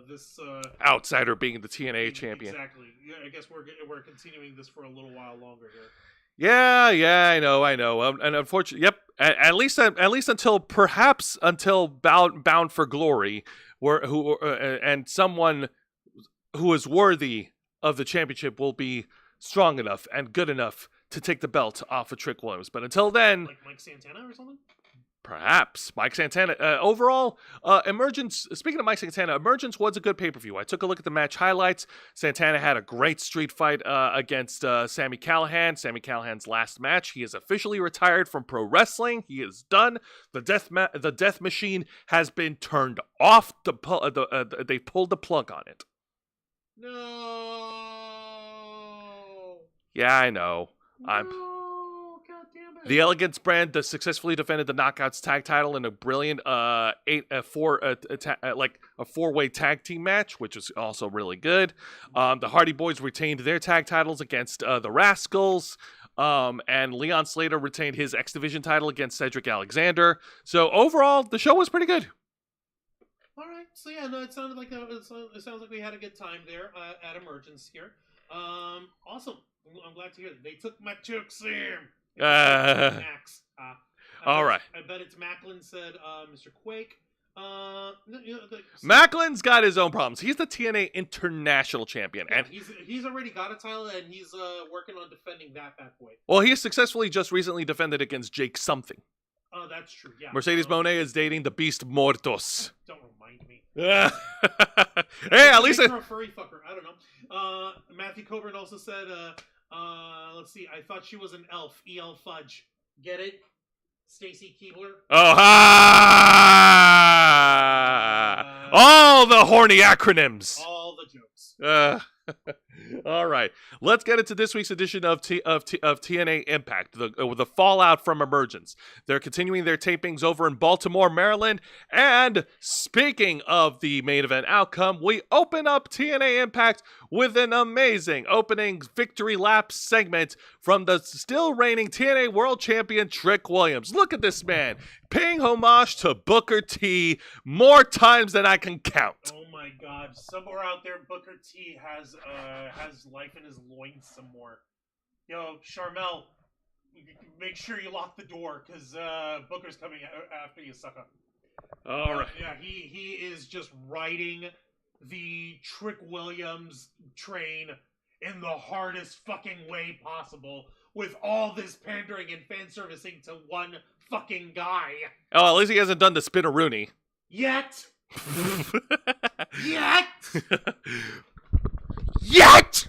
[SPEAKER 2] this
[SPEAKER 1] Outsider being the TNA champion.
[SPEAKER 2] Exactly. Yeah, I guess we're continuing this for a little while longer here.
[SPEAKER 1] Yeah, I know. And unfortunately, yep. At least until Bound for Glory, and someone who is worthy of the championship will be strong enough and good enough to take the belt off of Trick Williams. But until then,
[SPEAKER 2] Like Mike Santana or something.
[SPEAKER 1] perhaps Mike Santana. Overall, Emergence. Speaking of Mike Santana, Emergence was a good pay-per-view. I took a look at the match highlights. Santana had a great street fight against Sami Callihan. Sami Callihan's last match. He is officially retired from pro wrestling. He is done. The death machine has been turned off. They pulled the plug on it.
[SPEAKER 2] No.
[SPEAKER 1] Yeah, I know.
[SPEAKER 2] No. God damn it.
[SPEAKER 1] The Elegance brand successfully defended the Knockouts tag title in a brilliant four-way tag team match, which was also really good. The Hardy Boys retained their tag titles against the Rascals, and Leon Slater retained his X Division title against Cedric Alexander. So overall, the show was pretty good.
[SPEAKER 2] All right. So yeah, no, it sounded like it sounds like we had a good time there at Emergence here. Awesome. I'm glad to hear that. They took my took Sam. Max.
[SPEAKER 1] All right.
[SPEAKER 2] I bet it's Macklin said, Mr. Quake.
[SPEAKER 1] Macklin's got his own problems. He's the TNA International Champion,
[SPEAKER 2] Yeah,
[SPEAKER 1] and
[SPEAKER 2] he's already got a title, and he's working on defending that bad boy.
[SPEAKER 1] well, he has successfully just recently defended against Jake something.
[SPEAKER 2] Oh, that's true. Yeah.
[SPEAKER 1] Mercedes Moné is dating the Beast Mortos.
[SPEAKER 2] Don't remind me.
[SPEAKER 1] Hey, at least
[SPEAKER 2] you're a furry fucker. I don't know. Matthew Coburn also said, let's see. I thought she was an elf. E.L. Fudge. Get it? Stacy Keebler.
[SPEAKER 1] Oh, ha! All the horny acronyms.
[SPEAKER 2] All the jokes.
[SPEAKER 1] All right, let's get into this week's edition of TNA Impact, the fallout from Emergence. They're continuing their tapings over in Baltimore, Maryland, and speaking of the main event outcome, we open up TNA Impact with an amazing opening victory lap segment from the still reigning TNA World Champion Trick Williams. Look at this man, paying homage to Booker T more times than I can count.
[SPEAKER 2] Oh my God! Somewhere out there, Booker T has life in his loins some more. Yo, Charmel, make sure you lock the door, because Booker's coming after you, sucker.
[SPEAKER 1] All right.
[SPEAKER 2] Yeah, he is just riding the Trick Williams train in the hardest fucking way possible, with all this pandering and fan servicing to one fucking guy.
[SPEAKER 1] Oh, at least he hasn't done the Spinaroonie.
[SPEAKER 2] Yet. Yet.
[SPEAKER 1] Yet.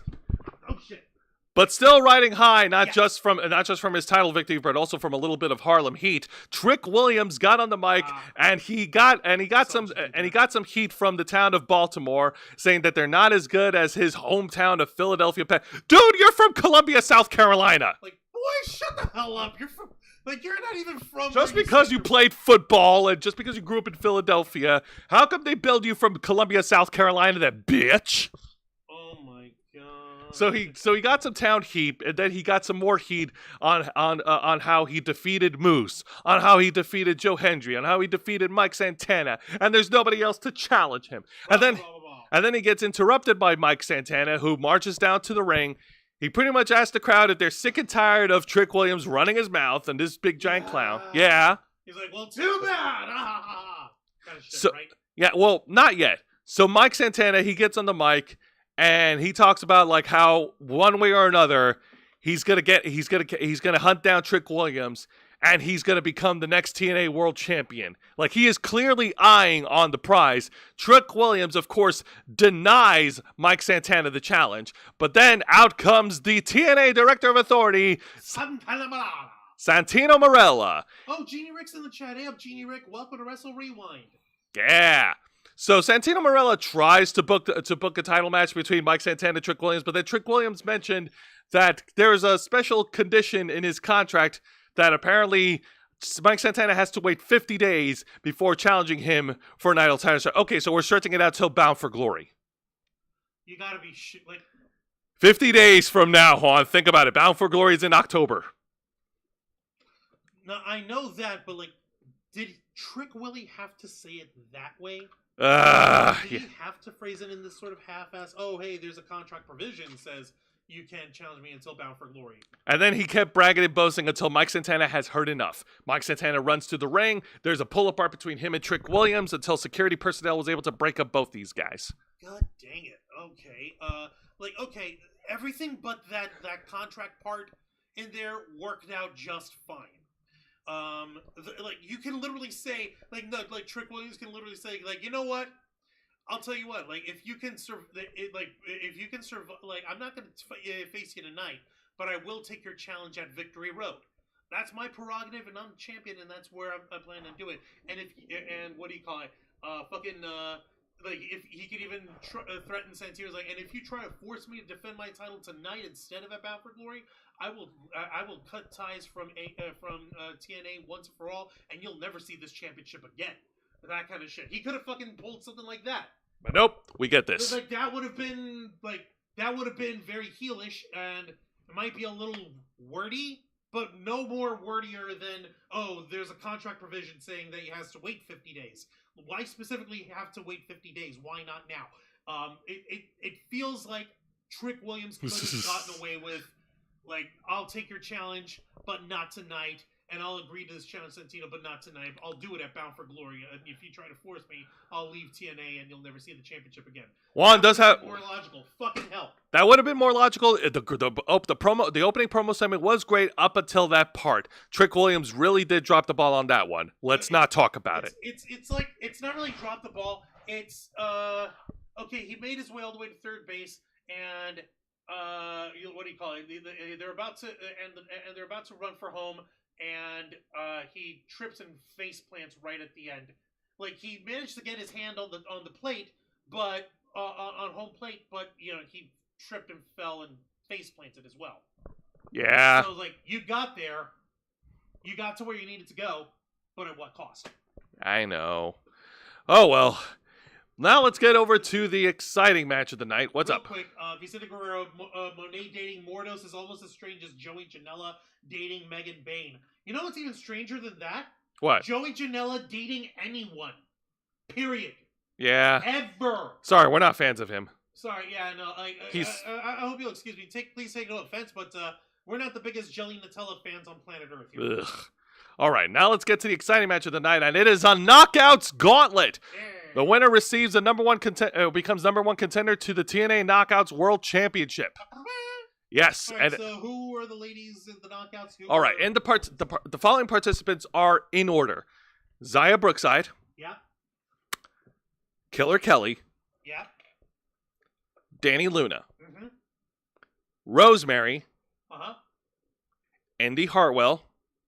[SPEAKER 2] Oh shit.
[SPEAKER 1] But still riding high, not
[SPEAKER 2] Yeah.
[SPEAKER 1] just from his title victory, but also from a little bit of Harlem heat. Trick Williams got on the mic and he got some heat from the town of Baltimore, saying that they're not as good as his hometown of Philadelphia. Dude, you're from Columbia, South Carolina.
[SPEAKER 2] Like, boy, shut the hell up. You're not even from.
[SPEAKER 1] Just
[SPEAKER 2] where
[SPEAKER 1] because
[SPEAKER 2] say
[SPEAKER 1] you
[SPEAKER 2] you're
[SPEAKER 1] played football and just because you grew up in Philadelphia, how come they build you from Columbia, South Carolina, that bitch?
[SPEAKER 2] Oh my God.
[SPEAKER 1] So he got some town heat, and then he got some more heat on how he defeated Moose, on how he defeated Joe Hendry, on how he defeated Mike Santana, and there's nobody else to challenge him. And then he gets interrupted by Mike Santana, who marches down to the ring. He pretty much asked the crowd if they're sick and tired of Trick Williams running his mouth and this big giant clown. Yeah.
[SPEAKER 2] He's like, well, too bad. Kind of shit,
[SPEAKER 1] So,
[SPEAKER 2] right?
[SPEAKER 1] yeah, well, not yet. So Mike Santana, he gets on the mic and he talks about like how one way or another he's gonna hunt down Trick Williams and he's gonna become the next TNA World Champion. Like he is clearly eyeing on the prize. Trick Williams, of course, denies Mike Santana the challenge, but then out comes the TNA Director of Authority, Santino Marella.
[SPEAKER 2] Oh, Genie Rick's in the chat. Hey up, Genie Rick. Welcome to Wrestle Rewind.
[SPEAKER 1] Yeah. So Santino Marella tries to book a title match between Mike Santana and Trick Williams, but then Trick Williams mentioned that there is a special condition in his contract that apparently Mike Santana has to wait 50 days before challenging him for an idol title shot. Okay, so we're stretching it out till Bound for Glory.
[SPEAKER 2] You gotta be like
[SPEAKER 1] 50 days from now on. Think about it. Bound for Glory is in October.
[SPEAKER 2] No, I know that, but like, did Trick Willie have to say it that way? Did he have to phrase it in this sort of half-ass? Oh, hey, there's a contract provision says you can't challenge me until Bound for Glory.
[SPEAKER 1] And then he kept bragging and boasting until Mike Santana has heard enough. Mike Santana runs to the ring. There's a pull-apart between him and Trick Williams until security personnel was able to break up both these guys.
[SPEAKER 2] God dang it. Okay. Okay, everything but that contract part in there worked out just fine. You can literally say, Trick Williams can literally say, like, you know what? I'll tell you what, like, if you can I'm not going to face you tonight, but I will take your challenge at Victory Road. That's my prerogative, and I'm champion, and that's where I plan to do it. And what do you call it? If he could even threaten Santino's, and if you try to force me to defend my title tonight instead of at Bound for Glory, I will cut ties from TNA once and for all, and you'll never see this championship again. That kind of shit. He could have fucking pulled something like that.
[SPEAKER 1] But nope, we get this.
[SPEAKER 2] That would have been very heelish, and it might be a little wordy, but no more wordier than, oh, there's a contract provision saying that he has to wait 50 days. Why specifically have to wait 50 days? Why not now? It feels like Trick Williams could have gotten away with, like, I'll take your challenge, but not tonight, and I'll agree to this challenge, Santino, but not tonight. I'll do it at Bound for Glory. If you try to force me, I'll leave TNA, and you'll never see the championship again.
[SPEAKER 1] Juan does have
[SPEAKER 2] more logical. Fucking hell.
[SPEAKER 1] That would have been more logical. The opening promo segment was great up until that part. Trick Williams really did drop the ball on that one. Let's not talk about it.
[SPEAKER 2] It's like, it's not really drop the ball. It's okay. He made his way all the way to third base, and what do you call it? They're about to and they're about to run for home, and he trips and face plants right at the end. Like, he managed to get his hand on the plate, but on home plate, but he tripped and fell and face planted as well.
[SPEAKER 1] Yeah.
[SPEAKER 2] So like, you got there, you got to where you needed to go, but at what cost?
[SPEAKER 1] I know. Oh well. Now let's get over to the exciting match of the night. What's up?
[SPEAKER 2] Real quick, Vicente Guerrero, Monet dating Mordos is almost as strange as Joey Janela dating Megan Bain. You know what's even stranger than that?
[SPEAKER 1] What?
[SPEAKER 2] Joey Janela dating anyone. Period.
[SPEAKER 1] Yeah.
[SPEAKER 2] Ever.
[SPEAKER 1] Sorry, we're not fans of him.
[SPEAKER 2] Sorry, yeah, no. I hope you'll excuse me. Please take no offense, but we're not the biggest Jelly Nutella fans on planet Earth here.
[SPEAKER 1] Ugh. All right, now let's get to the exciting match of the night, and it is a Knockouts Gauntlet.
[SPEAKER 2] Yeah.
[SPEAKER 1] The winner receives becomes number one contender to the TNA Knockouts World Championship. Yes.
[SPEAKER 2] All right,
[SPEAKER 1] and
[SPEAKER 2] so who are the ladies in the Knockouts?
[SPEAKER 1] all right, and the following participants are in order: Zaya Brookside.
[SPEAKER 2] Yeah.
[SPEAKER 1] Killer Kelly.
[SPEAKER 2] Yeah.
[SPEAKER 1] Danny Luna.
[SPEAKER 2] Mm-hmm.
[SPEAKER 1] Rosemary.
[SPEAKER 2] Uh-huh.
[SPEAKER 1] Indy Hartwell.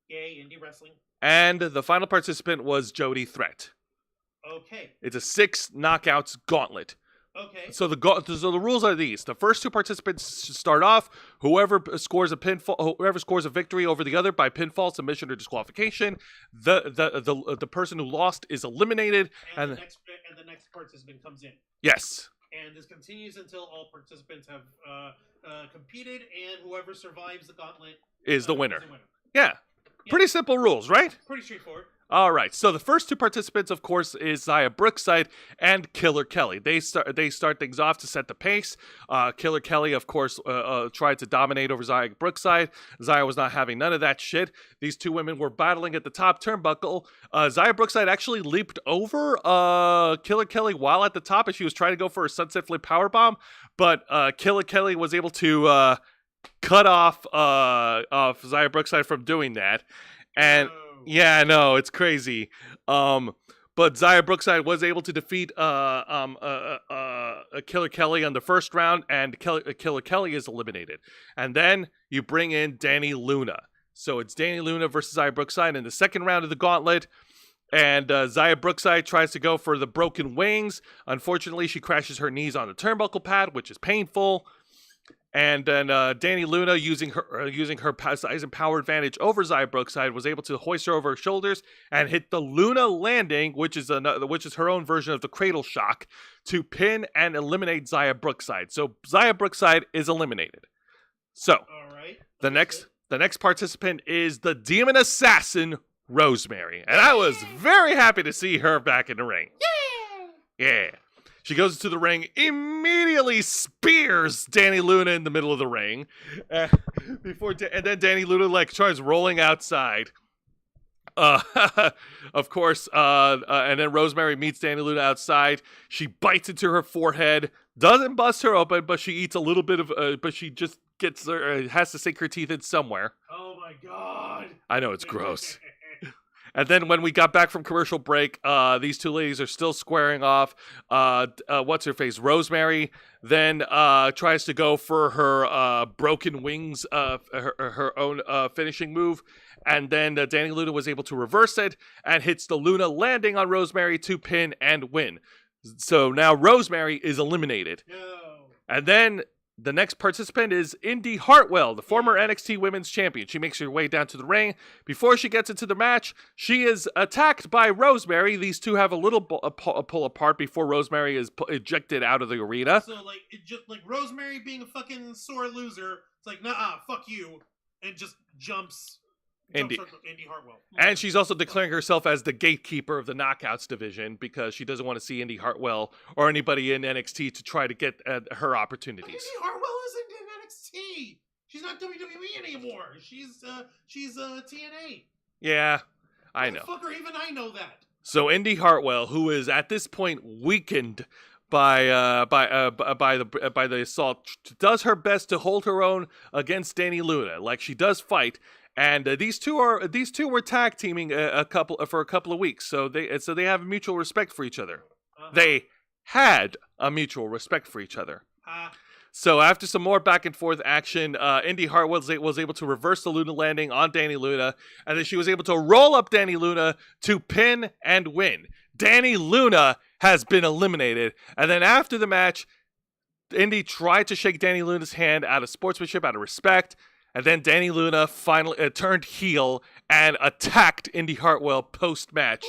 [SPEAKER 2] Yay, indie wrestling.
[SPEAKER 1] And the final participant was Jody Threat.
[SPEAKER 2] Okay.
[SPEAKER 1] It's a 6 knockouts gauntlet.
[SPEAKER 2] Okay.
[SPEAKER 1] So the rules are these: the first two participants start off. Whoever scores a victory over the other by pinfall, submission, or disqualification, the person who lost is eliminated,
[SPEAKER 2] and the next participant comes in.
[SPEAKER 1] Yes.
[SPEAKER 2] And this continues until all participants have competed, and whoever survives the gauntlet
[SPEAKER 1] is the winner.
[SPEAKER 2] is the winner.
[SPEAKER 1] Yeah. Pretty simple rules, right?
[SPEAKER 2] Pretty straightforward.
[SPEAKER 1] All right, so the first two participants, of course, is Zaya Brookside and Killer Kelly. They start things off to set the pace. Killer Kelly, of course, tried to dominate over Zaya Brookside. Zaya was not having none of that shit. These two women were battling at the top turnbuckle. Zaya Brookside actually leaped over Killer Kelly while at the top as she was trying to go for a sunset flip powerbomb, but Killer Kelly was able to cut off Zaya Brookside from doing that. And yeah, I know, it's crazy. But Zaya Brookside was able to defeat Killer Kelly on the first round, and Killer Kelly is eliminated. And then you bring in Dani Luna. So it's Dani Luna versus Zaya Brookside in the second round of the gauntlet. And Zaya Brookside tries to go for the broken wings. Unfortunately, she crashes her knees on the turnbuckle pad, which is painful. And then Dani Luna, using her size and power advantage over Zaya Brookside, was able to hoist her over her shoulders and hit the Luna landing, which is her own version of the cradle shock, to pin and eliminate Zaya Brookside. So Zaya Brookside is eliminated. So
[SPEAKER 2] All right.
[SPEAKER 1] the next participant is the Demon Assassin, Rosemary, and I was very happy to see her back in the ring. Yeah. She goes into the ring, immediately spears Dani Luna in the middle of the ring, and then Dani Luna tries rolling outside. Of course, and then Rosemary meets Dani Luna outside. She bites into her forehead, doesn't bust her open, but she eats a little bit of. But she just has to sink her teeth in somewhere.
[SPEAKER 2] Oh my god!
[SPEAKER 1] I know, it's gross. And then when we got back from commercial break, these two ladies are still squaring off. What's her face? Rosemary then tries to go for her broken wings, her own finishing move. And then Dani Luna was able to reverse it and hits the Luna landing on Rosemary to pin and win. So now Rosemary is eliminated.
[SPEAKER 2] No.
[SPEAKER 1] And then the next participant is Indy Hartwell, the former NXT Women's Champion. She makes her way down to the ring. Before she gets into the match, she is attacked by Rosemary. These two have a little pull apart before Rosemary is ejected out of the arena.
[SPEAKER 2] So, Rosemary being a fucking sore loser, it's like, nah, fuck you, and just jumps
[SPEAKER 1] Indy
[SPEAKER 2] Hartwell.
[SPEAKER 1] And she's also declaring herself as the gatekeeper of the Knockouts division because she doesn't want to see Indy Hartwell or anybody in NXT to try to get her opportunities.
[SPEAKER 2] But Indy Hartwell isn't in NXT. She's not WWE anymore. She's TNA.
[SPEAKER 1] Yeah, I know.
[SPEAKER 2] Fucker, even I know that.
[SPEAKER 1] So Indy Hartwell, who is at this point weakened by the assault, does her best to hold her own against Dani Luna. Like, she does fight. And these two were tag teaming for a couple of weeks, so they have mutual respect for each other. They had a mutual respect for each other. So after some more back and forth action, Indy Hartwell was able to reverse the Luna landing on Dani Luna, and then she was able to roll up Dani Luna to pin and win. Dani Luna has been eliminated, and then after the match, Indy tried to shake Dani Luna's hand out of sportsmanship, out of respect. And then Dani Luna finally turned heel and attacked Indy Hartwell post-match,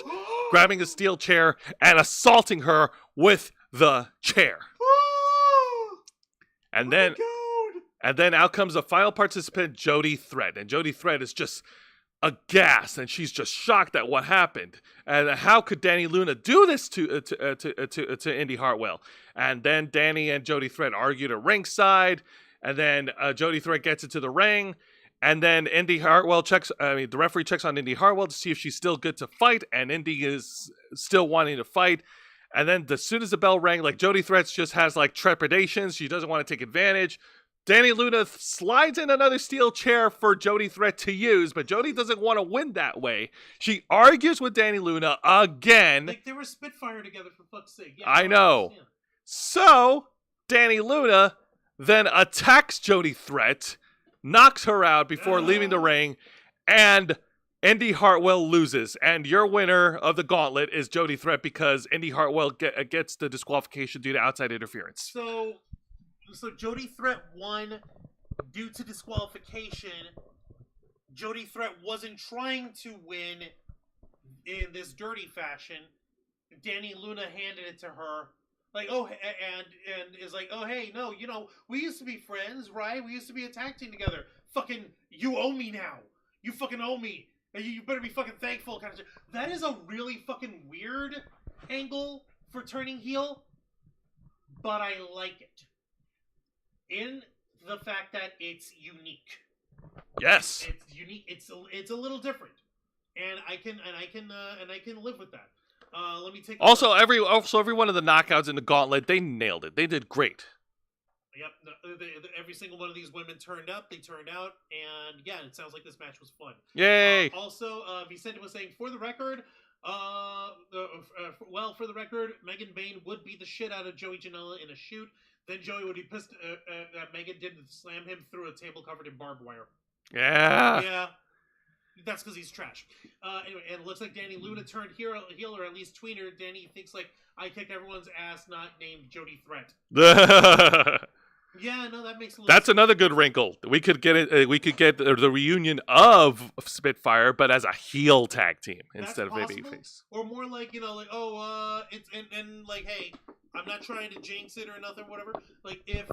[SPEAKER 1] grabbing a steel chair and assaulting her with the chair. And then out comes the final participant, Jody Threat. And Jody Threat is just aghast, and she's just shocked at what happened. And how could Dani Luna do this to Indy Hartwell? And then Dani and Jody Threat argued at ringside. And then Jody Threat gets into the ring, and then the referee checks on Indy Hartwell to see if she's still good to fight, and Indy is still wanting to fight. And then as soon as the bell rang, Jody Threat just has trepidations. She doesn't want to take advantage. Dani Luna slides in another steel chair for Jody Threat to use, but Jody doesn't want to win that way. She argues with Dani Luna again.
[SPEAKER 2] They were Spitfire together, for fuck's sake. Yeah,
[SPEAKER 1] I know. So Dani Luna then attacks Jody Threat, knocks her out before leaving the ring, and Indy Hartwell loses. And your winner of the gauntlet is Jody Threat because Indy Hartwell gets the disqualification due to outside interference.
[SPEAKER 2] So Jody Threat won due to disqualification. Jody Threat wasn't trying to win in this dirty fashion. Dani Luna handed it to her. And is like, oh, hey, no, we used to be friends, right? We used to be a tag team together. Fucking, you owe me now. You fucking owe me. You better be fucking thankful, kind of shit. That is a really fucking weird angle for turning heel, but I like it. In the fact that it's unique.
[SPEAKER 1] Yes.
[SPEAKER 2] It's unique. It's a little different, and I can live with that. Let me take.
[SPEAKER 1] Also, every one of the knockouts in the gauntlet, they nailed it. They did great.
[SPEAKER 2] Yep. Every single one of these women turned up. They turned out, and yeah, it sounds like this match was fun.
[SPEAKER 1] Yay!
[SPEAKER 2] Also, Vicente was saying, for the record, for the record, Megan Bain would beat the shit out of Joey Janela in a shoot. Then Joey would be pissed that Megan didn't slam him through a table covered in barbed wire.
[SPEAKER 1] Yeah.
[SPEAKER 2] Yeah. That's because he's trash. Anyway, and it looks like Danny Luna turned heel, or at least tweener. Danny thinks like, I kicked everyone's ass, not named Jody Threat. Yeah, no, that makes a little
[SPEAKER 1] That's
[SPEAKER 2] sense.
[SPEAKER 1] another good wrinkle. We could get it. We could get the reunion of Spitfire, but as a heel tag team instead of babyface.
[SPEAKER 2] Or more like, it's and like, hey, I'm not trying to jinx it or nothing, whatever. Like, if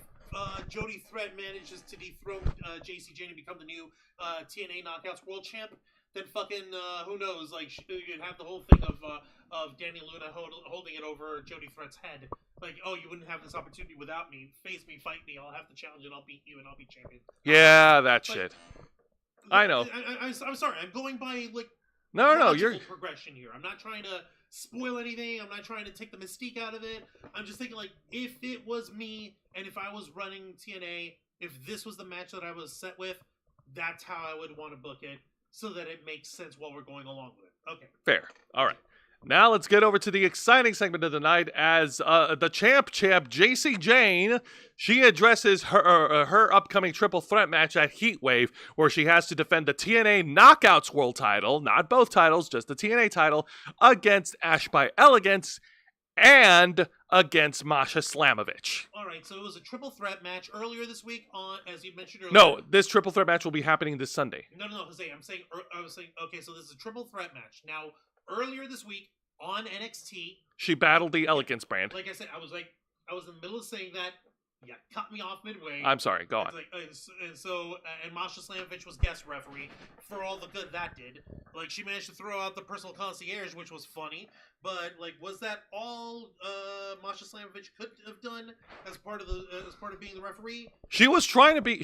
[SPEAKER 2] Jody Threat manages to dethrone JC Jane and become the new TNA Knockouts World Champ, then fucking who knows? Like, you'd have the whole thing of Danny Luna holding it over Jody Threat's head. Like, oh, you wouldn't have this opportunity without me. Face me, fight me. I'll have the challenge, and I'll beat you, and I'll be champion.
[SPEAKER 1] Yeah, that
[SPEAKER 2] But-
[SPEAKER 1] shit. I know.
[SPEAKER 2] I'm sorry. I'm going by like
[SPEAKER 1] No, you're.
[SPEAKER 2] progression here. I'm not trying to spoil anything. I'm not trying to take the mystique out of it. I'm just thinking like, if it was me and if I was running TNA, if this was the match that I was set with, that's how I would want to book it, so that it makes sense while we're going along with it. Okay.
[SPEAKER 1] Fair. All right. Now let's get over to the exciting segment of the night as the champ, JC Jane, she addresses her upcoming triple threat match at Heatwave, where she has to defend the TNA Knockouts World title, not both titles, just the TNA title, against Ash by Elegance and against Masha Slamovich.
[SPEAKER 2] All right. So it was a triple threat match earlier this week on, as you mentioned earlier.
[SPEAKER 1] No, this triple threat match will be happening this Sunday.
[SPEAKER 2] No. I was saying. Okay. So this is a triple threat match now. Earlier this week on NXT,
[SPEAKER 1] She battled the Elegance brand.
[SPEAKER 2] like I said, I was in the middle of saying that. Yeah, cut me off midway.
[SPEAKER 1] I'm sorry, go on.
[SPEAKER 2] It's like, and Masha Slamovich was guest referee for all the good that did. Like, she managed to throw out the personal concierge, which was funny. But like, was that all Masha Slamovich could have done as part of being the referee?
[SPEAKER 1] She was trying to be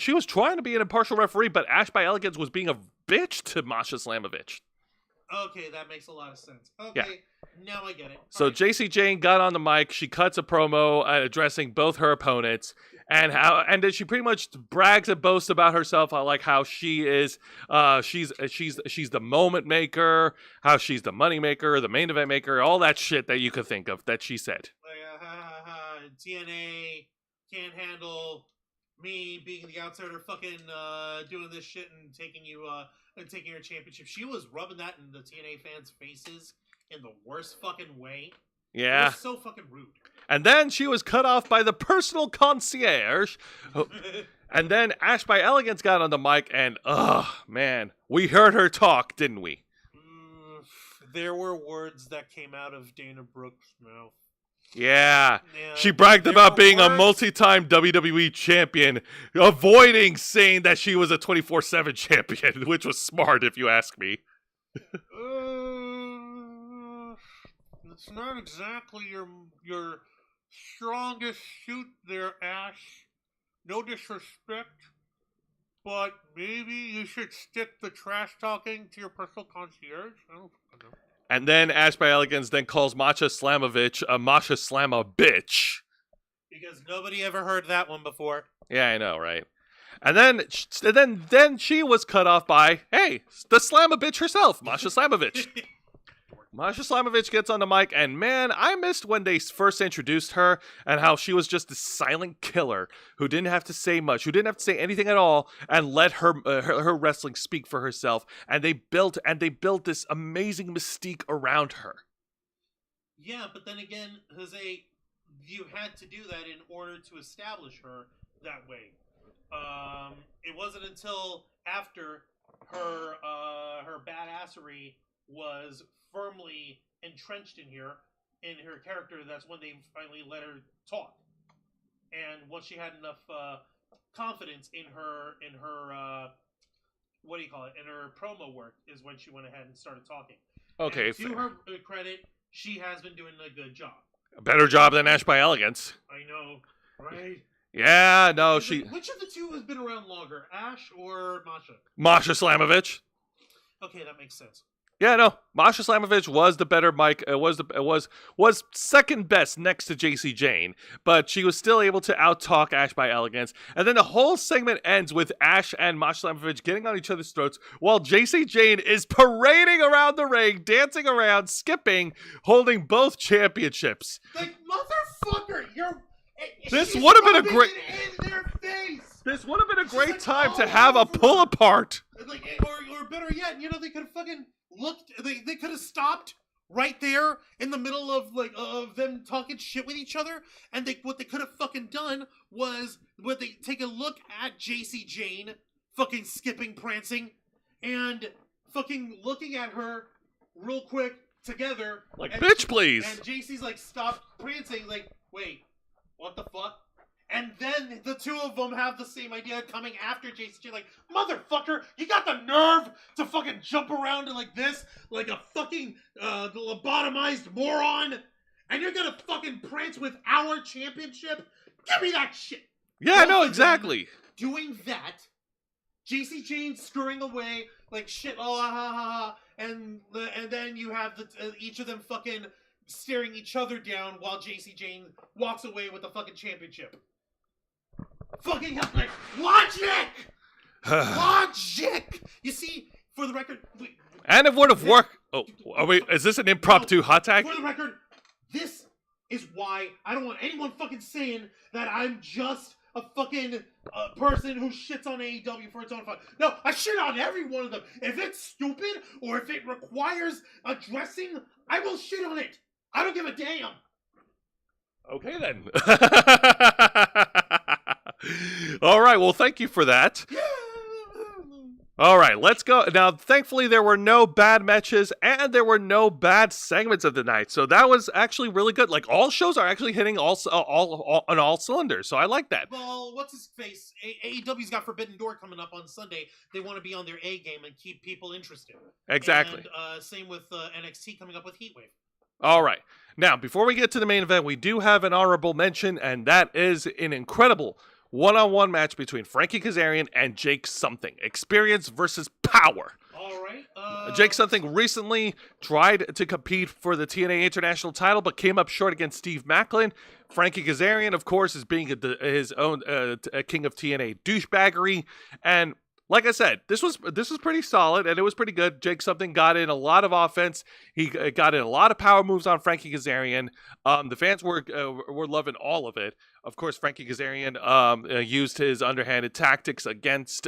[SPEAKER 1] an impartial referee, but Ash by Elegance was being a bitch to Masha Slamovich.
[SPEAKER 2] Okay, that makes a lot of sense. Okay, now I get it.
[SPEAKER 1] So
[SPEAKER 2] All right.
[SPEAKER 1] JC Jane got on the mic. She cuts a promo addressing both her opponents, and then she pretty much brags and boasts about herself, like how she is, she's the moment maker, how she's the money maker, the main event maker, all that shit that you could think of that she said.
[SPEAKER 2] Like, TNA can't handle me being the outsider, fucking doing this shit and taking your championship. She was rubbing that in the TNA fans' faces in the worst fucking way. It
[SPEAKER 1] Yeah.
[SPEAKER 2] was so fucking rude.
[SPEAKER 1] And then she was cut off by the personal concierge. And then Ash by Elegance got on the mic, and man, we heard her talk, didn't we?
[SPEAKER 2] There were words that came out of Dana Brooks' mouth.
[SPEAKER 1] Yeah.
[SPEAKER 2] Yeah,
[SPEAKER 1] She bragged
[SPEAKER 2] there
[SPEAKER 1] about
[SPEAKER 2] were
[SPEAKER 1] being a
[SPEAKER 2] words-
[SPEAKER 1] multi-time WWE champion, avoiding saying that she was a 24/7 champion, which was smart if you ask me.
[SPEAKER 2] It's not exactly your strongest suit there, Ash. No disrespect, but maybe you should stick the trash talking to your personal concierge. I don't fucking know.
[SPEAKER 1] And then Ash by Elegance then calls Masha Slamovich a Masha Slama bitch.
[SPEAKER 2] Because nobody ever heard that one before.
[SPEAKER 1] Yeah, I know, right? And then she was cut off by, hey, the Slama bitch herself, Masha Slamovich. Masha Slamovich gets on the mic, and man, I missed when they first introduced her and how she was just a silent killer who didn't have to say much, who didn't have to say anything at all, and let her wrestling speak for herself. And they built this amazing mystique around her.
[SPEAKER 2] Yeah, but then again, Jose, you had to do that in order to establish her that way. It wasn't until after her badassery was firmly entrenched in her character, that's when they finally let her talk. And once she had enough confidence in her what do you call it? In her promo work is when she went ahead and started talking.
[SPEAKER 1] Okay,
[SPEAKER 2] And to her credit, she has been doing a good job.
[SPEAKER 1] a better job than Ash by Elegance.
[SPEAKER 2] I know, right?
[SPEAKER 1] Yeah, no,
[SPEAKER 2] Which of the two has been around longer, Ash or Masha?
[SPEAKER 1] Masha Slamovich.
[SPEAKER 2] Okay, that makes sense.
[SPEAKER 1] Yeah, no, Masha Slamovich was the better mic. Was second best next to JC Jane, but she was still able to out-talk Ash by Elegance. And then the whole segment ends with Ash and Masha Slamovich getting on each other's throats while JC Jane is parading around the ring, dancing around, skipping, holding both championships.
[SPEAKER 2] Like, motherfucker,
[SPEAKER 1] This would have been a great.
[SPEAKER 2] In their face.
[SPEAKER 1] This would have been a great
[SPEAKER 2] like,
[SPEAKER 1] time to
[SPEAKER 2] all
[SPEAKER 1] have a
[SPEAKER 2] over.
[SPEAKER 1] pull apart.
[SPEAKER 2] Like, or better yet, they could have fucking looked. They could have stopped right there in the middle of of them talking shit with each other, and what they could have fucking done was they take a look at JC Jane fucking skipping, prancing, and fucking looking at her real quick together.
[SPEAKER 1] Like,
[SPEAKER 2] and,
[SPEAKER 1] bitch, please.
[SPEAKER 2] And JC's like, stop prancing. Like, wait, what the fuck? And then the two of them have the same idea coming after JC Jane. Like, motherfucker, you got the nerve to fucking jump around like this, like a fucking lobotomized moron, and you're gonna fucking prance with our championship? Give me that shit.
[SPEAKER 1] Yeah,
[SPEAKER 2] Both
[SPEAKER 1] no,
[SPEAKER 2] of them
[SPEAKER 1] exactly.
[SPEAKER 2] Doing that, JC Jane scurrying away like shit, oh, ha, ha, ha, and then you have each of them fucking staring each other down while JC Jane walks away with the fucking championship. Fucking hell, like, logic! Logic! You see, for the record...
[SPEAKER 1] And it would have worked. Oh, is this an impromptu hot tag?
[SPEAKER 2] For the record, this is why I don't want anyone fucking saying that I'm just a fucking person who shits on AEW for its own fun. No, I shit on every one of them. If it's stupid or if it requires addressing, I will shit on it. I don't give a damn.
[SPEAKER 1] Okay, then. All right, well, thank you for that. All right, let's go. Now, thankfully, there were no bad matches and there were no bad segments of the night. So that was actually really good. Like, all shows are actually hitting all on all cylinders. So I like that.
[SPEAKER 2] Well, what's his face? AEW's got Forbidden Door coming up on Sunday. They want to be on their A game and keep people interested.
[SPEAKER 1] Exactly.
[SPEAKER 2] And same with NXT coming up with Heatwave.
[SPEAKER 1] All right. Now, before we get to the main event, we do have an honorable mention, and that is an incredible one-on-one match between Frankie Kazarian and Jake Something. Experience versus power.
[SPEAKER 2] All right.
[SPEAKER 1] Jake Something recently tried to compete for the TNA International title, but came up short against Steve Macklin. Frankie Kazarian, of course, is being his own king of TNA douchebaggery. And like I said, this was pretty solid, and it was pretty good. Jake Something got in a lot of offense. He got in a lot of power moves on Frankie Kazarian. The fans were loving all of it. Of course, Frankie Kazarian used his underhanded tactics against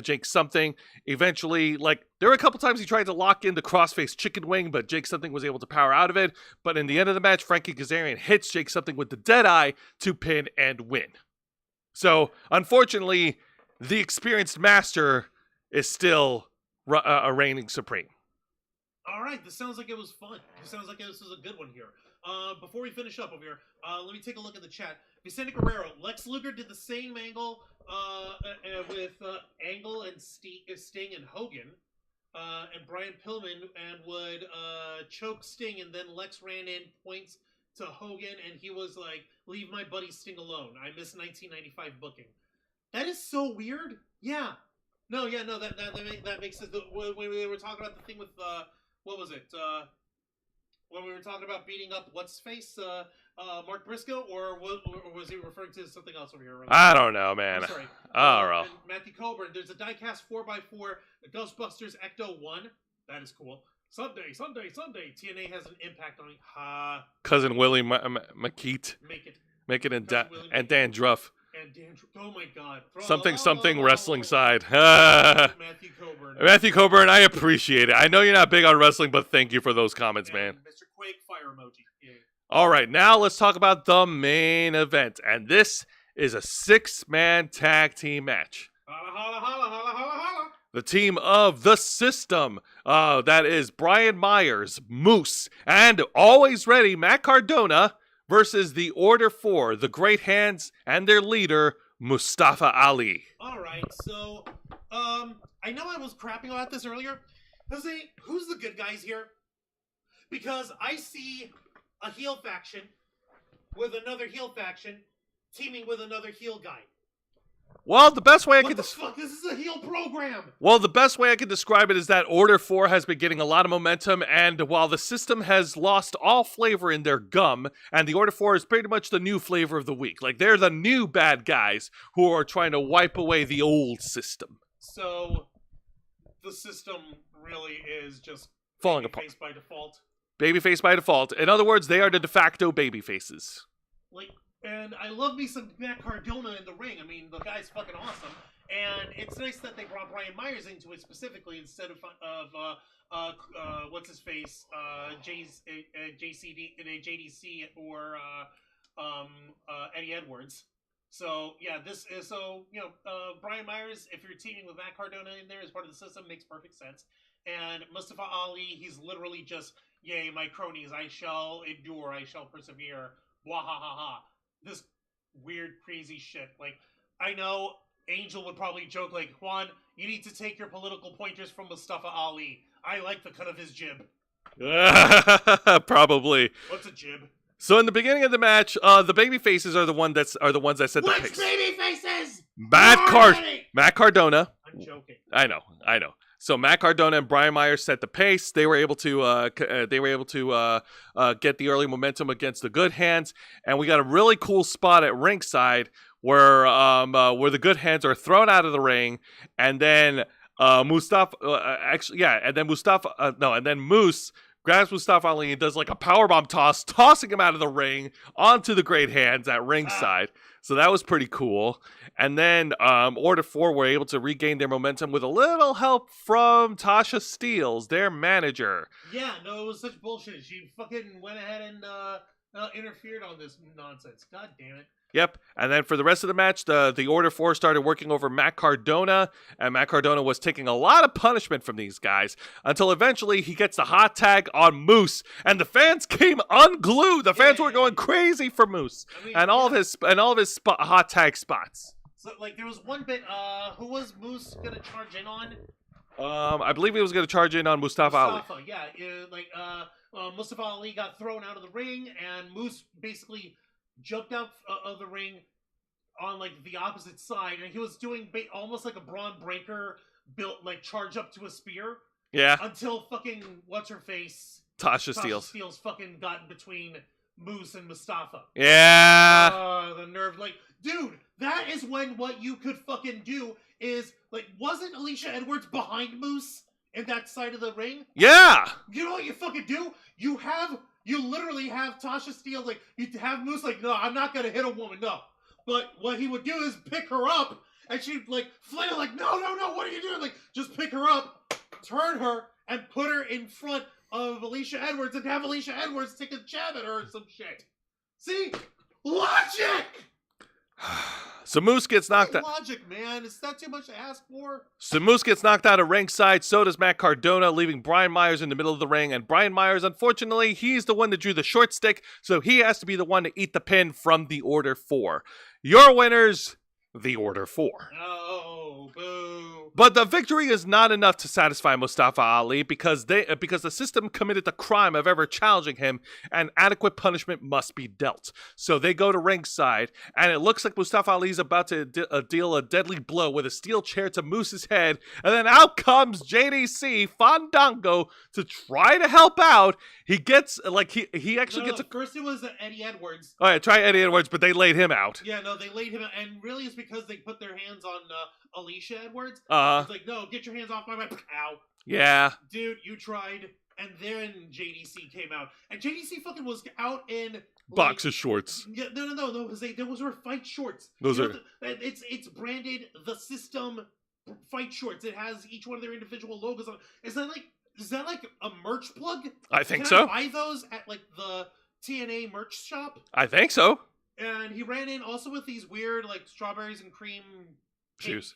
[SPEAKER 1] Jake Something. Eventually, there were a couple times he tried to lock in the crossface chicken wing, but Jake Something was able to power out of it. But in the end of the match, Frankie Kazarian hits Jake Something with the Deadeye to pin and win. So, unfortunately, the experienced master is still reigning supreme.
[SPEAKER 2] All right, this sounds like it was fun. This sounds like this was a good one here. Before we finish up over here, let me take a look at the chat. Vicente Guerrero, Lex Luger did the same angle with Angle and Sting and Hogan, and Brian Pillman, and would choke Sting, and then Lex ran in, points to Hogan, and he was like, "Leave my buddy Sting alone. I miss 1995 booking." That is so weird. Yeah. No, that makes sense. When we were talking about the thing with, what was it? When we were talking about beating up what's-face, Mark Briscoe, or was he referring to something else over here? Right?
[SPEAKER 1] I don't know, man.
[SPEAKER 2] I'm sorry.
[SPEAKER 1] All right.
[SPEAKER 2] Matthew Coburn, there's a diecast 4x4 Ghostbusters Ecto 1. That is cool. Sunday. TNA has an impact on it.
[SPEAKER 1] Cousin Willie McKeet. Make it and Dan Druff.
[SPEAKER 2] And Dan, oh my God.
[SPEAKER 1] Something wrestling side.
[SPEAKER 2] Matthew Coburn.
[SPEAKER 1] Matthew Coburn, I appreciate it. I know you're not big on wrestling, but thank you for those comments, man.
[SPEAKER 2] Mr. Quake, fire emoji. Yeah.
[SPEAKER 1] All right, now let's talk about the main event. And this is a 6-man tag team match.
[SPEAKER 2] Holla, holla, holla, holla, holla, holla.
[SPEAKER 1] The team of The System, that is Brian Myers, Moose, and always ready Matt Cardona, versus the Order 4, the Great Hands, and their leader, Mustafa Ali.
[SPEAKER 2] All right, so I know I was crapping about this earlier. Who's the good guys here? Because I see a heel faction with another heel faction teaming with another heel guy.
[SPEAKER 1] Well, the best way I
[SPEAKER 2] What
[SPEAKER 1] could
[SPEAKER 2] the fuck? This is a heel program.
[SPEAKER 1] Well, the best way I could describe it is that Order 4 has been getting a lot of momentum, and while the system has lost all flavor in their gum, and the Order 4 is pretty much the new flavor of the week. Like, they're the new bad guys who are trying to wipe away the old system.
[SPEAKER 2] So, the system really is just
[SPEAKER 1] Falling apart.
[SPEAKER 2] babyface by default.
[SPEAKER 1] Babyface by default. In other words, they are the de facto babyfaces.
[SPEAKER 2] And I love me some Matt Cardona in the ring. I mean, the guy's fucking awesome. And it's nice that they brought Brian Myers into it specifically instead of what's his face, JDC or Eddie Edwards. So yeah, Brian Myers, if you're teaming with Matt Cardona in there as part of the system, makes perfect sense. And Mustafa Ali, he's literally just, yay, my cronies, I shall endure, I shall persevere, wah ha ha ha. This weird, crazy shit. Like, I know Angel would probably joke, like, Juan, you need to take your political pointers from Mustafa Ali. I like the cut of his jib.
[SPEAKER 1] Probably.
[SPEAKER 2] What's a jib?
[SPEAKER 1] So in the beginning of the match, the baby faces are the ones that set the
[SPEAKER 3] Which
[SPEAKER 1] picks.
[SPEAKER 3] baby faces?
[SPEAKER 1] Matt Cardona.
[SPEAKER 2] I'm joking.
[SPEAKER 1] I know. So Matt Cardona and Brian Myers set the pace. They were able to get the early momentum against the Good Hands, and we got a really cool spot at ringside where the Good Hands are thrown out of the ring, and then Moose grabs Mustafa Ali and does like a powerbomb toss, tossing him out of the ring onto the Great Hands at ringside. So that was pretty cool. And then Order 4 were able to regain their momentum with a little help from Tasha Steelz, their manager.
[SPEAKER 2] Yeah, no, it was such bullshit. She fucking went ahead and interfered on this nonsense. God damn it.
[SPEAKER 1] Yep, and then for the rest of the match, the Order 4 started working over Matt Cardona, and Matt Cardona was taking a lot of punishment from these guys until eventually he gets the hot tag on Moose, and the fans came unglued. The fans were going crazy for Moose and all of his hot tag spots.
[SPEAKER 2] So, like, there was one bit. Who was Moose gonna charge in on?
[SPEAKER 1] I believe he was going to charge in on Mustafa Ali.
[SPEAKER 2] Yeah. Mustafa Ali got thrown out of the ring, and Moose basically jumped out of the ring on like the opposite side, and he was doing almost like a Braun Breaker built like charge up to a spear.
[SPEAKER 1] Yeah.
[SPEAKER 2] Until fucking what's her face
[SPEAKER 1] Tasha Steelz
[SPEAKER 2] fucking got in between Moose and Mustafa.
[SPEAKER 1] Yeah.
[SPEAKER 2] The nerve, like, dude, that is when what you could fucking do is like, wasn't Alicia Edwards behind Moose in that side of the ring?
[SPEAKER 1] Yeah.
[SPEAKER 2] You know what you fucking do? You literally have Tasha Steelz, like, you have Moose, like, no, I'm not gonna hit a woman, no. But what he would do is pick her up, and she'd, like, flail, like, no, what are you doing? Like, just pick her up, turn her, and put her in front of Alicia Edwards, and have Alicia Edwards take a jab at her or some shit. See? Logic!
[SPEAKER 1] So Moose gets knocked out.
[SPEAKER 2] Logic, man. Is that too much to ask for?
[SPEAKER 1] So Moose gets knocked out of ringside. So does Matt Cardona, leaving Brian Myers in the middle of the ring. And Brian Myers, unfortunately, he's the one that drew the short stick, so he has to be the one to eat the pin from the Order 4. Your winners, the Order 4.
[SPEAKER 2] Oh, boo.
[SPEAKER 1] But the victory is not enough to satisfy Mustafa Ali because the system committed the crime of ever challenging him, and adequate punishment must be dealt. So they go to ringside, and it looks like Mustafa Ali's about to deal a deadly blow with a steel chair to Moose's head, and then out comes JDC Fandango to try to help out. He gets he actually gets a.
[SPEAKER 2] First it was Eddie Edwards.
[SPEAKER 1] All right, try Eddie Edwards, but they laid him out.
[SPEAKER 2] Yeah, no, they laid him out, and really it's because they put their hands on Alicia Edwards. It's like, no, get your hands off my back. Ow.
[SPEAKER 1] Yeah.
[SPEAKER 2] Dude, you tried, and then JDC came out, and JDC fucking was out in like,
[SPEAKER 1] boxer shorts.
[SPEAKER 2] Yeah, no, because those were fight shorts. It's branded the System fight shorts. It has each one of their individual logos on. Is that like a merch plug?
[SPEAKER 1] I think
[SPEAKER 2] Can
[SPEAKER 1] so.
[SPEAKER 2] I buy those at like the TNA merch shop?
[SPEAKER 1] I think so.
[SPEAKER 2] And he ran in also with these weird like strawberries and cream
[SPEAKER 1] shoes,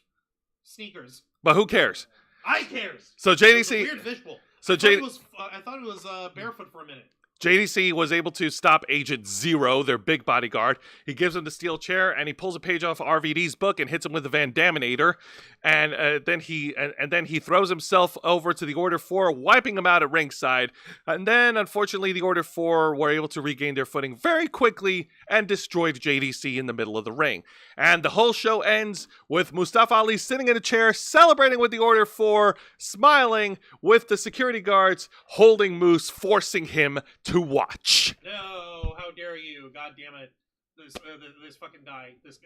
[SPEAKER 2] sneakers.
[SPEAKER 1] But who cares?
[SPEAKER 2] I cares.
[SPEAKER 1] So JDC,
[SPEAKER 2] weird visual.
[SPEAKER 1] So
[SPEAKER 2] I thought it was barefoot for a minute.
[SPEAKER 1] JDC was able to stop Agent Zero, their big bodyguard. He gives him the steel chair, and he pulls a page off RVD's book and hits him with the Van Daminator. And then he throws himself over to the Order 4, wiping him out at ringside. And then, unfortunately, the Order 4 were able to regain their footing very quickly and destroyed JDC in the middle of the ring. And the whole show ends with Mustafa Ali sitting in a chair, celebrating with the Order 4, smiling with the security guards holding Moose, forcing him to watch.
[SPEAKER 2] No, how dare you? God damn it! This fucking guy. This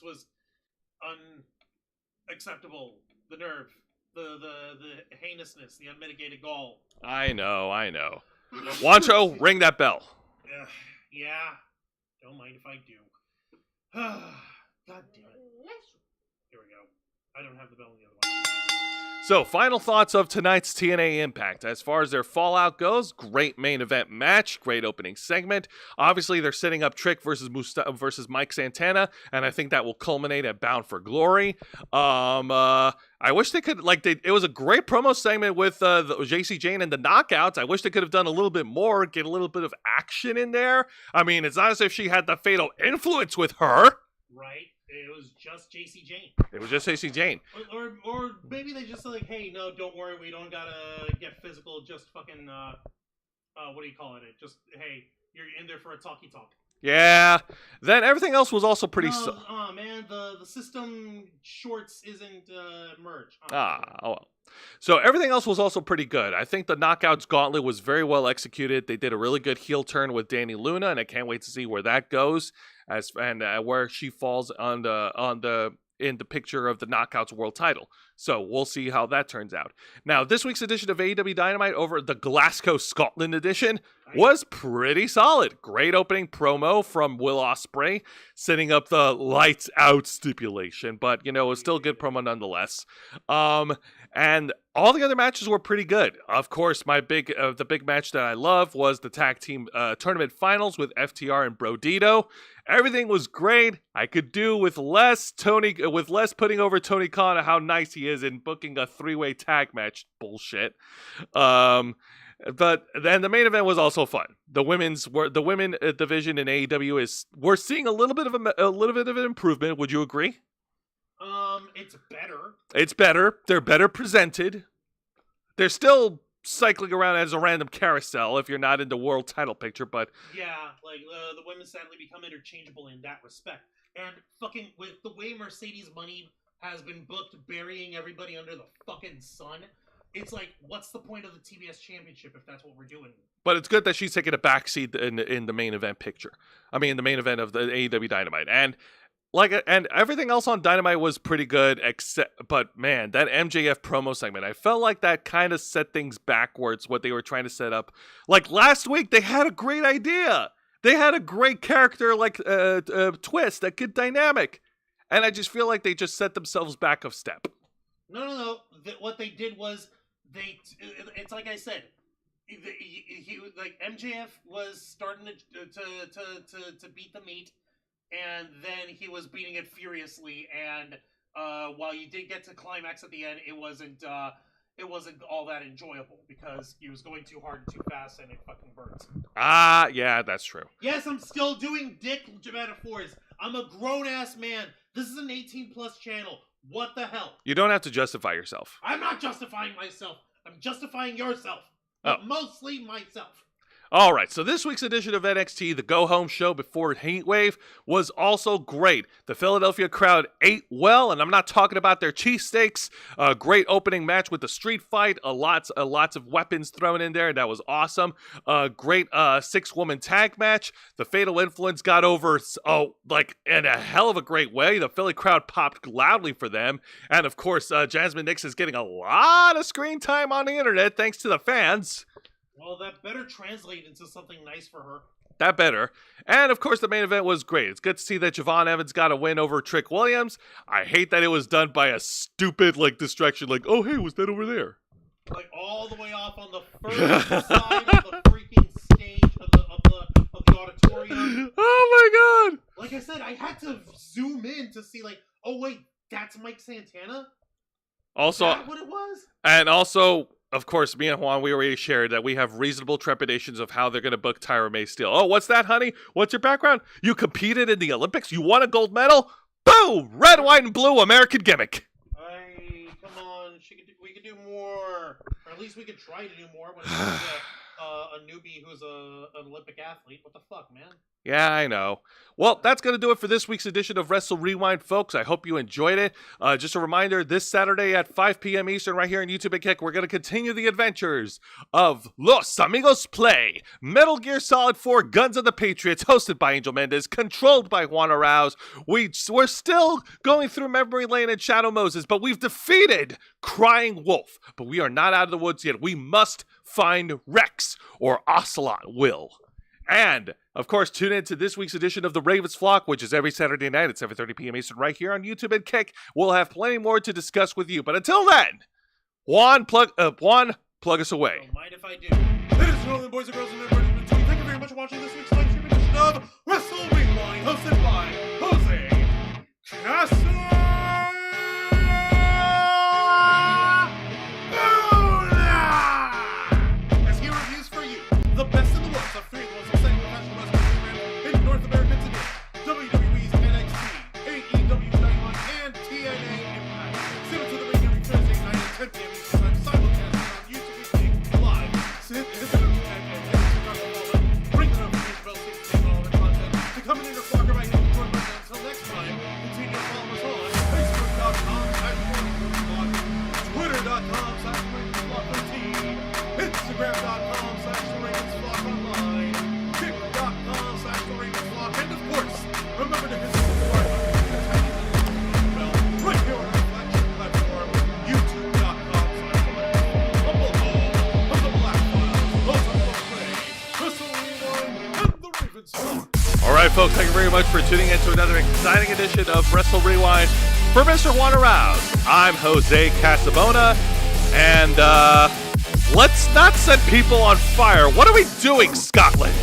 [SPEAKER 2] was unacceptable. The nerve, the heinousness, the unmitigated gall.
[SPEAKER 1] I know. Wancho, ring that bell.
[SPEAKER 2] Yeah. Don't mind if I do. God damn it. Here we go. I don't have the bell in the other one.
[SPEAKER 1] So, final thoughts of tonight's TNA Impact. As far as their fallout goes, great main event match, great opening segment. Obviously, they're setting up Trick versus Mike Santana, and I think that will culminate at Bound for Glory. I wish they could, it was a great promo segment with the JC Jane and the Knockouts. I wish they could have done a little bit more, get a little bit of action in there. I mean, it's not as if she had the fatal influence with her.
[SPEAKER 2] Right. It was just JC Jane.
[SPEAKER 1] It was just JC Jane.
[SPEAKER 2] Or maybe they just like, hey, no, don't worry, we don't gotta get physical. Just fucking, what do you call it? Just, hey, you're in there for a talkie talk.
[SPEAKER 1] Yeah. Then everything else was also pretty.
[SPEAKER 2] Man, the system shorts isn't merged.
[SPEAKER 1] Oh well. So everything else was also pretty good. I think the Knockouts Gauntlet was very well executed. They did a really good heel turn with Danny Luna, and I can't wait to see where that goes, where she falls in the picture of the Knockouts World Title. So we'll see how that turns out. Now, this week's edition of AEW Dynamite over the Glasgow, Scotland edition was pretty solid. Great opening promo from Will Ospreay, setting up the lights out stipulation, but it was still a good promo nonetheless. And all the other matches were pretty good. Of course, the big match that I love was the tag team tournament finals with FTR and Brodito. Everything was great. I could do with less putting over Tony Khan and how nice he is in booking a 3-way tag match bullshit. But then the main event was also fun. The women division in AEW we're seeing a little bit of an improvement. Would you agree?
[SPEAKER 2] It's better.
[SPEAKER 1] It's better. They're better presented. They're still cycling around as a random carousel if you're not in the world title picture, but
[SPEAKER 2] yeah, the women sadly become interchangeable in that respect. And fucking with the way Mercedes Money has been booked, burying everybody under the fucking sun, it's like, what's the point of the TBS Championship if that's what we're doing?
[SPEAKER 1] But it's good that she's taking a backseat in the main event picture. I mean, the main event of the AEW Dynamite. And everything else on Dynamite was pretty good, but man, that MJF promo segment, I felt like that kind of set things backwards, what they were trying to set up. Like last week, they had a great idea. They had a great character, twist, a good dynamic. And I just feel like they just set themselves back a step.
[SPEAKER 2] No. What they did was, it's like I said, MJF was starting to beat the meat, and then he was beating it furiously, and while you did get to climax at the end, it wasn't all that enjoyable because he was going too hard and too fast, and it fucking burns.
[SPEAKER 1] Yeah, that's true.
[SPEAKER 2] Yes, I'm still doing dick metaphors. I'm a grown-ass man. This is an 18-plus channel. What the hell?
[SPEAKER 1] You don't have to justify yourself.
[SPEAKER 2] I'm not justifying myself. I'm justifying yourself. But mostly myself.
[SPEAKER 1] All right, so this week's edition of NXT, the go-home show before Heatwave, was also great. The Philadelphia crowd ate well, and I'm not talking about their cheesesteaks. A great opening match with the street fight, lots of weapons thrown in there. That was awesome. Great 6-woman tag match. The Fatal Influence got over, in a hell of a great way. The Philly crowd popped loudly for them. And, of course, Jasmine Nix is getting a lot of screen time on the internet thanks to the fans.
[SPEAKER 2] Well, that better translate into something nice for her.
[SPEAKER 1] That better. And, of course, the main event was great. It's good to see that Javon Evans got a win over Trick Williams. I hate that it was done by a stupid, distraction. Oh, hey, was that over there?
[SPEAKER 2] All the way off on the first side of the freaking stage of the auditorium.
[SPEAKER 1] Oh, my God.
[SPEAKER 2] Like I said, I had to zoom in to see, oh, wait, that's Mike Santana?
[SPEAKER 1] Also,
[SPEAKER 2] Is that what it was?
[SPEAKER 1] And also, of course, me and Juan, we already shared that we have reasonable trepidations of how they're going to book Tyra May Steele. Oh, what's that, honey? What's your background? You competed in the Olympics? You won a gold medal? Boom! Red, white, and blue American gimmick.
[SPEAKER 2] Come on, we could do more, or at least we could try to do more when it's a newbie who's an Olympic athlete. What the fuck, man?
[SPEAKER 1] Yeah, I know. Well, that's going to do it for this week's edition of Wrestle Rewind, folks. I hope you enjoyed it. Just a reminder, this Saturday at 5 p.m. Eastern, right here on YouTube and Kick, we're going to continue the adventures of Los Amigos Play, Metal Gear Solid 4 Guns of the Patriots, hosted by Angel Mendez, controlled by Juan Arauz. We're still going through Memory Lane and Shadow Moses, but we've defeated Crying Wolf. But we are not out of the woods yet. We must find Rex, or Ocelot will. And, of course, tune in to this week's edition of The Ravens Flock, which is every Saturday night at 7:30 p.m. Eastern right here on YouTube and Kick. We'll have plenty more to discuss with you. But until then, Juan, plug us away.
[SPEAKER 2] Don't mind if I do. Ladies and gentlemen, boys and girls, and everybody in between, thank you very much for watching this week's live stream edition of Wrestle Wrewind, hosted by Jose Casanova. As he reviews for you the best in the world of three of the most exciting professional wrestling programs in North America today: WWE's NXT, AEW Dynamite, and TNA Impact. Send it to the ring every Thursday night at 10 p.m. Eastern Time, simulcast on YouTube and Kick live. Sit and bring the notification bell so you can take all the content to come in your flock right here before Monday. Until next time, continue to follow us on Facebook.com/RavenSflock, Twitter.com/RavenSflock13, Instagram.com/RavenSflock online, Kick.com/RavenSflock, and of course, remember to hit the subscribe button right here on our flagship platform, YouTube.com/RavenSflock. Humble home of the Black Files, Los Angeles Play, Wrestle Wrewind, and the Ravens Flock.
[SPEAKER 1] All right, folks, thank you very much for tuning in to another exciting edition of Wrestle Rewind. For Mr. Juan Arauz, I'm Jose Casabona, and let's not set people on fire. What are we doing, Scotland?